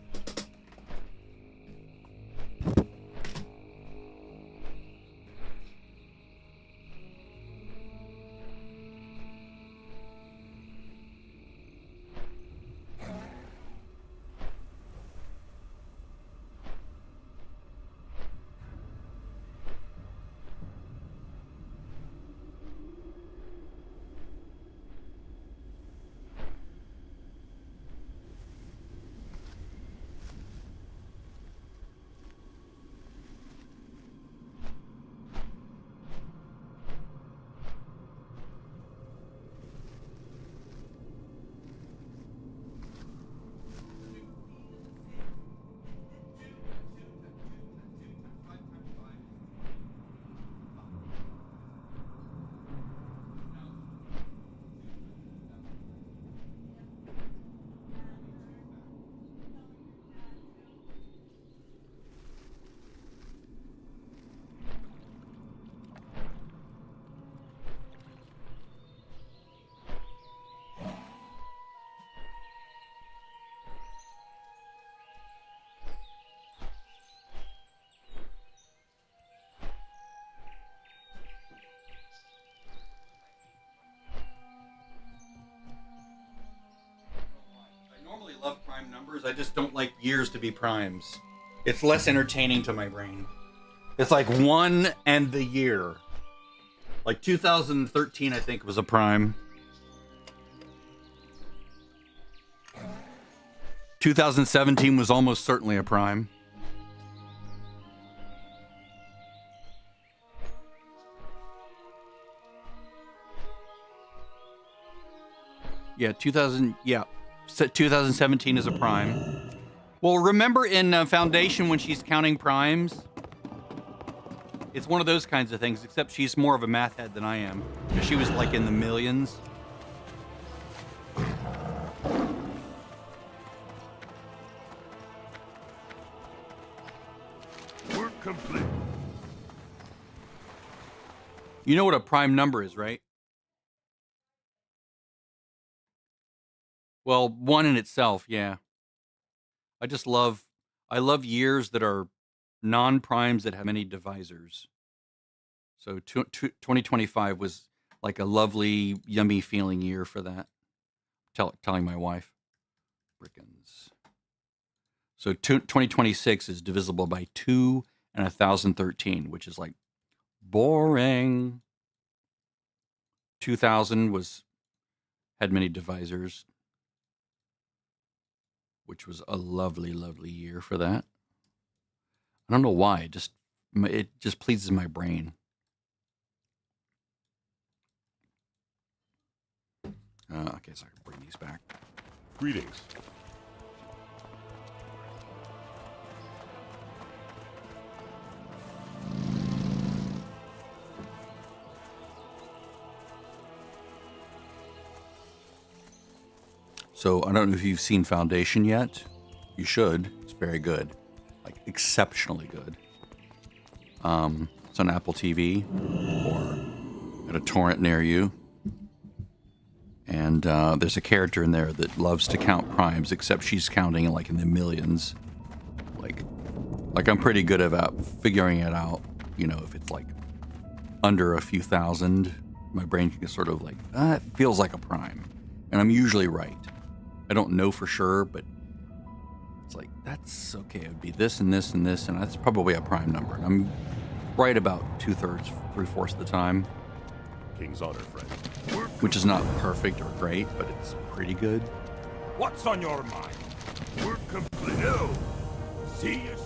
Love prime numbers. I just don't like years to be primes. It's less entertaining to my brain. It's like 1 and the year. Like 2013, I think, was a prime. 2017 was almost certainly a prime. Yeah, 2017 is a prime. Well, remember in Foundation when she's counting primes? It's one of those kinds of things, except she's more of a math head than I am. She was like in the millions. Work complete. You know what a prime number is, right? Well, one in itself, yeah. I love years that are non-primes that have many divisors. So 2025 was like a lovely, yummy feeling year for that. Telling my wife. Brickens. So 2026 is divisible by 2 and 1013, which is like boring. 2000 had many divisors, which was a lovely, lovely year for that. I don't know why. It just pleases my brain. Okay, so I can bring these back. Greetings. So I don't know if you've seen Foundation yet. You should. It's very good, like exceptionally good. It's on Apple TV or Got a torrent near you. And there's a character in there that loves to count primes, except she's counting like in the millions. Like I'm pretty good about figuring it out. You know, if it's like under a few thousand, my brain can sort of like, it feels like a prime. And I'm usually right. I don't know for sure, but it's like, that's okay. It would be this and this and this, and that's probably a prime number. And I'm right about 2/3, 3/4 of the time. King's honor, friend. Which is not perfect or great, but it's pretty good. What's on your mind? We're complete. No. See you.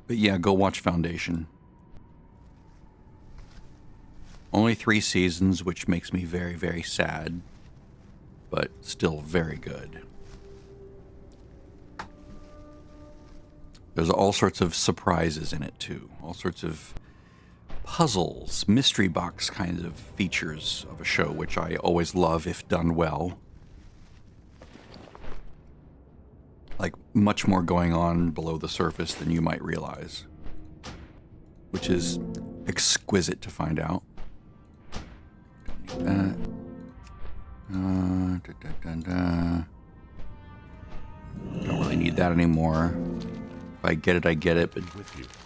But yeah, go watch Foundation. Only 3 seasons, which makes me very, very sad, but still very good. There's all sorts of surprises in it too. All sorts of puzzles, mystery box kinds of features of a show, which I always love if done well. Like much more going on below the surface than you might realize, which is exquisite to find out. Don't really need that anymore. If I get it, I get it, but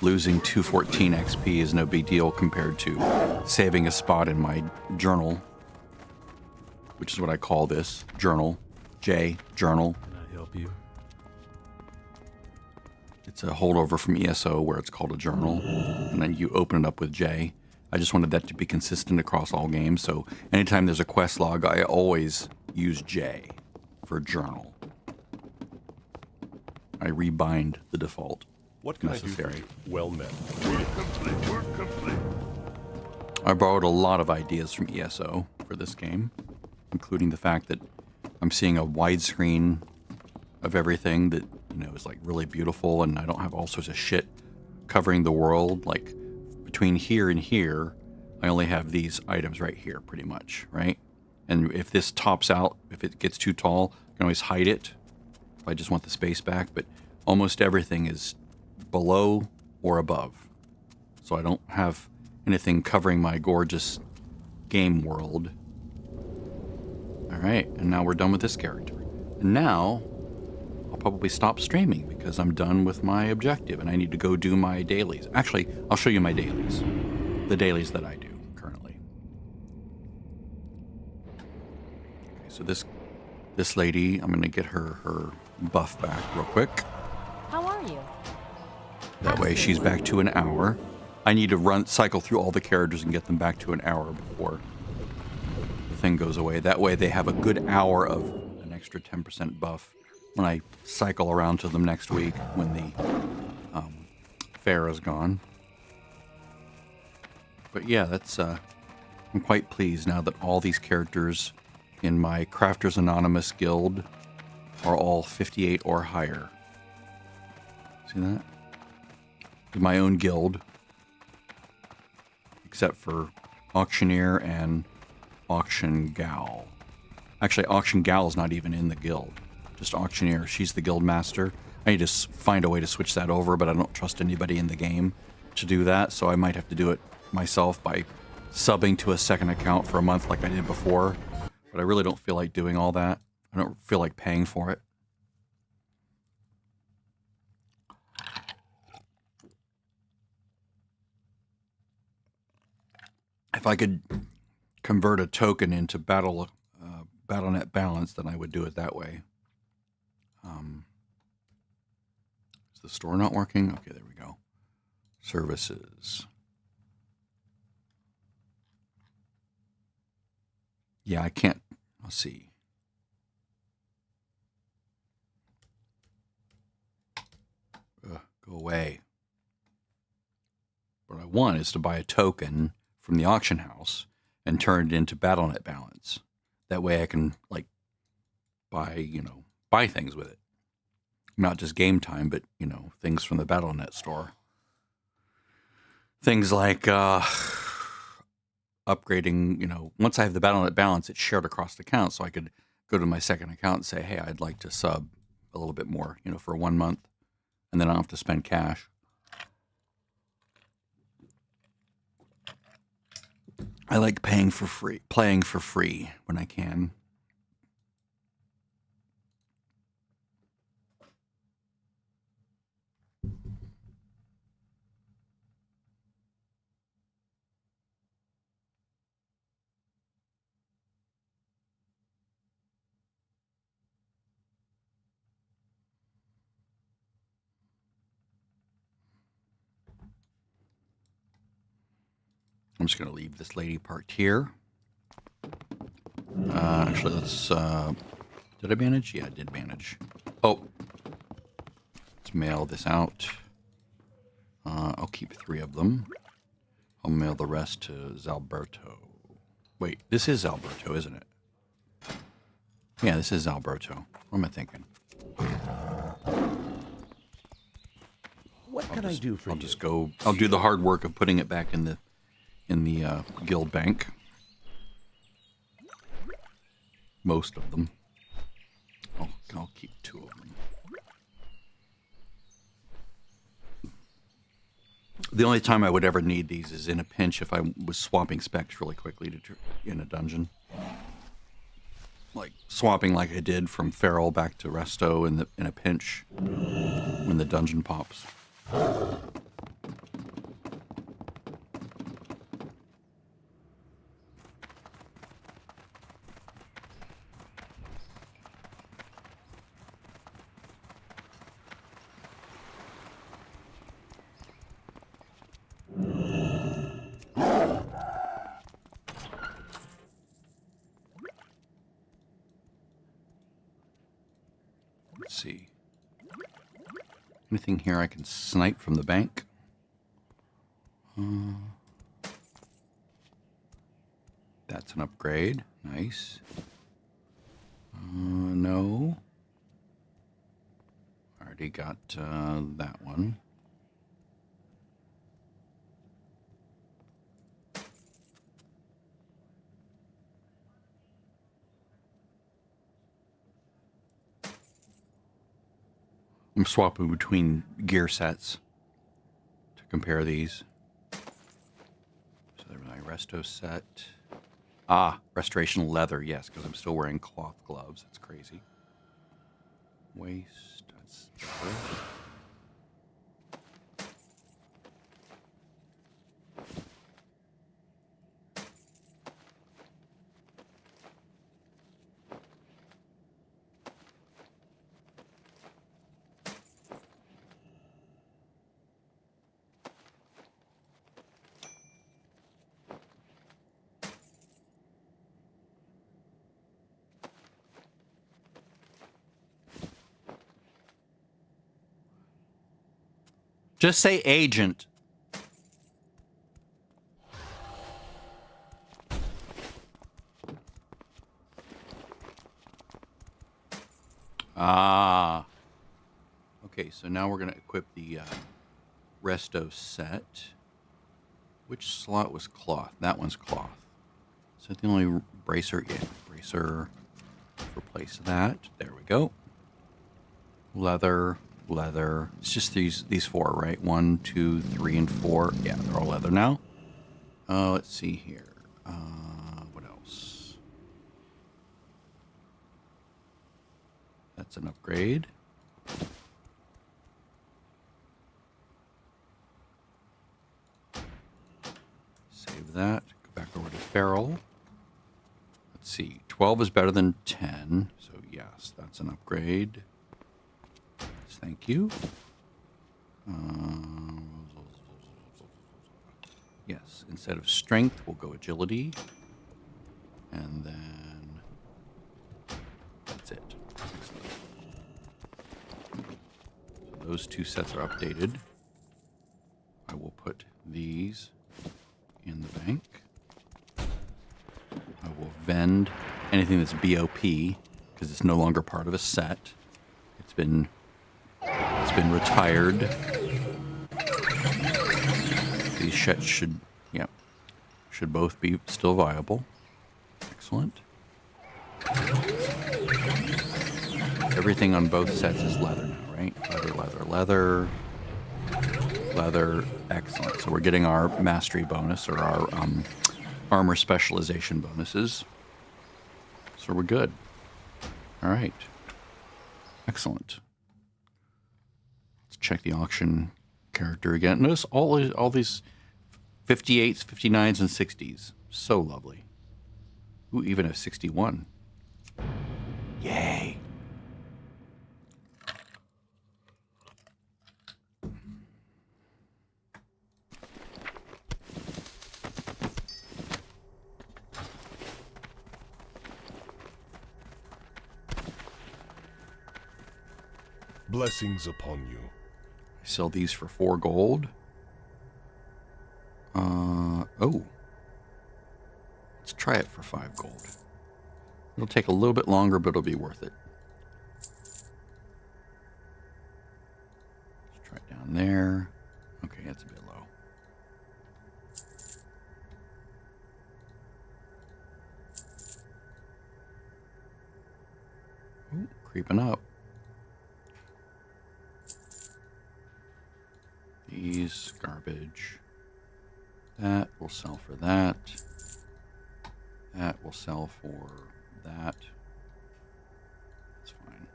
losing 214 XP is no big deal compared to saving a spot in my journal, which is what I call this, journal. J, journal. Can I help you? It's a holdover from ESO where it's called a journal, and then you open it up with J. I just wanted that to be consistent across all games, so anytime there's a quest log, I always use J for journal. I rebind the default. What can necessary. I do for you? Well met. We're complete. We're complete. I borrowed a lot of ideas from ESO for this game, including the fact that I'm seeing a widescreen of everything that, you know, is like really beautiful, and I don't have all sorts of shit covering the world. Like between here and here, I only have these items right here, pretty much, right? And if this tops out, if it gets too tall, I can always hide it if I just want the space back, but almost everything is below or above. So I don't have anything covering my gorgeous game world. All right, and now we're done with this character. And now I'll probably stop streaming because I'm done with my objective and I need to go do my dailies. Actually, I'll show you my dailies. The dailies that I do currently. Okay, so this lady, I'm gonna get her buff back real quick. How are you? That way she's back to an hour. I need to cycle through all the characters and get them back to an hour before the thing goes away. That way they have a good hour of an extra 10% buff when I cycle around to them next week when the fair is gone. But yeah, that's I'm quite pleased now that all these characters in my Crafters Anonymous guild are all 58 or higher. See that? In my own guild, except for Auctioneer and Auction Gal. Actually, Auction Gal is not even in the guild. Just Auctioneer. She's the guild master. I need to find a way to switch that over, but I don't trust anybody in the game to do that, so I might have to do it myself by subbing to a second account for a month like I did before. But I really don't feel like doing all that. I don't feel like paying for it. If I could convert a token into BattleNet balance, then I would do it that way. Is the store not working? Okay, there we go. Services. Yeah, I can't. Let's see. Go away. What I want is to buy a token from the auction house and turn it into BattleNet balance. That way I can like buy things with it. Not just game time, but things from the BattleNet store. Things like upgrading, once I have the Battle.net balance, it's shared across accounts, so I could go to my second account and say, hey, I'd like to sub a little bit more, for 1 month, and then I don't have to spend cash. I like playing for free when I can. I'm just going to leave this lady parked here. Actually, let's... did I manage? Yeah, I did manage. Oh. Let's mail this out. I'll keep 3 of them. I'll mail the rest to Zalberto. Wait, this is Alberto, isn't it? Yeah, this is Alberto. What am I thinking? What can I do for you? I'll just go... I'll do the hard work of putting it back in the guild bank. Most of them. I'll keep 2 of them. The only time I would ever need these is in a pinch if I was swapping specs really quickly in a dungeon. Like swapping like I did from Feral back to Resto in a pinch when the dungeon pops. Let's see. Anything here I can snipe from the bank? That's an upgrade. Nice. No. Already got that one. I'm swapping between gear sets to compare these. So there's my Resto set. Ah, restoration leather, yes, because I'm still wearing cloth gloves. That's crazy. Waist, that's better. Just say agent. Ah. Okay, so now we're going to equip the Resto set. Which slot was cloth? That one's cloth. Is that the only bracer? Yeah, bracer. Replace that. There we go. Leather. Leather. It's just these 4, right? 1, 2, 3, and 4. Yeah, they're all leather now. Let's see here. What else? That's an upgrade. Save that. Go back over to Feral. Let's see. 12 is better than 10. So yes, that's an upgrade. Thank you. Yes, instead of strength, we'll go agility. And then that's it. Excellent. So those 2 sets are updated. I will put these in the bank. I will vend anything that's BOP because it's no longer part of a set. It's been retired. These Should both be still viable. Excellent. Everything on both sets is leather now, right? Leather, leather, leather. Leather. Excellent. So we're getting our mastery bonus, or our armor specialization bonuses. So we're good. All right. Excellent. Let's check the auction character again. Notice all these 58s, 59s, and 60s. So lovely. Ooh, even a 61. Yay. Blessings upon you. I sell these for 4 gold. Oh. Let's try it for 5 gold. It'll take a little bit longer, but it'll be worth it. Let's try it down there. Okay, that's a bit low. Ooh, creeping up. These, garbage. That will sell for that. That will sell for that. That's fine.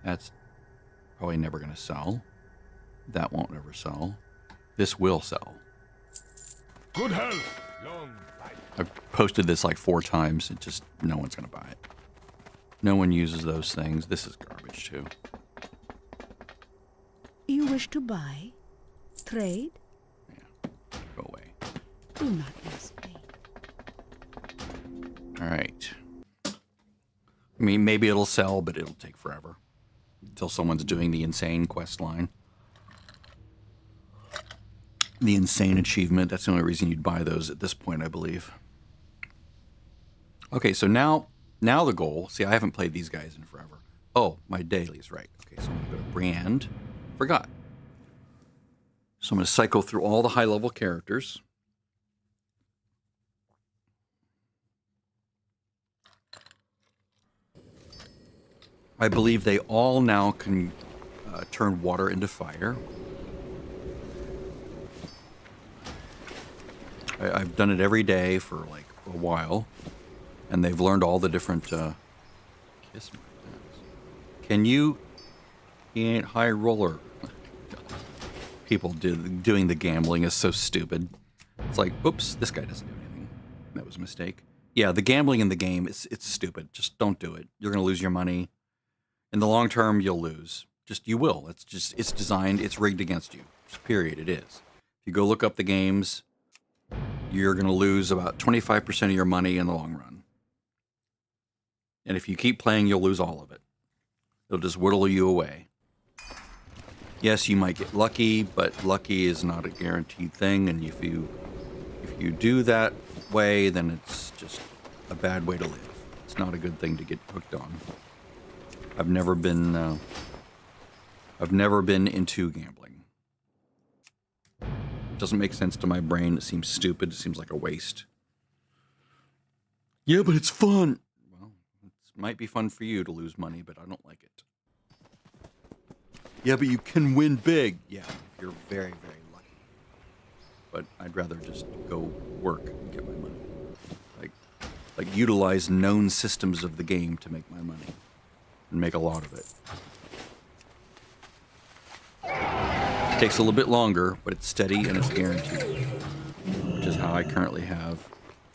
That's probably never going to sell. That won't ever sell. This will sell. Good health, long life. I've posted this like 4 times. It just, no one's going to buy it. No one uses those things. This is garbage too. You wish to buy? Trade? Yeah, go away. Do not ask me. All right. I mean, maybe it'll sell, but it'll take forever. Until someone's doing the insane quest line. The insane achievement. That's the only reason you'd buy those at this point, I believe. Okay, so now the goal. See, I haven't played these guys in forever. Oh, my dailies, right. Okay, so I'm going to go to brand. Forgot. So I'm going to cycle through all the high-level characters. I believe they all now can turn water into fire. I've done it every day for like a while, and they've learned all the different. Kiss my ass. Can you? He ain't high roller. People doing the gambling is so stupid. It's like, oops, this guy doesn't do anything. That was a mistake. Yeah, the gambling in the game, it's stupid. Just don't do it. You're going to lose your money. In the long term, you'll lose. You will. It's designed, it's rigged against you. Just period, it is. If you go look up the games, you're going to lose about 25% of your money in the long run. And if you keep playing, you'll lose all of it. It'll just whittle you away. Yes, you might get lucky, but lucky is not a guaranteed thing. And if you do that way, then it's just a bad way to live. It's not a good thing to get hooked on. I've never been into gambling. It doesn't make sense to my brain. It seems stupid. It seems like a waste. Yeah, but it's fun. Well, it might be fun for you to lose money, but I don't like it. Yeah, but you can win big. Yeah, if you're very, very lucky. But I'd rather just go work and get my money. Like utilize known systems of the game to make my money. And make a lot of it. It takes a little bit longer, but it's steady and it's guaranteed. Which is how I currently have.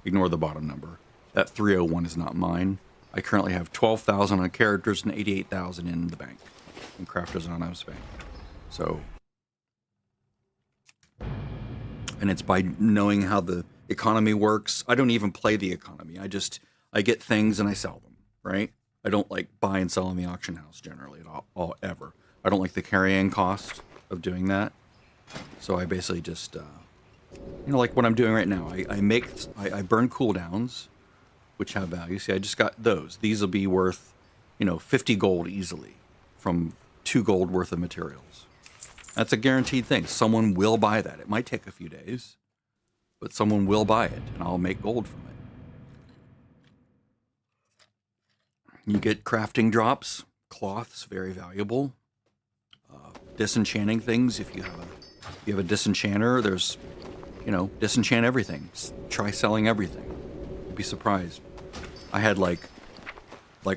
Ignore the bottom number. That 301 is not mine. I currently have 12,000 on characters and 88,000 in the bank. In Crafters Anonymous Bank. So. And it's by knowing how the economy works. I don't even play the economy. I get things and I sell them, right? I don't like buy and sell in the auction house generally at all ever. I don't like the carrying cost of doing that. So I basically just, like what I'm doing right now. I burn cooldowns, which have value. See, I just got those. These will be worth, 50 gold easily from 2 gold worth of materials. That's a guaranteed thing. Someone will buy that. It might take a few days, but someone will buy it, and I'll make gold from it. You get crafting drops, cloths, very valuable. Disenchanting things. If you have a disenchanter, there's, disenchant everything. Try selling everything. You'd be surprised. I had like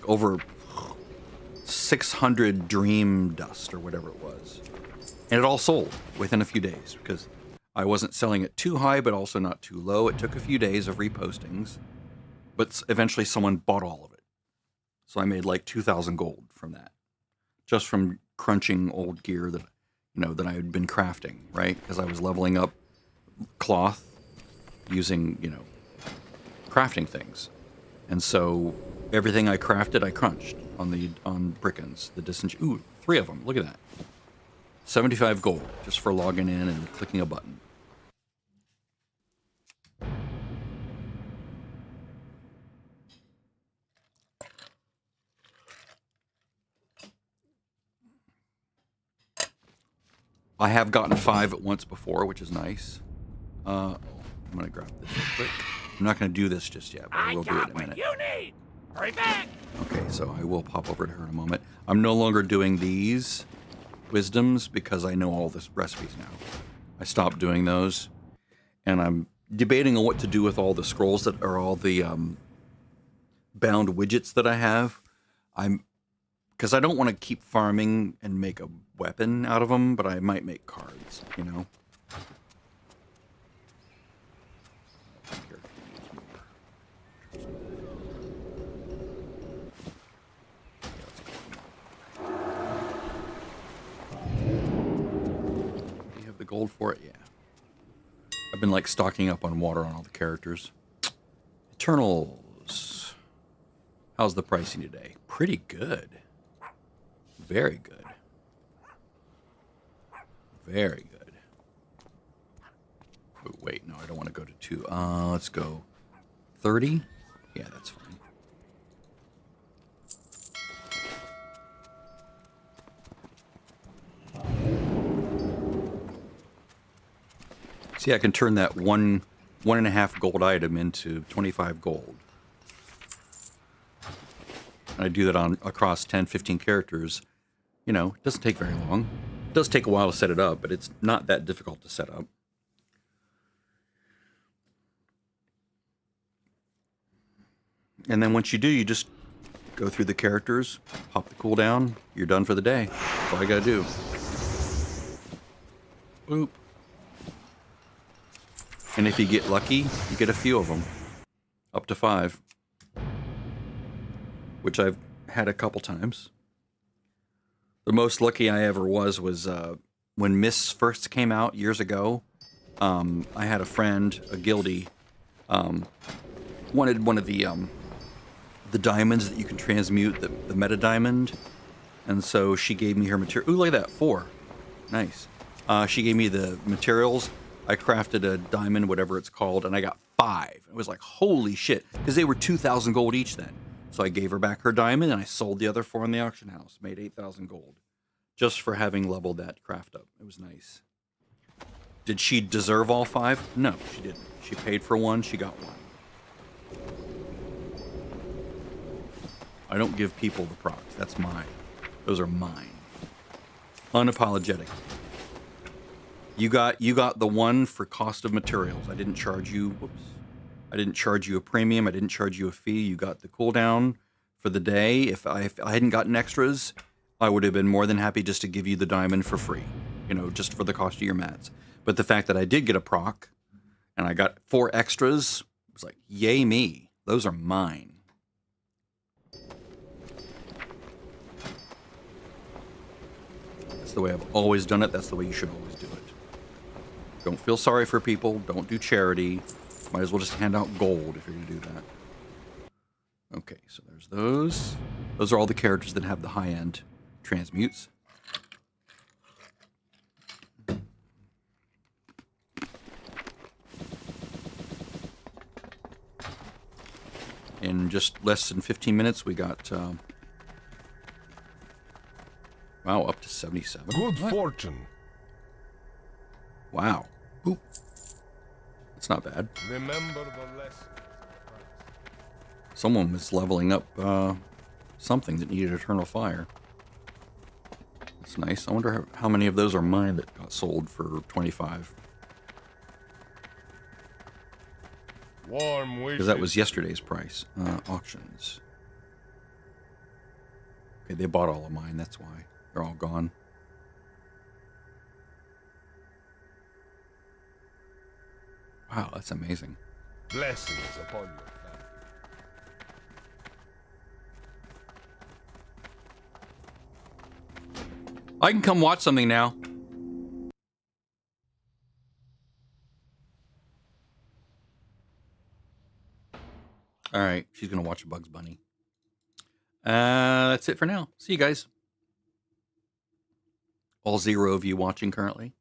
over 600 dream dust or whatever it was, and it all sold within a few days because I wasn't selling it too high, but also not too low. It took a few days of repostings, but eventually someone bought all of it. So I made like 2,000 gold from that, just from crunching old gear that I had been crafting, right? Because I was leveling up cloth using, crafting things. And so everything I crafted, I crunched on Brickens, the disenchant. Ooh, 3 of them. Look at that. 75 gold just for logging in and clicking a button. I have gotten 5 at once before, which is nice. I'm going to grab this real quick. I'm not going to do this just yet, but I will do it in a minute. You need. Hurry back. Okay, so I will pop over to her in a moment. I'm no longer doing these wisdoms because I know all the recipes now. I stopped doing those, and I'm debating on what to do with all the scrolls that are all the bound widgets that I have. Because I don't want to keep farming and make a weapon out of them, but I might make cards, Do you have the gold for it? Yeah. I've been like stocking up on water on all the characters. Eternals. How's the pricing today? Pretty good. Very good. Very good. Wait, no, I don't want to go to 2. Let's go 30. Yeah, that's fine. See, I can turn that 1.5 gold item into 25 gold. And I do that across 10, 15 characters. It doesn't take very long. It does take a while to set it up, but it's not that difficult to set up. And then once you do, you just go through the characters, pop the cooldown, you're done for the day. That's all you gotta do. Boop. And if you get lucky, you get a few of them. Up to 5. Which I've had a couple times. The most lucky I ever was when Mists first came out years ago. I had a friend, a guildie, wanted one of the diamonds that you can transmute, the meta diamond, and so she gave me her material. Ooh, look at that, 4, nice. She gave me the materials. I crafted a diamond, whatever it's called, and I got 5. It was like holy shit, because they were 2,000 gold each then. So I gave her back her diamond, and I sold the other 4 in the auction house. Made 8,000 gold. Just for having leveled that craft up. It was nice. Did she deserve all 5? No, she didn't. She paid for 1, she got 1. I don't give people the procs. That's mine. Those are mine. Unapologetic. You got the 1 for cost of materials. I didn't charge you... Whoops. I didn't charge you a premium. I didn't charge you a fee. You got the cooldown for the day. If I hadn't gotten extras, I would have been more than happy just to give you the diamond for free, just for the cost of your mats. But the fact that I did get a proc and I got 4 extras, it was like, yay me. Those are mine. That's the way I've always done it. That's the way you should always do it. Don't feel sorry for people. Don't do charity. Might as well just hand out gold if you're going to do that. Okay, so there's those. Those are all the characters that have the high-end transmutes. In just less than 15 minutes, we got, wow, up to 77. Good fortune. Wow. Oop. That's not bad. Remember the lesson. Someone was leveling up something that needed eternal fire. That's nice. I wonder how many of those are mine that got sold for 25. Warm wishes. Because that was yesterday's price. Auctions. Okay, they bought all of mine. That's why. They're all gone. Wow, that's amazing. Blessings upon your family. I can come watch something now. All right, she's going to watch Bugs Bunny. That's it for now. See you guys. All 0 of you watching currently.